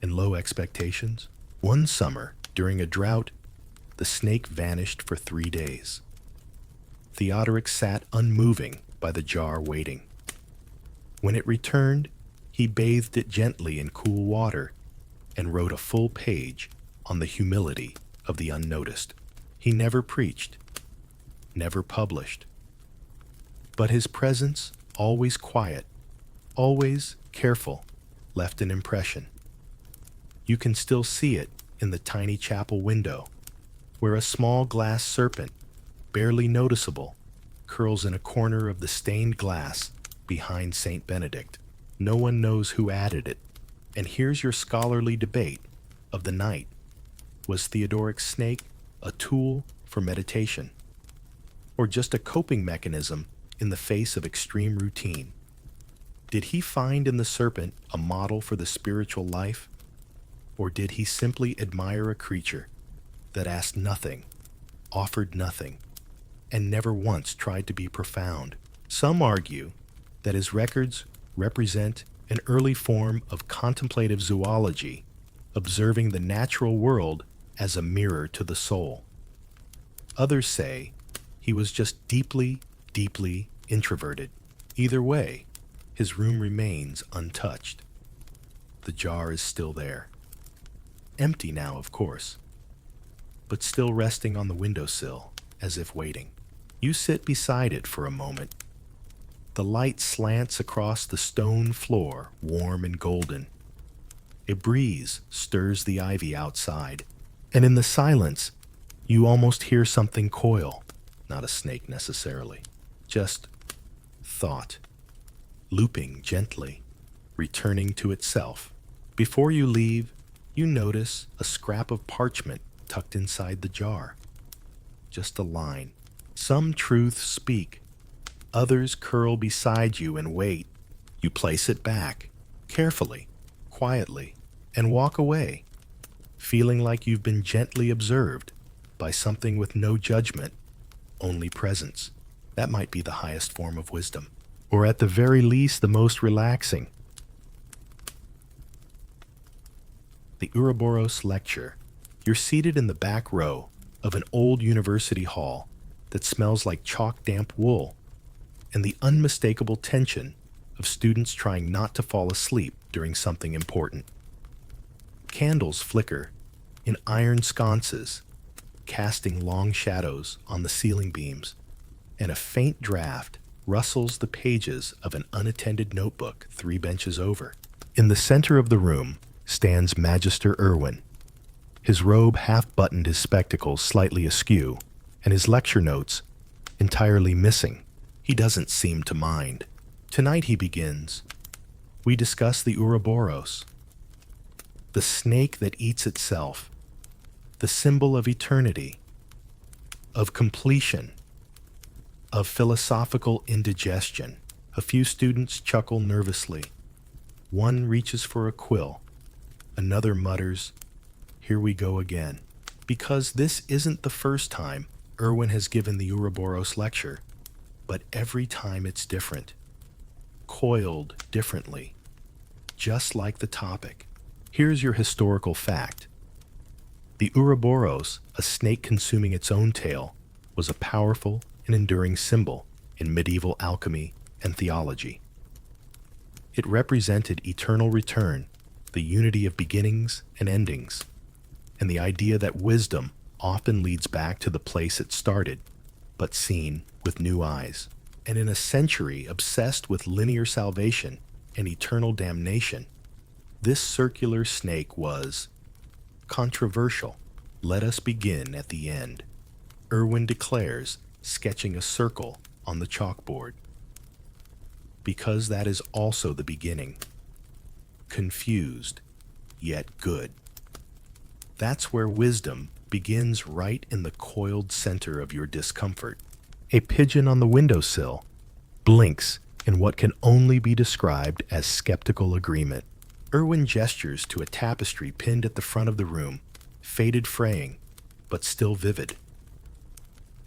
and low expectations. One summer, during a drought, the snake vanished for 3 days. Theodoric sat unmoving by the jar waiting. When it returned, he bathed it gently in cool water and wrote a full page on the humility of the unnoticed. He never preached, never published, but his presence, always quiet, always careful, left an impression. You can still see it in the tiny chapel window, where a small glass serpent, barely noticeable, curls in a corner of the stained glass behind St. Benedict. No one knows who added it. And here's your scholarly debate of the night. Was Theodoric's snake a tool for meditation, or just a coping mechanism in the face of extreme routine? Did he find in the serpent a model for the spiritual life, or did he simply admire a creature that asked nothing, offered nothing, and never once tried to be profound? Some argue that his records represent an early form of contemplative zoology, observing the natural world as a mirror to the soul. Others say he was just deeply, deeply introverted. Either way, his room remains untouched. The jar is still there. Empty now, of course, but still resting on the windowsill as if waiting. You sit beside it for a moment. The light slants across the stone floor, warm and golden. A breeze stirs the ivy outside, and in the silence, you almost hear something coil. Not a snake necessarily, just thought, looping gently, returning to itself. Before you leave, you notice a scrap of parchment tucked inside the jar. Just a line. Some truths speak. Others curl beside you and wait. You place it back, carefully, quietly, and walk away, feeling like you've been gently observed by something with no judgment, only presence. That might be the highest form of wisdom, or at the very least, the most relaxing. The Ouroboros Lecture. You're seated in the back row of an old university hall that smells like chalk-damp wool, and the unmistakable tension of students trying not to fall asleep during something important. Candles flicker in iron sconces, casting long shadows on the ceiling beams, and a faint draft rustles the pages of an unattended notebook 3 benches over. In the center of the room stands Magister Irwin. His robe half-buttoned, his spectacles slightly askew, and his lecture notes entirely missing. He doesn't seem to mind. Tonight, he begins, we discuss the Ouroboros, the snake that eats itself, the symbol of eternity, of completion, of philosophical indigestion. A few students chuckle nervously. One reaches for a quill. Another mutters, here we go again. Because this isn't the first time Irwin has given the Ouroboros lecture, but every time it's different, coiled differently, just like the topic. Here's your historical fact. The Ouroboros, a snake consuming its own tail, was a powerful and enduring symbol. in medieval alchemy and theology. It represented eternal return, the unity of beginnings and endings, and the idea that wisdom often leads back to the place it started, but seen with new eyes. And in a century obsessed with linear salvation and eternal damnation, this circular snake was controversial. Let us begin at the end, Irwin declares, sketching a circle on the chalkboard. Because that is also the beginning. Confused, yet good. That's where wisdom begins, right in the coiled center of your discomfort. A pigeon on the windowsill blinks in what can only be described as skeptical agreement. Irwin gestures to a tapestry pinned at the front of the room, faded fraying, but still vivid.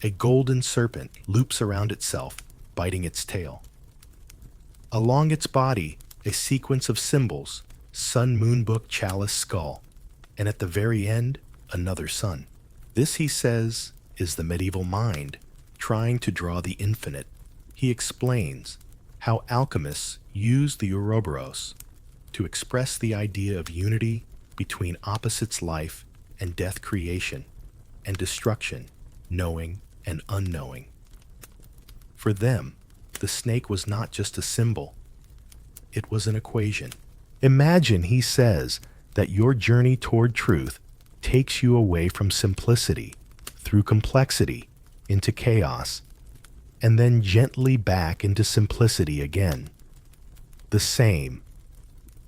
A golden serpent loops around itself, biting its tail. Along its body, a sequence of symbols, sun, moon, book, chalice, skull, and at the very end, another sun. This, he says, is the medieval mind trying to draw the infinite. He explains how alchemists used the Ouroboros to express the idea of unity between opposites, life and death, creation and destruction, knowing and unknowing. For them, the snake was not just a symbol, it was an equation. Imagine, he says, that your journey toward truth takes you away from simplicity, through complexity, into chaos, and then gently back into simplicity again. The same,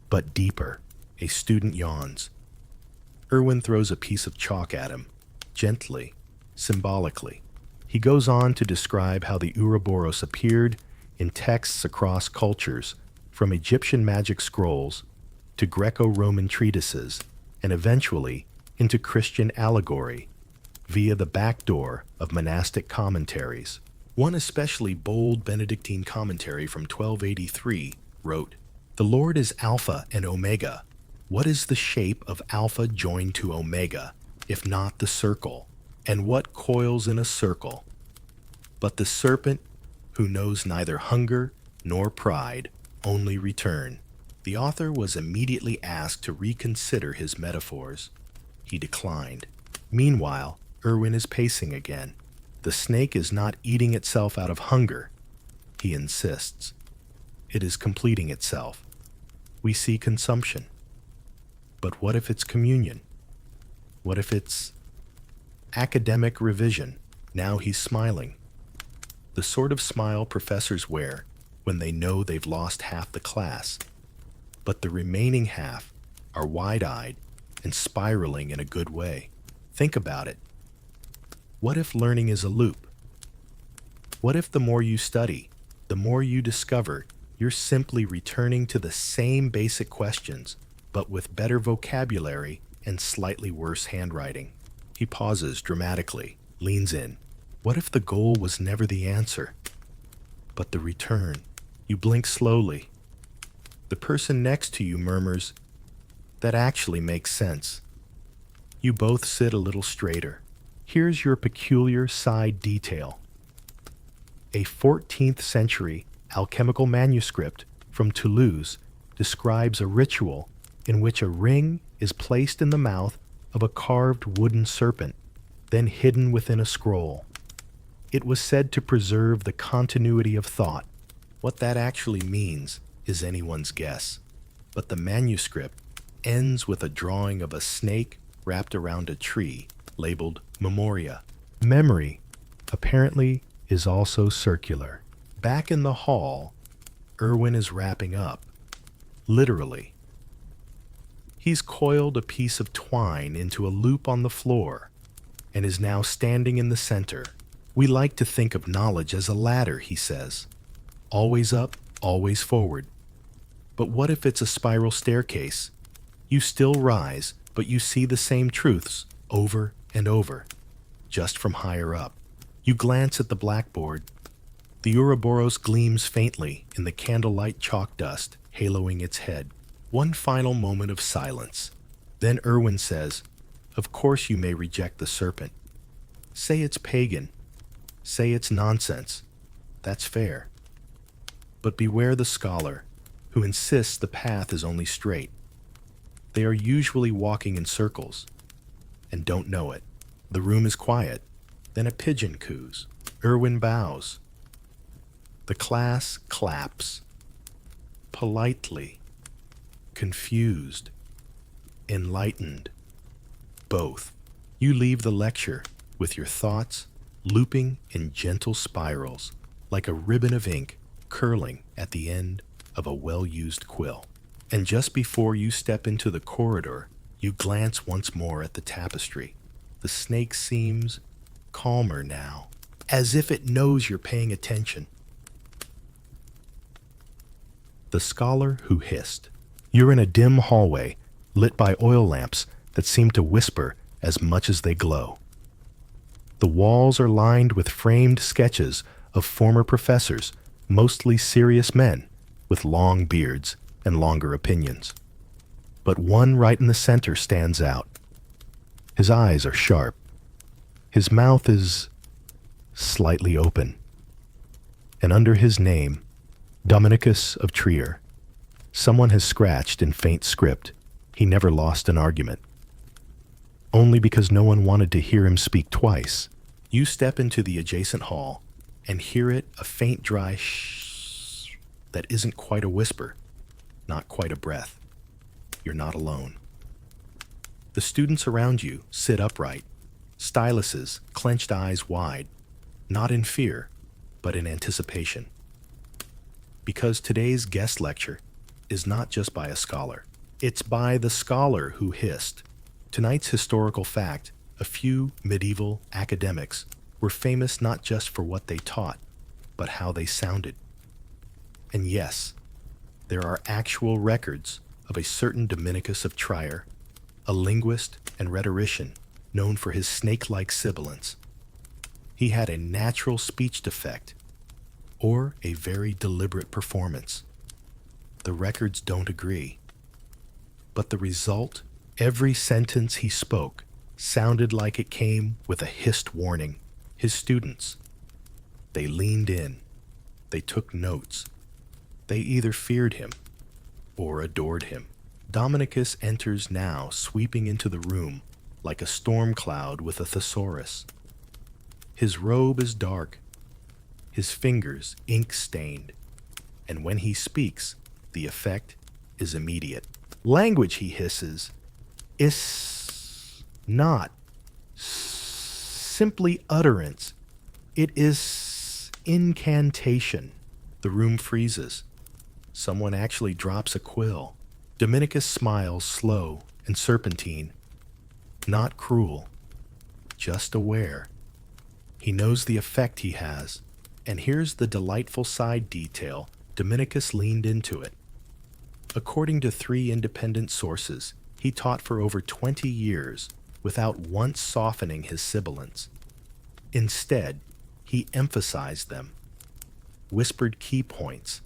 but deeper. A student yawns. Irwin throws a piece of chalk at him, gently, symbolically. He goes on to describe how the Ouroboros appeared in texts across cultures, from Egyptian magic scrolls to Greco-Roman treatises, and eventually into Christian allegory via the back door of monastic commentaries. One especially bold Benedictine commentary from 1283 wrote, "The Lord is Alpha and Omega. What is the shape of Alpha joined to Omega, if not the circle? And what coils in a circle? But the serpent who knows neither hunger nor pride, only return." The author was immediately asked to reconsider his metaphors. He declined. Meanwhile, Irwin is pacing again. The snake is not eating itself out of hunger, he insists. It is completing itself. We see consumption. But what if it's communion? What if it's academic revision? Now he's smiling. The sort of smile professors wear when they know they've lost half the class, but the remaining half are wide-eyed and spiraling in a good way. Think about it. What if learning is a loop? What if the more you study, the more you discover you're simply returning to the same basic questions, but with better vocabulary and slightly worse handwriting? He pauses dramatically, leans in. What if the goal was never the answer, but the return? You blink slowly. The person next to you murmurs, "That actually makes sense." You both sit a little straighter. Here's your peculiar side detail. A 14th century alchemical manuscript from Toulouse describes a ritual in which a ring is placed in the mouth of a carved wooden serpent, then hidden within a scroll. It was said to preserve the continuity of thought. What that actually means is anyone's guess, but the manuscript ends with a drawing of a snake wrapped around a tree labeled Memoria. Memory, apparently, is also circular. Back in the hall, Irwin is wrapping up, literally. He's coiled a piece of twine into a loop on the floor and is now standing in the center. We like to think of knowledge as a ladder, he says. Always up, always forward. But what if it's a spiral staircase? You still rise, but you see the same truths over and over, just from higher up. You glance at the blackboard. The Ouroboros gleams faintly in the candlelight chalk dust haloing its head. One final moment of silence. Then Irwin says, "Of course you may reject the serpent. Say it's pagan. Say it's nonsense. That's fair. But beware the scholar who insists the path is only straight. They are usually walking in circles and don't know it. The room is quiet. Then a pigeon coos. Irwin bows. The class claps. Politely. Confused. Enlightened. Both. You leave the lecture with your thoughts looping in gentle spirals like a ribbon of ink curling at the end of a well-used quill. And just before you step into the corridor, you glance once more at the tapestry. The snake seems calmer now, as if it knows you're paying attention. The scholar who hissed. You're in a dim hallway, lit by oil lamps that seem to whisper as much as they glow. The walls are lined with framed sketches of former professors, mostly serious men, with long beards and longer opinions. But one right in the center stands out. His eyes are sharp. His mouth is slightly open. And under his name, Dominicus of Trier, someone has scratched in faint script, he never lost an argument. Only because no one wanted to hear him speak twice. You step into the adjacent hall and hear it a faint dry shh that isn't quite a whisper, not quite a breath. You're not alone. The students around you sit upright, styluses, clenched eyes wide, not in fear, but in anticipation. Because today's guest lecture is not just by a scholar. It's by the scholar who hissed. Tonight's historical fact, a few medieval academics were famous not just for what they taught, but how they sounded. And yes, there are actual records of a certain Dominicus of Trier, a linguist and rhetorician known for his snake-like sibilance. He had a natural speech defect or a very deliberate performance. The records don't agree. But the result, every sentence he spoke sounded like it came with a hissed warning. His students, they leaned in, they took notes. They either feared him or adored him. Dominicus enters now, sweeping into the room like a storm cloud with a thesaurus. His robe is dark, his fingers ink-stained, and when he speaks, the effect is immediate. Language, he hisses, is not simply utterance. It is incantation. The room freezes. Someone actually drops a quill. Dominicus smiles, slow and serpentine. Not cruel, just aware. He knows the effect he has. And here's the delightful side detail. Dominicus leaned into it. According to 3 independent sources, he taught for over 20 years without once softening his sibilance. Instead, he emphasized them, whispered key points,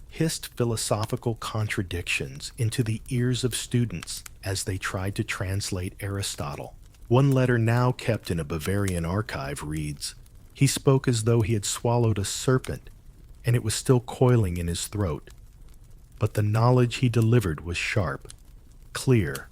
hissed philosophical contradictions into the ears of students as they tried to translate Aristotle. One letter now kept in a Bavarian archive reads, "He spoke as though he had swallowed a serpent, and it was still coiling in his throat. But the knowledge he delivered was sharp, clear,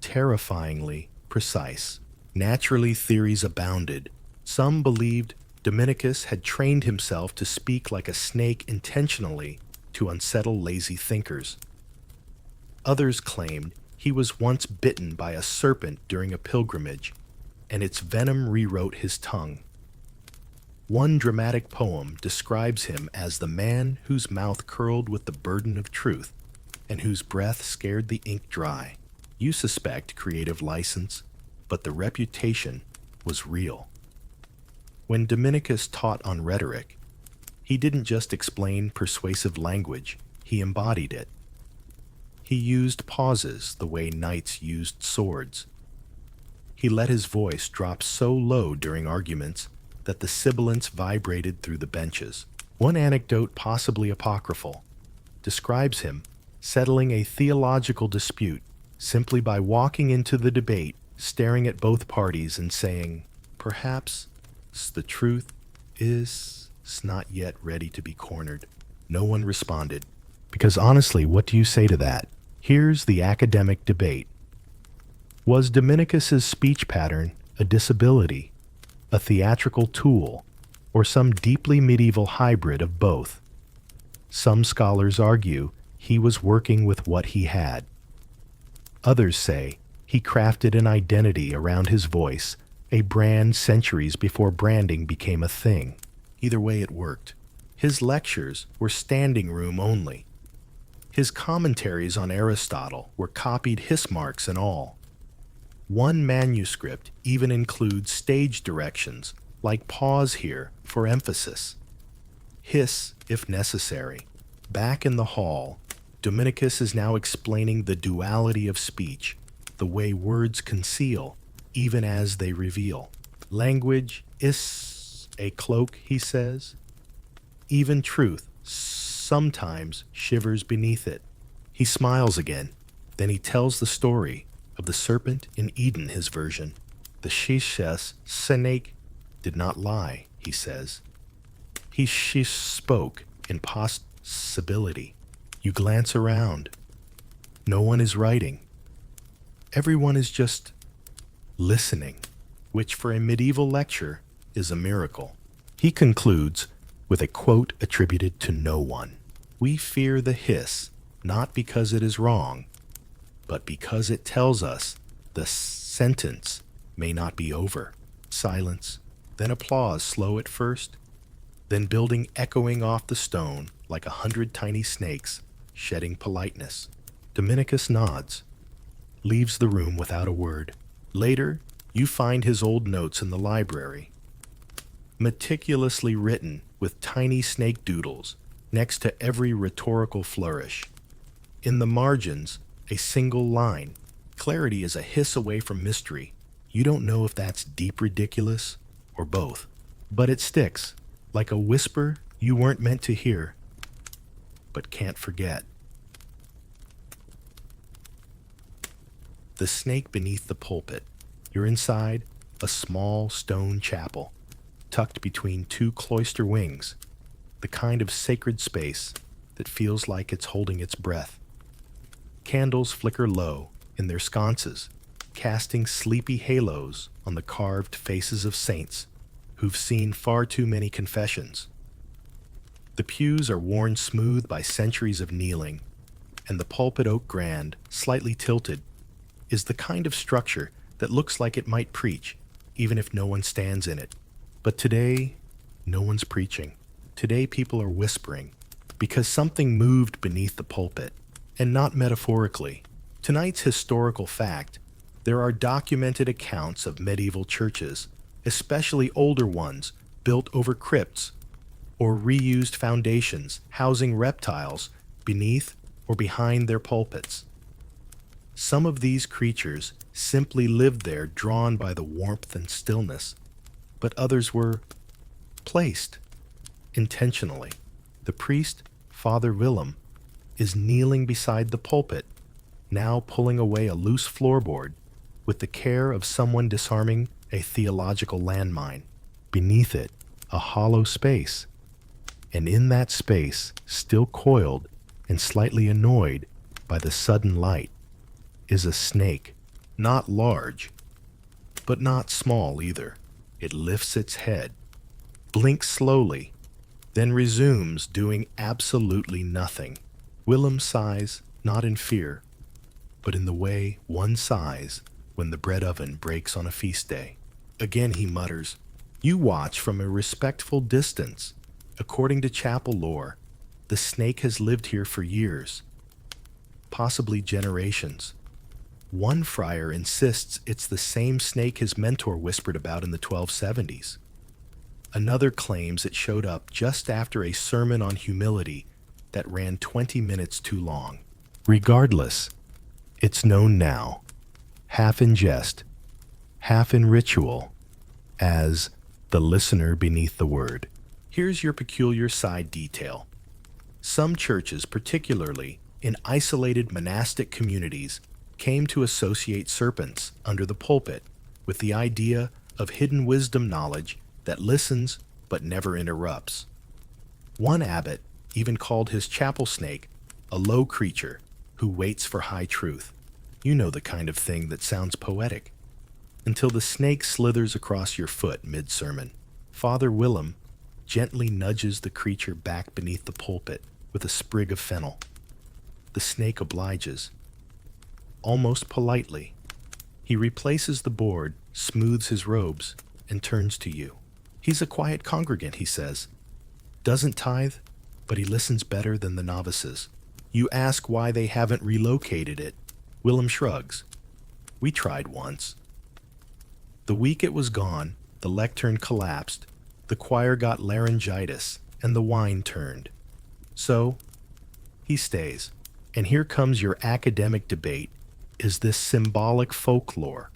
terrifyingly precise." Naturally, theories abounded. Some believed Dominicus had trained himself to speak like a snake intentionally to unsettle lazy thinkers. Others claimed he was once bitten by a serpent during a pilgrimage, and its venom rewrote his tongue. One dramatic poem describes him as the man whose mouth curled with the burden of truth and whose breath scared the ink dry. You suspect creative license, but the reputation was real. When Dominicus taught on rhetoric, he didn't just explain persuasive language, he embodied it. He used pauses the way knights used swords. He let his voice drop so low during arguments that the sibilance vibrated through the benches. One anecdote, possibly apocryphal, describes him settling a theological dispute simply by walking into the debate, staring at both parties and saying, "Perhaps the truth is is not yet ready to be cornered. No one responded. Because honestly, what do you say to that? Here's the academic debate. Was Dominicus's speech pattern a disability, a theatrical tool, or some deeply medieval hybrid of both? Some scholars argue he was working with what he had. Others say he crafted an identity around his voice, a brand centuries before branding became a thing. Either way, it worked. His lectures were standing room only. His commentaries on Aristotle were copied hiss marks and all. One manuscript even includes stage directions, like pause here for emphasis. Hiss if necessary. Back in the hall, Dominicus is now explaining the duality of speech, the way words conceal, even as they reveal. Language is a cloak, he says. Even truth sometimes shivers beneath it. He smiles again. Then he tells the story of the serpent in Eden, his version. The snake did not lie, he says. She spoke in possibility. You glance around. No one is writing. Everyone is just listening, which for a medieval lecture is a miracle. He concludes with a quote attributed to no one. We fear the hiss, not because it is wrong, but because it tells us the sentence may not be over. Silence, then applause, slow at first, then building echoing off the stone like 100 tiny snakes, shedding politeness. Dominicus nods, leaves the room without a word. Later, you find his old notes in the library, meticulously written with tiny snake doodles next to every rhetorical flourish. In the margins, a single line. Clarity is a hiss away from mystery. You don't know if that's deep ridiculous or both, but it sticks, like a whisper you weren't meant to hear, but can't forget. The snake beneath the pulpit. You're inside a small stone chapel, tucked between two cloister wings, the kind of sacred space that feels like it's holding its breath. Candles flicker low in their sconces, casting sleepy halos on the carved faces of saints who've seen far too many confessions. The pews are worn smooth by centuries of kneeling, and the pulpit oak grand, slightly tilted, is the kind of structure that looks like it might preach, even if no one stands in it. But today, no one's preaching. Today people are whispering, because something moved beneath the pulpit, and not metaphorically. Tonight's historical fact: there are documented accounts of medieval churches, especially older ones, built over crypts or reused foundations housing reptiles beneath or behind their pulpits. Some of these creatures simply lived there, drawn by the warmth and stillness, but others were placed intentionally. The priest, Father Willem, is kneeling beside the pulpit, now pulling away a loose floorboard with the care of someone disarming a theological landmine. Beneath it, a hollow space, and in that space, still coiled and slightly annoyed by the sudden light, is a snake. Not large, but not small either. It lifts its head, blinks slowly, then resumes doing absolutely nothing. Willem sighs, not in fear, but in the way one sighs when the bread oven breaks on a feast day. Again he mutters. You watch from a respectful distance. According to chapel lore, the snake has lived here for years, possibly generations. One friar insists it's the same snake his mentor whispered about in the 1270s. Another claims it showed up just after a sermon on humility that ran 20 minutes too long. Regardless, it's known now, half in jest, half in ritual, as the listener beneath the word. Here's your peculiar side detail. Some churches, particularly in isolated monastic communities, came to associate serpents under the pulpit with the idea of hidden wisdom knowledge that listens but never interrupts. One abbot even called his chapel snake a low creature who waits for high truth. You know the kind of thing that sounds poetic. Until the snake slithers across your foot mid-sermon. Father Willem gently nudges the creature back beneath the pulpit with a sprig of fennel. The snake obliges, almost politely. He replaces the board, smooths his robes, and turns to you. He's a quiet congregant, he says. Doesn't tithe, but he listens better than the novices. You ask why they haven't relocated it. Willem shrugs. We tried once. The week it was gone, the lectern collapsed, the choir got laryngitis, and the wine turned. So, he stays. And here comes your academic debate. Is this symbolic folklore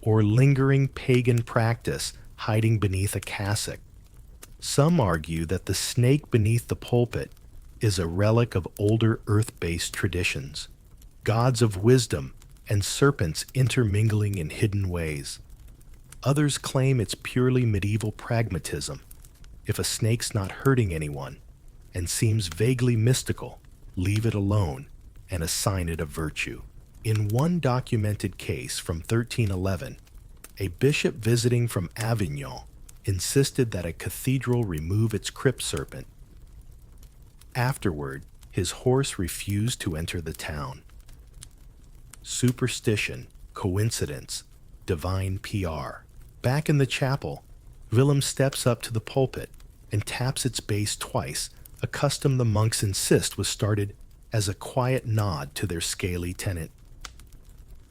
or lingering pagan practice hiding beneath a cassock? Some argue that the snake beneath the pulpit is a relic of older earth-based traditions, gods of wisdom and serpents intermingling in hidden ways. Others claim it's purely medieval pragmatism. If a snake's not hurting anyone and seems vaguely mystical, leave it alone and assign it a virtue. In one documented case from 1311, a bishop visiting from Avignon insisted that a cathedral remove its crypt serpent. Afterward, his horse refused to enter the town. Superstition, coincidence, divine PR. Back in the chapel, Willem steps up to the pulpit and taps its base twice, a custom the monks insist was started as a quiet nod to their scaly tenant.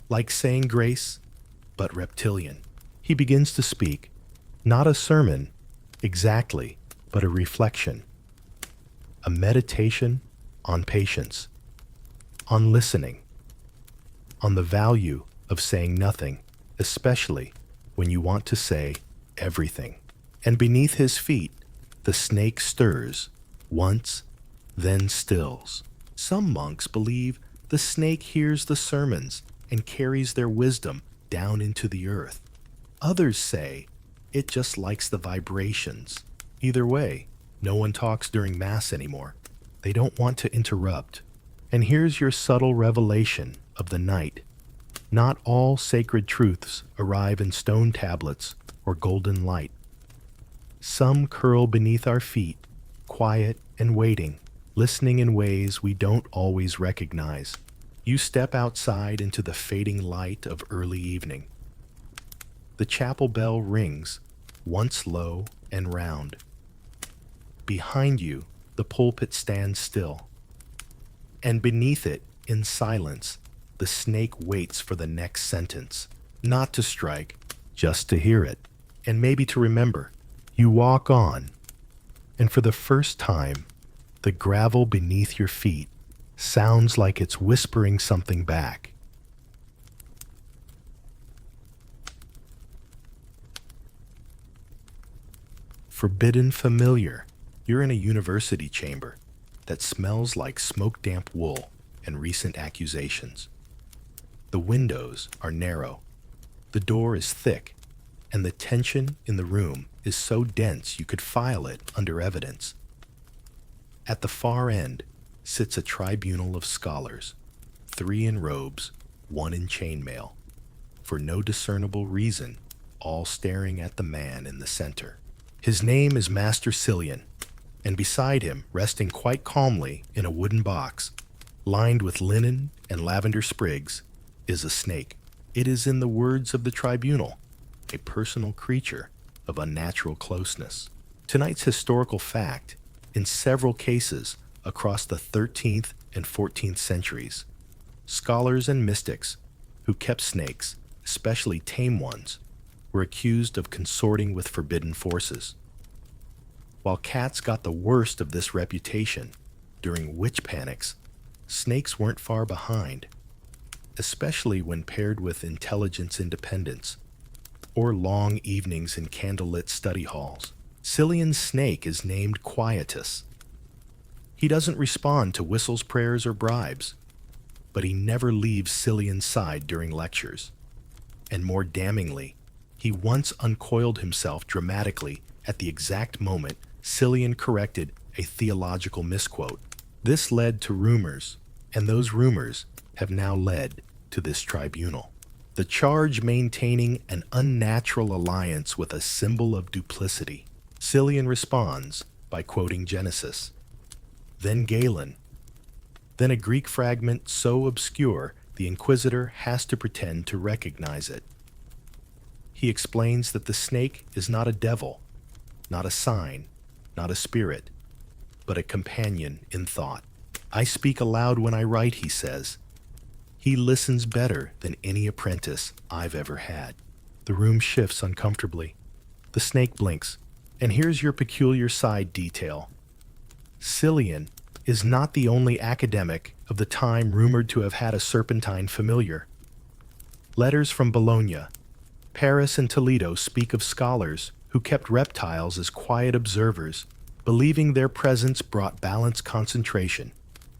Like saying grace, but reptilian. He begins to speak, not a sermon, exactly, but a reflection. A meditation on patience, on listening, on the value of saying nothing, especially when you want to say everything. And beneath his feet, the snake stirs, once, then stills. Some monks believe the snake hears the sermons and carries their wisdom down into the earth. Others say it just likes the vibrations. Either way, no one talks during Mass anymore. They don't want to interrupt. And here's your subtle revelation of the night. Not all sacred truths arrive in stone tablets or golden light. Some curl beneath our feet, quiet and waiting, listening in ways we don't always recognize. You step outside into the fading light of early evening. The chapel bell rings, once low and round. Behind you, the pulpit stands still. And beneath it, in silence, the snake waits for the next sentence. Not to strike, just to hear it. And maybe to remember. You walk on, and for the first time, the gravel beneath your feet sounds like it's whispering something back. Forbidden familiar. You're in a university chamber that smells like smoke-damp wool and recent accusations. The windows are narrow. The door is thick, and the tension in the room is so dense you could file it under evidence. At the far end sits a tribunal of scholars, 3 in robes, 1 in chainmail, for no discernible reason, all staring at the man in the center. His name is Master Cillian, and beside him, resting quite calmly in a wooden box, lined with linen and lavender sprigs, is a snake. It is, in the words of the tribunal, a personal creature of unnatural closeness. Tonight's historical fact, in several cases across the 13th and 14th centuries, scholars and mystics who kept snakes, especially tame ones, were accused of consorting with forbidden forces. While cats got the worst of this reputation during witch panics, snakes weren't far behind, especially when paired with intelligence independence or long evenings in candlelit study halls. Cillian's snake is named Quietus. He doesn't respond to whistles, prayers, or bribes, but he never leaves Cillian's side during lectures. And more damningly, he once uncoiled himself dramatically at the exact moment Cillian corrected a theological misquote. This led to rumors, and those rumors have now led to this tribunal. The charge maintaining an unnatural alliance with a symbol of duplicity. Cillian responds by quoting Genesis, then Galen, then a Greek fragment so obscure the inquisitor has to pretend to recognize it. He explains that the snake is not a devil, not a sign, not a spirit, but a companion in thought. I speak aloud when I write, he says. He listens better than any apprentice I've ever had. The room shifts uncomfortably. The snake blinks. And here's your peculiar side detail. Cillian is not the only academic of the time rumored to have had a serpentine familiar. Letters from Bologna, Paris, and Toledo speak of scholars who kept reptiles as quiet observers, believing their presence brought balanced concentration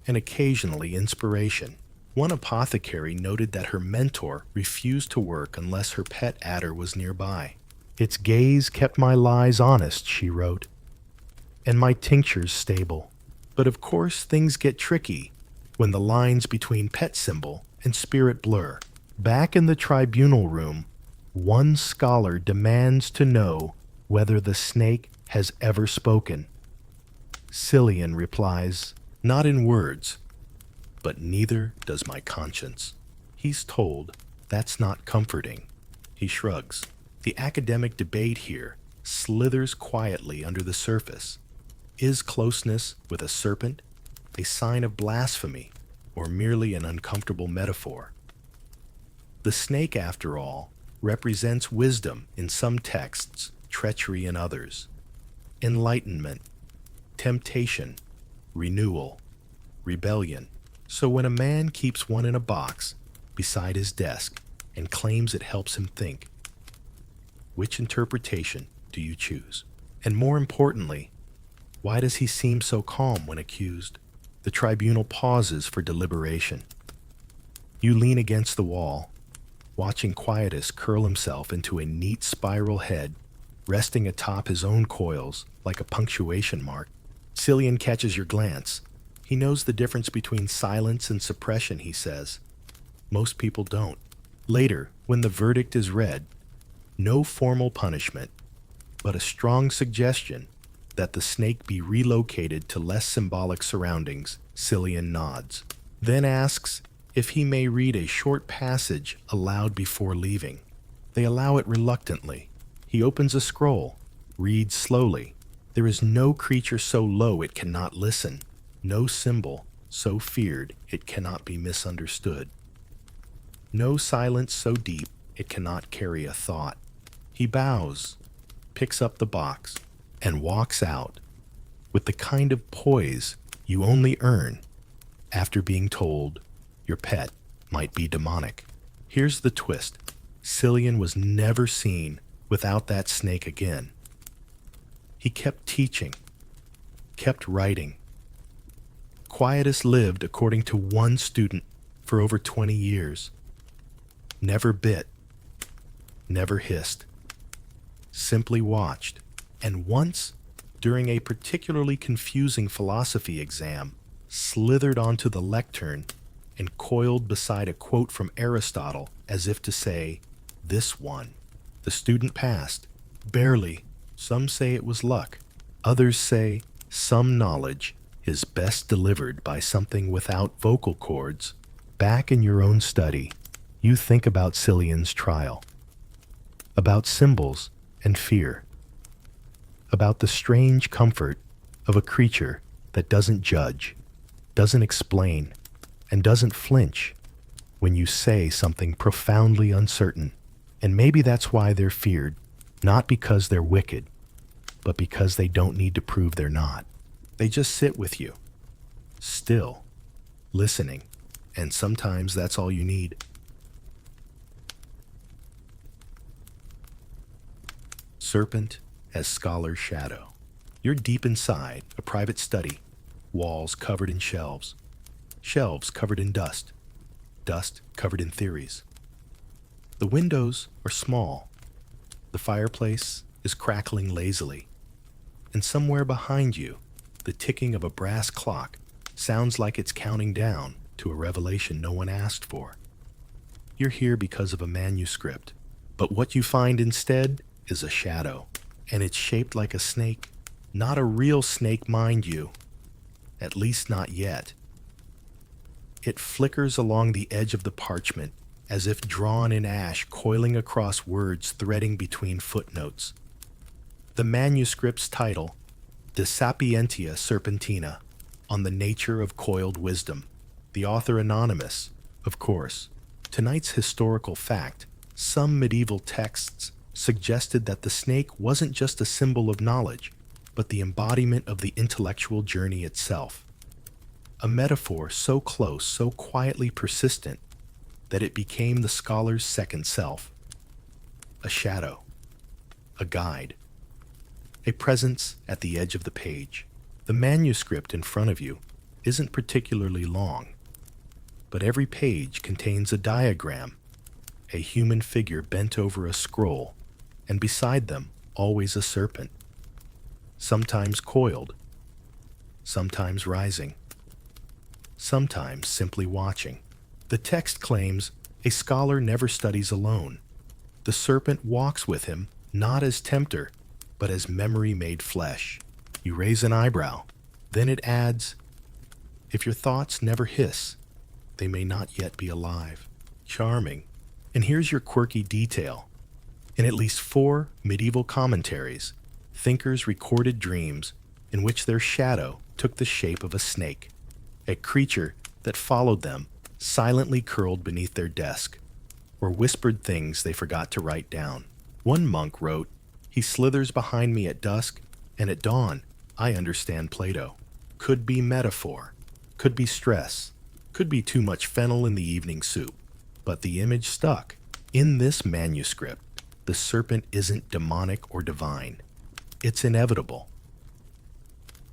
and occasionally inspiration. One apothecary noted that her mentor refused to work unless her pet adder was nearby. Its gaze kept my lies honest, she wrote, and my tinctures stable. But of course things get tricky when the lines between pet symbol and spirit blur. Back in the tribunal room, one scholar demands to know whether the snake has ever spoken. Cillian replies, not in words, but neither does my conscience. He's told that's not comforting. He shrugs. The academic debate here slithers quietly under the surface. Is closeness with a serpent a sign of blasphemy or merely an uncomfortable metaphor? The snake, after all, represents wisdom in some texts, treachery in others, enlightenment, temptation, renewal, rebellion. So when a man keeps one in a box beside his desk and claims it helps him think, which interpretation do you choose? And more importantly, why does he seem so calm when accused? The tribunal pauses for deliberation. You lean against the wall, watching Quietus curl himself into a neat spiral head, resting atop his own coils like a punctuation mark. Cillian catches your glance. He knows the difference between silence and suppression, he says. Most people don't. Later, when the verdict is read, no formal punishment, but a strong suggestion that the snake be relocated to less symbolic surroundings. Cillian nods, then asks if he may read a short passage aloud before leaving. They allow it reluctantly. He opens a scroll, reads slowly. There is no creature so low it cannot listen, no symbol so feared it cannot be misunderstood, no silence so deep it cannot carry a thought. He bows, picks up the box, and walks out with the kind of poise you only earn after being told your pet might be demonic. Here's the twist. Cillian was never seen without that snake again. He kept teaching, kept writing. Quietus lived, according to one student, for over 20 years. Never bit, never hissed, simply watched. And once, during a particularly confusing philosophy exam, slithered onto the lectern and coiled beside a quote from Aristotle as if to say, "This one." The student passed. Barely. Some say it was luck. Others say some knowledge is best delivered by something without vocal cords. Back in your own study, you think about Cillian's trial, about symbols and fear, about the strange comfort of a creature that doesn't judge, doesn't explain, and doesn't flinch when you say something profoundly uncertain. And maybe that's why they're feared, not because they're wicked, but because they don't need to prove they're not. They just sit with you, still, listening, and sometimes that's all you need. Serpent as scholar's shadow. You're deep inside a private study, walls covered in shelves, shelves covered in dust, dust covered in theories. The windows are small. The fireplace is crackling lazily. And somewhere behind you, The ticking of a brass clock sounds like it's counting down to a revelation no one asked for. You're here because of a manuscript, but what you find instead is a shadow, and it's shaped like a snake. Not a real snake, mind you. At least not yet. It flickers along the edge of the parchment, as if drawn in ash, coiling across words threading between footnotes. The manuscript's title, De Sapientia Serpentina, on the nature of coiled wisdom. The author anonymous, of course. Tonight's historical fact: some medieval texts suggested that the snake wasn't just a symbol of knowledge, but the embodiment of the intellectual journey itself. A metaphor so close, so quietly persistent, that it became the scholar's second self. A shadow, a guide, a presence at the edge of the page. The manuscript in front of you isn't particularly long, but every page contains a diagram, a human figure bent over a scroll, and beside them always a serpent, sometimes coiled, sometimes rising, sometimes simply watching. The text claims a scholar never studies alone. The serpent walks with him, not as tempter, but as memory made flesh. You raise an eyebrow. Then it adds, if your thoughts never hiss, they may not yet be alive. Charming. And here's your quirky detail. In at least 4 medieval commentaries, thinkers recorded dreams in which their shadow took the shape of a snake, a creature that followed them, silently curled beneath their desk, or whispered things they forgot to write down. One monk wrote, "He slithers behind me at dusk, and at dawn I understand Plato." Could be metaphor, could be stress, could be too much fennel in the evening soup, but the image stuck. In this manuscript, the serpent isn't demonic or divine. It's inevitable.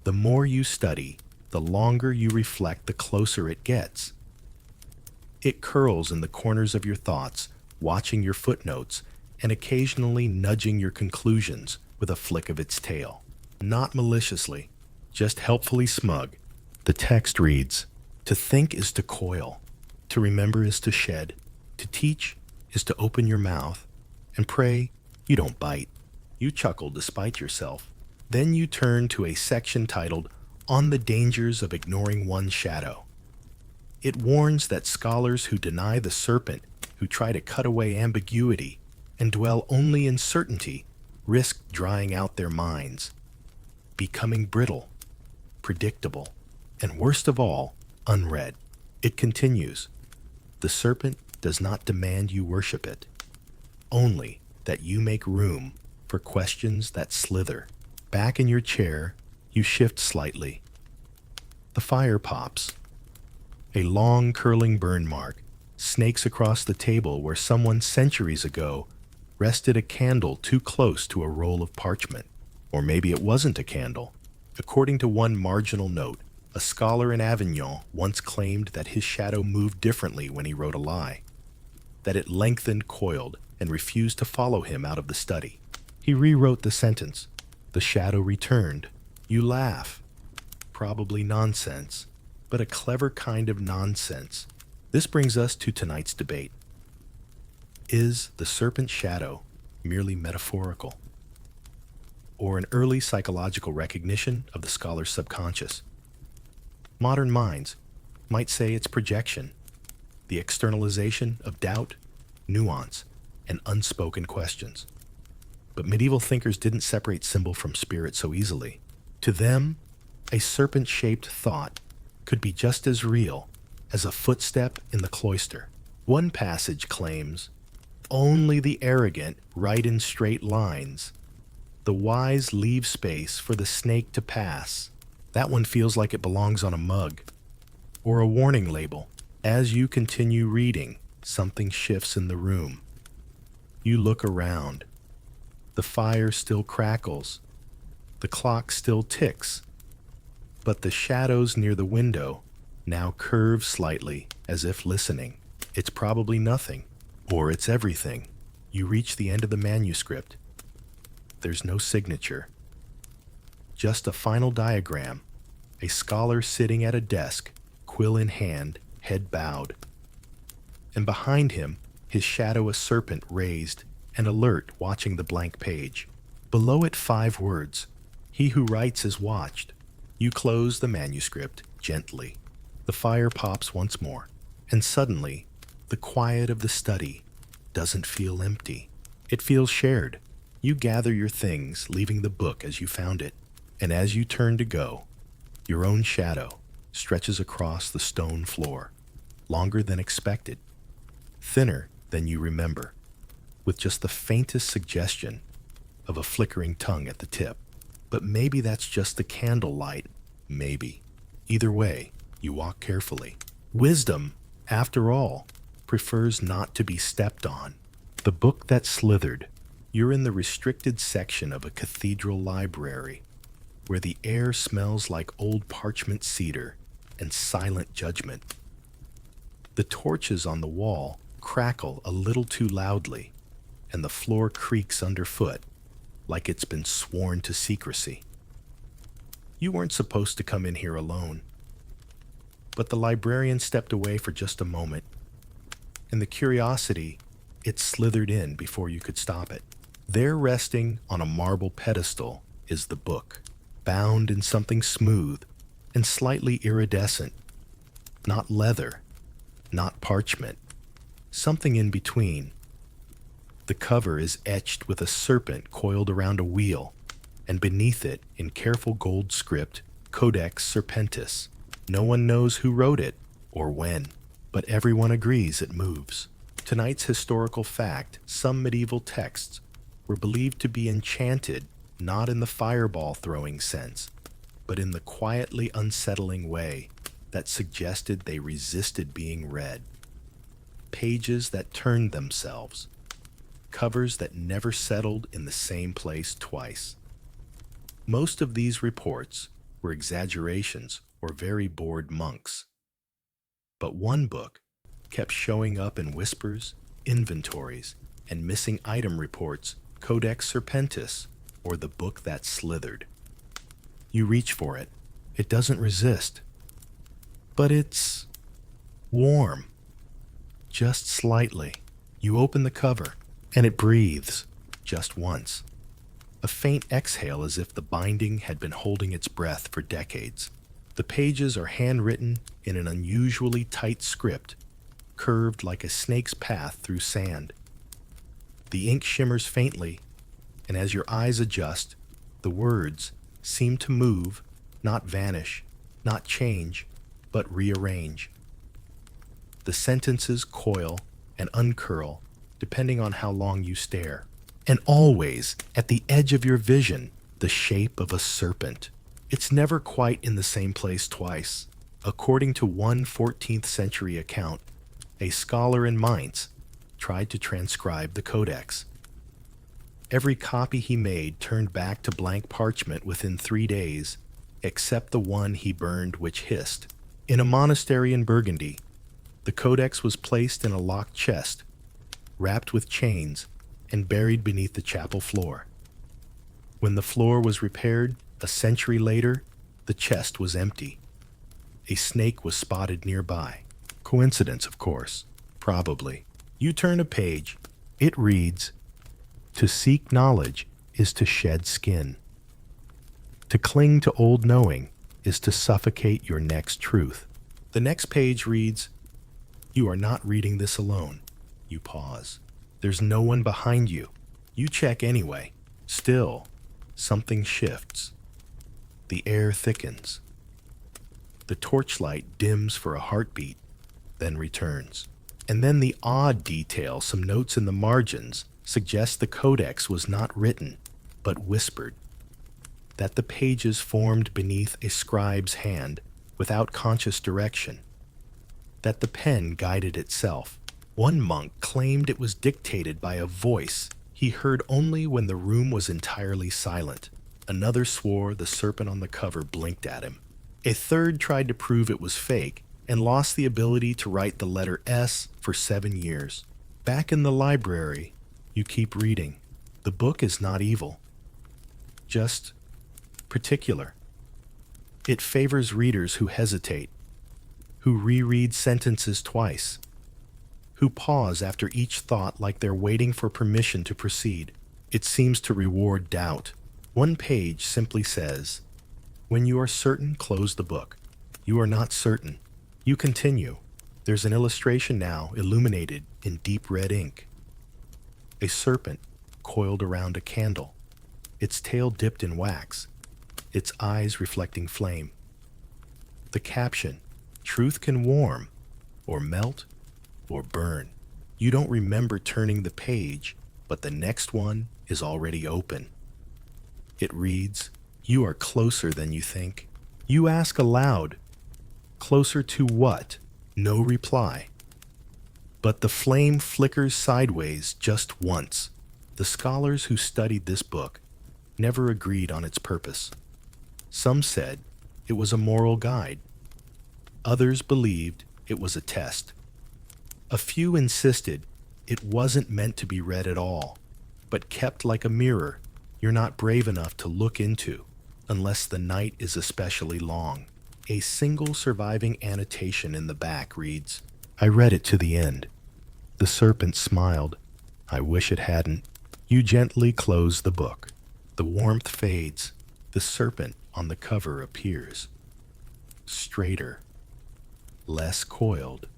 The more you study, the longer you reflect, the closer it gets. It curls in the corners of your thoughts, watching your footnotes, and occasionally nudging your conclusions with a flick of its tail. Not maliciously, just helpfully smug. The text reads, "To think is to coil, to remember is to shed, to teach is to open your mouth, and pray you don't bite." You chuckle despite yourself. Then you turn to a section titled, "On the Dangers of Ignoring One's Shadow." It warns that scholars who deny the serpent, who try to cut away ambiguity and dwell only in certainty, risk drying out their minds, becoming brittle, predictable, and worst of all, unread. It continues, "The serpent does not demand you worship it, only that you make room for questions that slither." Back in your chair, you shift slightly. The fire pops. A long, curling burn mark snakes across the table where someone centuries ago rested a candle too close to a roll of parchment. Or maybe it wasn't a candle. According to one marginal note, a scholar in Avignon once claimed that his shadow moved differently when he wrote a lie, that it lengthened, coiled, and refused to follow him out of the study. He rewrote the sentence. The shadow returned. You laugh. Probably nonsense, but a clever kind of nonsense. This brings us to tonight's debate. Is the serpent's shadow merely metaphorical, or an early psychological recognition of the scholar's subconscious? Modern minds might say it's projection, the externalization of doubt, nuance, and unspoken questions. But medieval thinkers didn't separate symbol from spirit so easily. To them, a serpent-shaped thought could be just as real as a footstep in the cloister. One passage claims, "Only the arrogant write in straight lines. The wise leave space for the snake to pass." That one feels like it belongs on a mug or a warning label. As you continue reading, something shifts in the room. You look around. The fire still crackles. The clock still ticks. But the shadows near the window now curve slightly, as if listening. It's probably nothing, or it's everything. You reach the end of the manuscript. There's no signature. Just a final diagram a scholar sitting at a desk, quill in hand, head bowed. And behind him, his shadow a serpent raised and alert watching the blank page. Below it 5 words, "He who writes is watched." You close the manuscript gently. The fire pops once more, and suddenly, the quiet of the study doesn't feel empty. It feels shared. You gather your things, leaving the book as you found it, and as you turn to go, your own shadow stretches across the stone floor, longer than expected, thinner than you remember, with just the faintest suggestion of a flickering tongue at the tip. But maybe that's just the candlelight, maybe. Either way, you walk carefully. Wisdom, after all, prefers not to be stepped on. The book that slithered. You're in the restricted section of a cathedral library, where the air smells like old parchment cedar and silent judgment. The torches on the wall crackle a little too loudly, and the floor creaks underfoot like it's been sworn to secrecy. You weren't supposed to come in here alone, but the librarian stepped away for just a moment, and the curiosity, it slithered in before you could stop it. There, resting on a marble pedestal, is the book, bound in something smooth and slightly iridescent. Not leather, not parchment, something in between. The cover is etched with a serpent coiled around a wheel, and beneath it, in careful gold script, Codex Serpentis. No one knows who wrote it or when, but everyone agrees it moves. Tonight's historical fact: some medieval texts were believed to be enchanted, not in the fireball-throwing sense, but in the quietly unsettling way that suggested they resisted being read. Pages that turned themselves, covers that never settled in the same place twice. Most of these reports were exaggerations or very bored monks. But one book kept showing up in whispers, inventories, and missing item reports: Codex Serpentis, or the book that slithered. You reach for it. It doesn't resist. But it's warm. Just slightly. You open the cover, and it breathes, just once. A faint exhale, as if the binding had been holding its breath for decades. The pages are handwritten in an unusually tight script, curved like a snake's path through sand. The ink shimmers faintly, and as your eyes adjust, the words seem to move, not vanish, not change, but rearrange. The sentences coil and uncurl depending on how long you stare. And always, at the edge of your vision, the shape of a serpent. It's never quite in the same place twice. According to one 14th century account, a scholar in Mainz tried to transcribe the codex. Every copy he made turned back to blank parchment within 3 days, except the one he burned, which hissed. In a monastery in Burgundy, the codex was placed in a locked chest, wrapped with chains, and buried beneath the chapel floor. When the floor was repaired, a century later, the chest was empty. A snake was spotted nearby. Coincidence, of course. Probably. You turn a page. It reads, "To seek knowledge is to shed skin. To cling to old knowing is to suffocate your next truth." The next page reads, "You are not reading this alone." You pause. There's no one behind you. You check anyway. Still, something shifts. The air thickens. The torchlight dims for a heartbeat, then returns. And then the odd detail, some notes in the margins, suggest the codex was not written, but whispered. That the pages formed beneath a scribe's hand without conscious direction. That the pen guided itself. One monk claimed it was dictated by a voice he heard only when the room was entirely silent. Another swore the serpent on the cover blinked at him. A third tried to prove it was fake and lost the ability to write the letter S for 7 years. Back in the library, you keep reading. The book is not evil, just particular. It favors readers who hesitate, who reread sentences twice, who pause after each thought like they're waiting for permission to proceed. It seems to reward doubt. One page simply says, "When you are certain, close the book. You are not certain. You continue." There's an illustration now illuminated in deep red ink. A serpent coiled around a candle, its tail dipped in wax, its eyes reflecting flame. The caption, "Truth can warm, or melt, or burn." You don't remember turning the page, but the next one is already open. It reads, "You are closer than you think." You ask aloud, "Closer to what?" No reply. But the flame flickers sideways just once. The scholars who studied this book never agreed on its purpose. Some said it was a moral guide. Others believed it was a test. A few insisted it wasn't meant to be read at all, but kept like a mirror you're not brave enough to look into unless the night is especially long. A single surviving annotation in the back reads, "I read it to the end. The serpent smiled. I wish it hadn't." You gently close the book. The warmth fades. The serpent on the cover appears. Straighter, less coiled.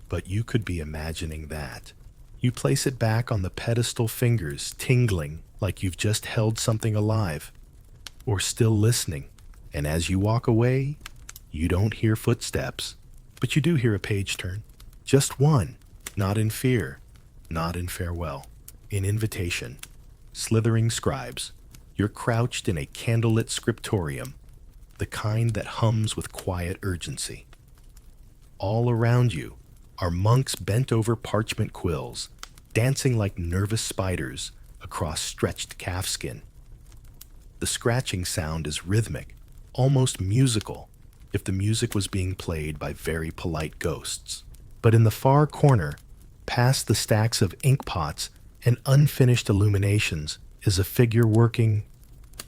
But you could be imagining that. You place it back on the pedestal, fingers tingling like you've just held something alive, or still listening. And as you walk away, you don't hear footsteps, but you do hear a page turn. Just one, not in fear, not in farewell, in invitation. Slithering scribes, you're crouched in a candlelit scriptorium, the kind that hums with quiet urgency. All around you are monks bent over parchment quills, dancing like nervous spiders across stretched calfskin. The scratching sound is rhythmic, almost musical, if the music was being played by very polite ghosts. But in the far corner, past the stacks of ink pots and unfinished illuminations, is a figure working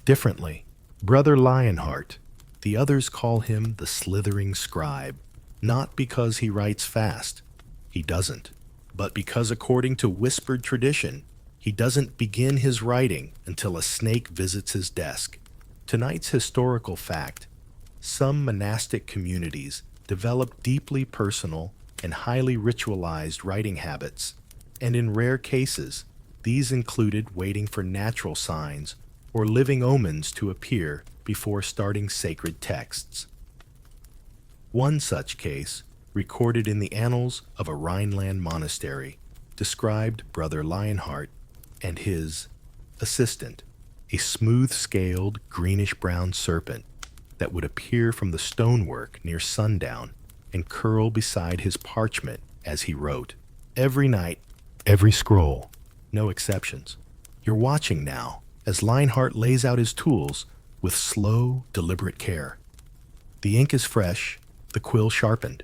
differently. Brother Lionheart. The others call him the slithering scribe, not because he writes fast. He doesn't. But because, according to whispered tradition, he doesn't begin his writing until a snake visits his desk. Tonight's historical fact: some monastic communities develop deeply personal and highly ritualized writing habits, and in rare cases, these included waiting for natural signs or living omens to appear before starting sacred texts. One such case, recorded in the annals of a Rhineland monastery, described Brother Lionheart and his assistant, a smooth-scaled, greenish-brown serpent that would appear from the stonework near sundown and curl beside his parchment as he wrote. Every night, every scroll, no exceptions. You're watching now as Lionheart lays out his tools with slow, deliberate care. The ink is fresh, the quill sharpened.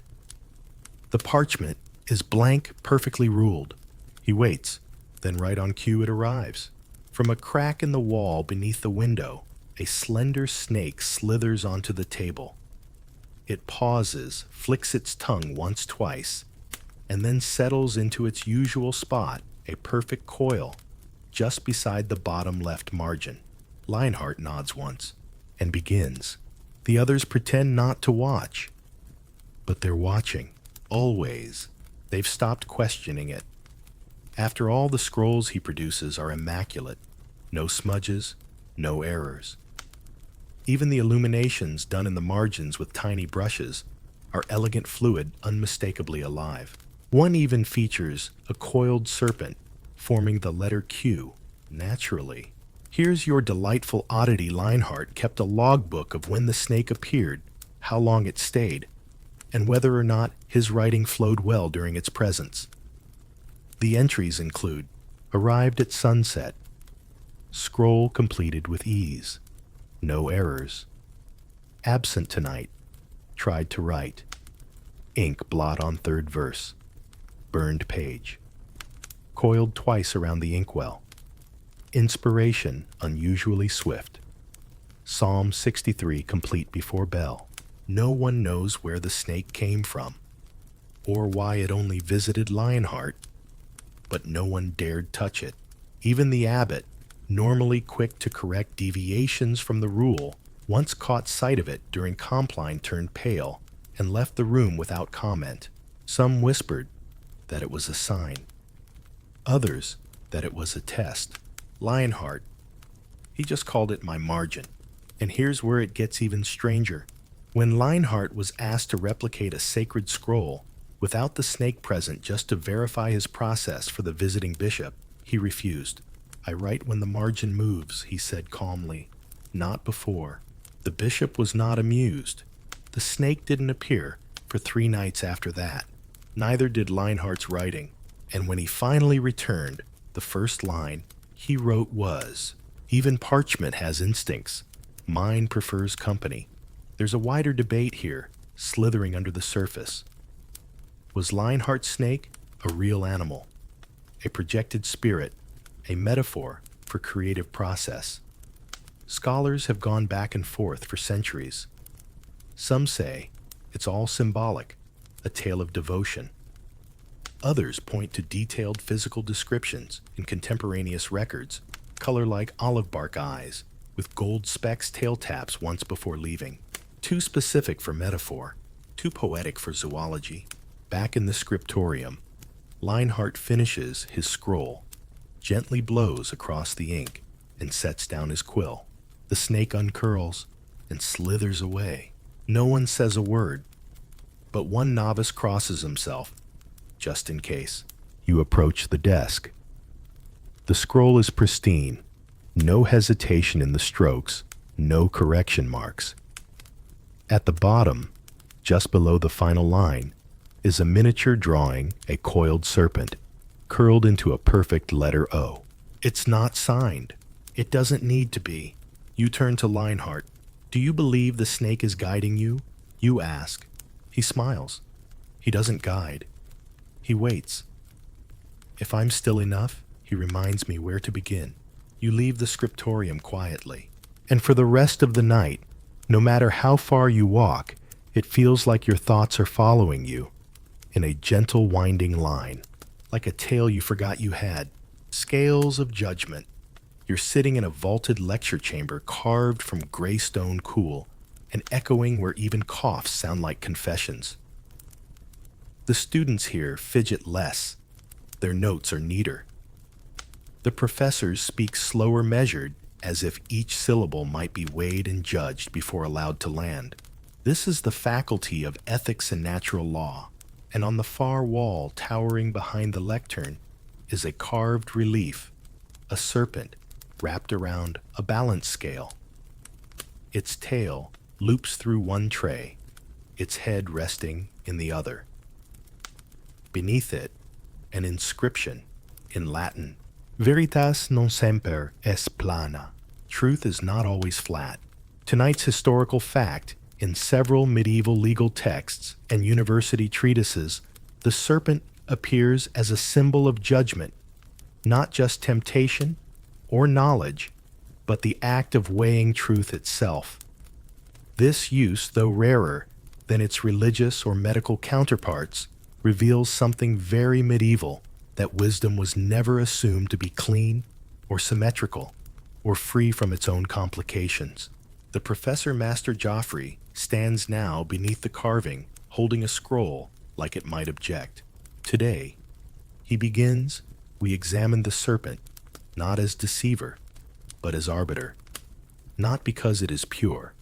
The parchment is blank, perfectly ruled. He waits, then right on cue it arrives. From a crack in the wall beneath the window, a slender snake slithers onto the table. It pauses, flicks its tongue once, twice, and then settles into its usual spot, a perfect coil, just beside the bottom left margin. Lionheart nods once and begins. The others pretend not to watch, but they're watching, always. They've stopped questioning it. After all, the scrolls he produces are immaculate. No smudges, no errors. Even the illuminations done in the margins with tiny brushes are elegant fluid, unmistakably alive. One even features a coiled serpent forming the letter Q, naturally. Here's your delightful oddity. Lionheart kept a logbook of when the snake appeared, how long it stayed, and whether or not his writing flowed well during its presence. The entries include: arrived at sunset, scroll completed with ease, no errors, absent tonight, tried to write, ink blot on third verse, burned page, coiled twice around the inkwell, inspiration unusually swift, Psalm 63 complete before bell. No one knows where the snake came from, or why it only visited Lionheart, but no one dared touch it. Even the abbot, normally quick to correct deviations from the rule, once caught sight of it during Compline turned pale and left the room without comment. Some whispered that it was a sign. Others that it was a test. Lionheart, he just called it my margin. And here's where it gets even stranger. When Lionheart was asked to replicate a sacred scroll without the snake present just to verify his process for the visiting bishop, he refused. I write when the margin moves, he said calmly, not before. The bishop was not amused. The snake didn't appear for 3 nights after that. Neither did Lionheart's writing. And when he finally returned, the first line he wrote was, "Even parchment has instincts. Mine prefers company." There's a wider debate here, slithering under the surface. Was Lionheart's snake a real animal, a projected spirit, a metaphor for creative process? Scholars have gone back and forth for centuries. Some say it's all symbolic, a tale of devotion. Others point to detailed physical descriptions in contemporaneous records, color like olive bark eyes, with gold specks tail taps once before leaving. Too specific for metaphor, too poetic for zoology. Back in the scriptorium, Lionheart finishes his scroll, gently blows across the ink, and sets down his quill. The snake uncurls and slithers away. No one says a word, but one novice crosses himself, just in case. You approach the desk. The scroll is pristine, no hesitation in the strokes, no correction marks. At the bottom, just below the final line, is a miniature drawing a coiled serpent, curled into a perfect letter O. It's not signed. It doesn't need to be. You turn to Lionheart. Do you believe the snake is guiding you? You ask. He smiles. He doesn't guide. He waits. If I'm still enough, he reminds me where to begin. You leave the scriptorium quietly. And for the rest of the night, no matter how far you walk, it feels like your thoughts are following you in a gentle winding line, like a tale you forgot you had. Scales of judgment. You're sitting in a vaulted lecture chamber carved from gray stone cool and echoing where even coughs sound like confessions. The students here fidget less. Their notes are neater. The professors speak slower measured, as if each syllable might be weighed and judged before allowed to land. This is the faculty of ethics and natural law, and on the far wall towering behind the lectern is a carved relief, a serpent wrapped around a balance scale. Its tail loops through one tray, its head resting in the other. Beneath it, an inscription in Latin, Veritas non semper est plana. Truth is not always flat. Tonight's historical fact, in several medieval legal texts and university treatises, the serpent appears as a symbol of judgment, not just temptation or knowledge, but the act of weighing truth itself. This use, though rarer than its religious or medical counterparts, reveals something very medieval, that wisdom was never assumed to be clean or symmetrical or free from its own complications. The Professor Master Joffrey stands now beneath the carving, holding a scroll like it might object. Today, he begins, we examine the serpent, not as deceiver, but as arbiter. Not because it is pure,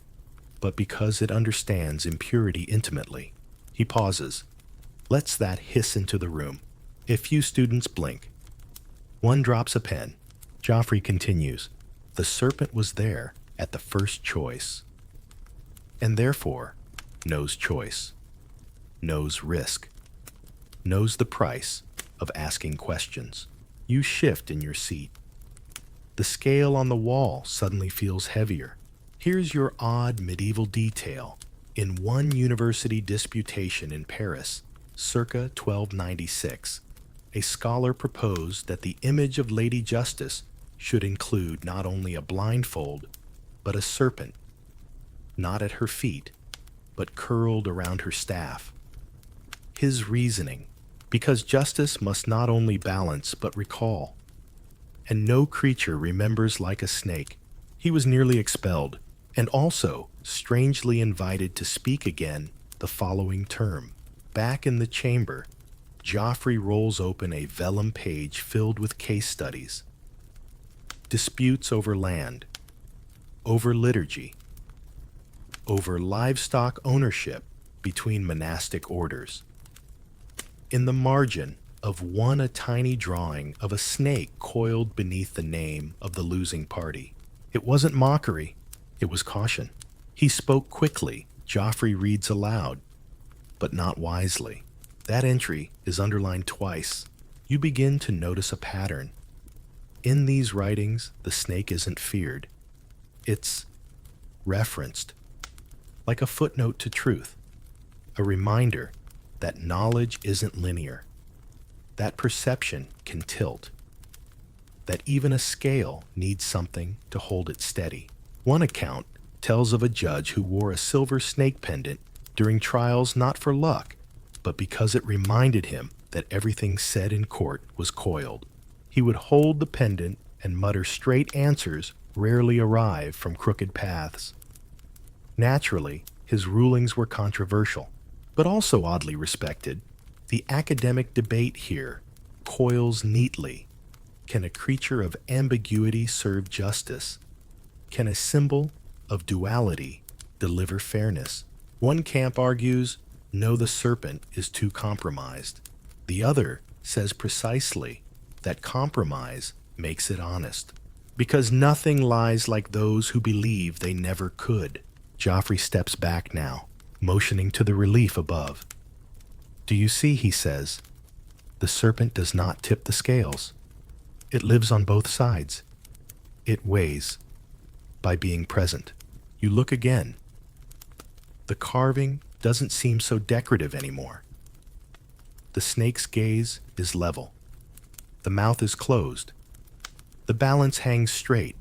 but because it understands impurity intimately. He pauses, lets that hiss into the room. A few students blink. One drops a pen. Joffrey continues, the serpent was there at the first choice, and therefore knows choice, knows risk, knows the price of asking questions. You shift in your seat. The scale on the wall suddenly feels heavier. Here's your odd medieval detail. In one university disputation in Paris, circa 1296, a scholar proposed that the image of Lady Justice should include not only a blindfold, but a serpent not at her feet, but curled around her staff. His reasoning, because justice must not only balance but recall, and no creature remembers like a snake. He was nearly expelled, and also strangely invited to speak again the following term. Back in the chamber, Joffrey rolls open a vellum page filled with case studies. Disputes over land, over liturgy, over livestock ownership between monastic orders. In the margin of one a tiny drawing of a snake coiled beneath the name of the losing party. It wasn't mockery, it was caution. He spoke quickly. Joffrey reads aloud, but not wisely. That entry is underlined twice. You begin to notice a pattern. In these writings, the snake isn't feared. It's referenced, like a footnote to truth, a reminder that knowledge isn't linear, that perception can tilt, that even a scale needs something to hold it steady. One account tells of a judge who wore a silver snake pendant during trials not for luck, but because it reminded him that everything said in court was coiled. He would hold the pendant and mutter straight answers rarely arrive from crooked paths. Naturally, his rulings were controversial, but also oddly respected. The academic debate here coils neatly. Can a creature of ambiguity serve justice? Can a symbol of duality deliver fairness? One camp argues, no, the serpent is too compromised. The other says precisely that compromise makes it honest, because nothing lies like those who believe they never could. Joffrey steps back now, motioning to the relief above. Do you see, he says, the serpent does not tip the scales. It lives on both sides. It weighs by being present. You look again. The carving doesn't seem so decorative anymore. The snake's gaze is level. The mouth is closed. The balance hangs straight,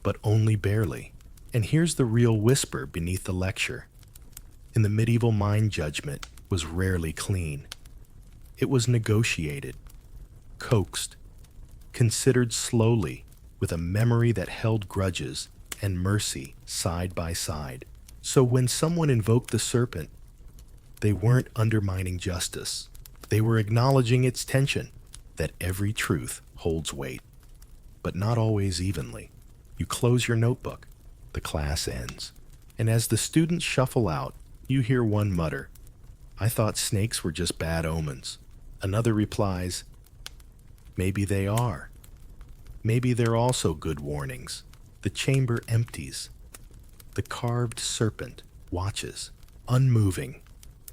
but only barely. And here's the real whisper beneath the lecture. In the medieval mind, judgment was rarely clean. It was negotiated, coaxed, considered slowly, with a memory that held grudges and mercy side by side. So when someone invoked the serpent, they weren't undermining justice. They were acknowledging its tension, that every truth holds weight, but not always evenly. You close your notebook. The class ends. And as the students shuffle out, you hear one mutter, I thought snakes were just bad omens. Another replies, maybe they are. Maybe they're also good warnings. The chamber empties. The carved serpent watches, unmoving,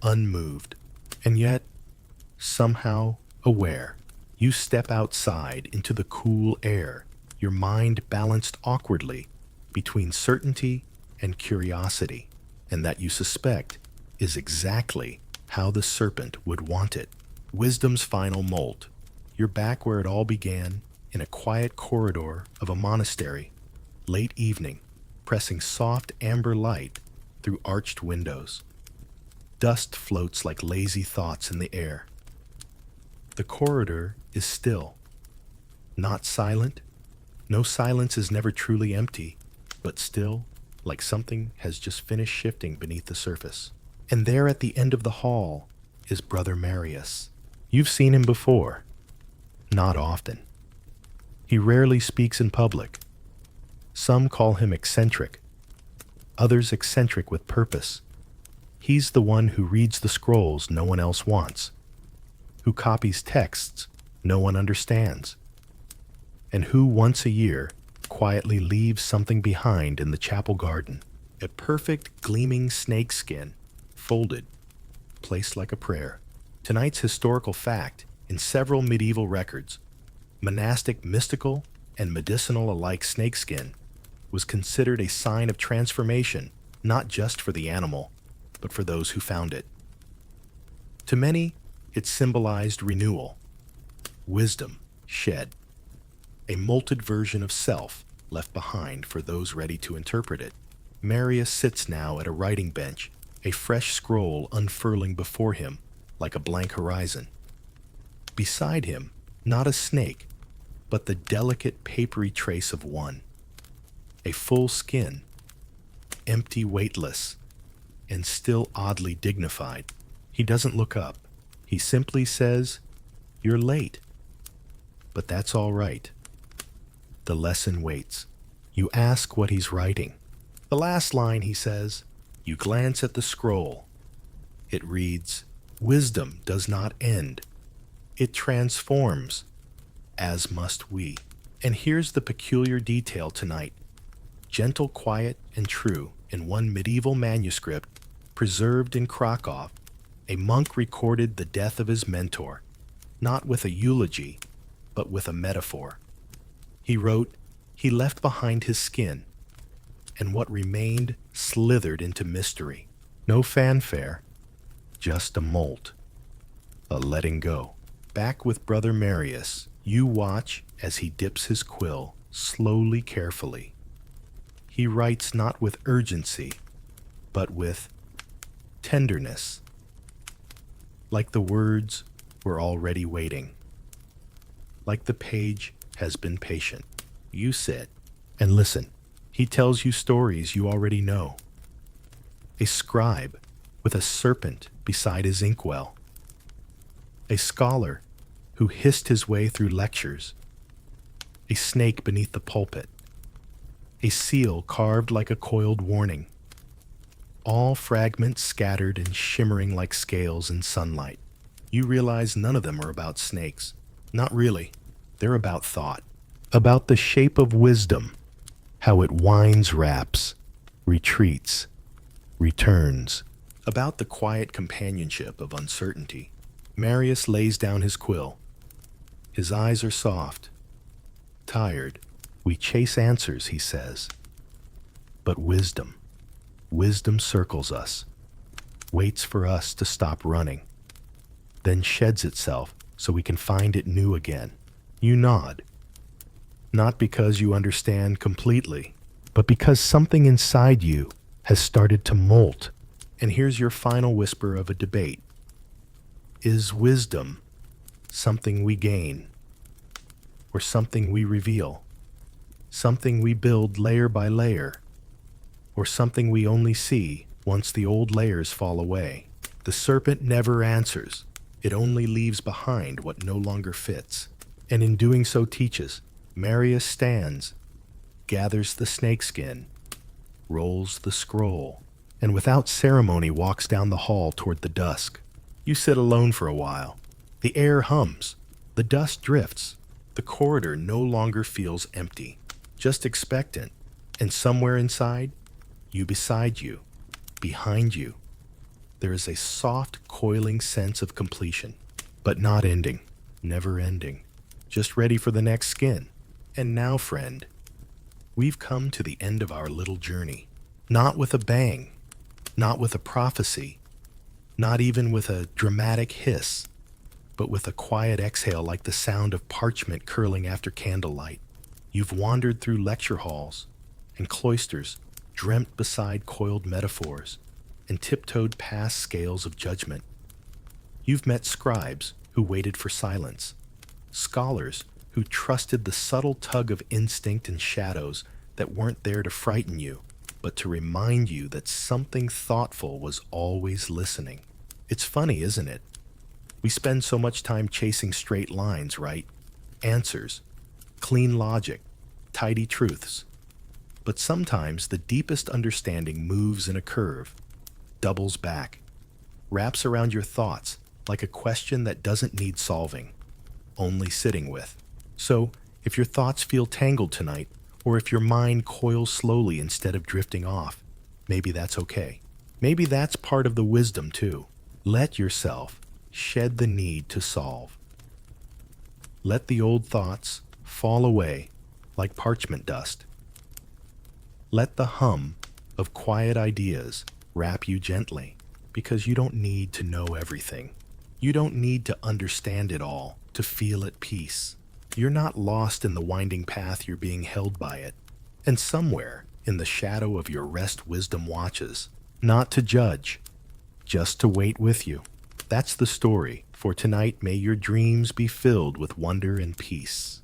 unmoved, and yet, somehow aware. You step outside into the cool air, your mind balanced awkwardly between certainty and curiosity, and that you suspect is exactly how the serpent would want it. Wisdom's final molt. You're back where it all began, in a quiet corridor of a monastery, late evening, pressing soft amber light through arched windows. Dust floats like lazy thoughts in the air. The corridor is still, not silent. No silence is never truly empty, but still, like something has just finished shifting beneath the surface. And there at the end of the hall is Brother Marius. You've seen him before. Not often. He rarely speaks in public. Some call him eccentric, others eccentric with purpose. He's the one who reads the scrolls no one else wants, who copies texts no one understands, and who once a year quietly leaves something behind in the chapel garden, a perfect gleaming snakeskin, folded, placed like a prayer. Tonight's historical fact, in several medieval records, monastic, mystical, and medicinal alike snakeskin was considered a sign of transformation, not just for the animal, but for those who found it. To many, it symbolized renewal, wisdom shed, a molted version of self left behind for those ready to interpret it. Marius sits now at a writing bench, a fresh scroll unfurling before him like a blank horizon. Beside him, not a snake, but the delicate papery trace of one. A full skin, empty, weightless, and still oddly dignified. He doesn't look up. He simply says, "You're late." But that's all right. The lesson waits. You ask what he's writing. The last line, he says, you glance at the scroll. It reads, "Wisdom does not end. It transforms, as must we." And here's the peculiar detail tonight. Gentle, quiet, and true, in one medieval manuscript preserved in Krakow, a monk recorded the death of his mentor, not with a eulogy, but with a metaphor. He wrote, "He left behind his skin, and what remained slithered into mystery. No fanfare, just a molt, a letting go." Back with Brother Marius, you watch as he dips his quill, slowly, carefully. He writes not with urgency, but with tenderness, like the words were already waiting, like the page has been patient. You sit and listen. He tells you stories you already know. A scribe with a serpent beside his inkwell. A scholar who hissed his way through lectures. A snake beneath the pulpit. A seal carved like a coiled warning. All fragments scattered and shimmering like scales in sunlight. You realize none of them are about snakes. Not really. They're about thought. About the shape of wisdom. How it winds, wraps, retreats, returns. About the quiet companionship of uncertainty. Marius lays down his quill. His eyes are soft, tired. We chase answers, he says. But wisdom circles us, waits for us to stop running, then sheds itself so we can find it new again. You nod. Not because you understand completely, but because something inside you has started to molt. And here's your final whisper of a debate. Is wisdom something we gain, or something we reveal? Something we build layer by layer, or something we only see once the old layers fall away? The serpent never answers. It only leaves behind what no longer fits, and in doing so teaches. Marius stands, gathers the snakeskin, rolls the scroll, and without ceremony walks down the hall toward the dusk. You sit alone for a while. The air hums, the dust drifts. The corridor no longer feels empty, just expectant, and somewhere inside, you beside you, behind you, there is a soft, coiling sense of completion, but not ending, never ending, just ready for the next skin. And now, friend, we've come to the end of our little journey. Not with a bang, not with a prophecy, not even with a dramatic hiss, but with a quiet exhale like the sound of parchment curling after candlelight. You've wandered through lecture halls and cloisters, dreamt beside coiled metaphors, and tiptoed past scales of judgment. You've met scribes who waited for silence, scholars who trusted the subtle tug of instinct and shadows that weren't there to frighten you, but to remind you that something thoughtful was always listening. It's funny, isn't it? We spend so much time chasing straight lines, right? Answers, clean logic, tidy truths. But sometimes the deepest understanding moves in a curve, doubles back, wraps around your thoughts like a question that doesn't need solving, only sitting with. So, if your thoughts feel tangled tonight, or if your mind coils slowly instead of drifting off, maybe that's okay. Maybe that's part of the wisdom too. Let yourself shed the need to solve. Let the old thoughts fall away like parchment dust. Let the hum of quiet ideas wrap you gently, because you don't need to know everything. You don't need to understand it all to feel at peace. You're not lost in the winding path, you're being held by it. And somewhere in the shadow of your rest wisdom watches, not to judge, just to wait with you. That's the story. For tonight, may your dreams be filled with wonder and peace.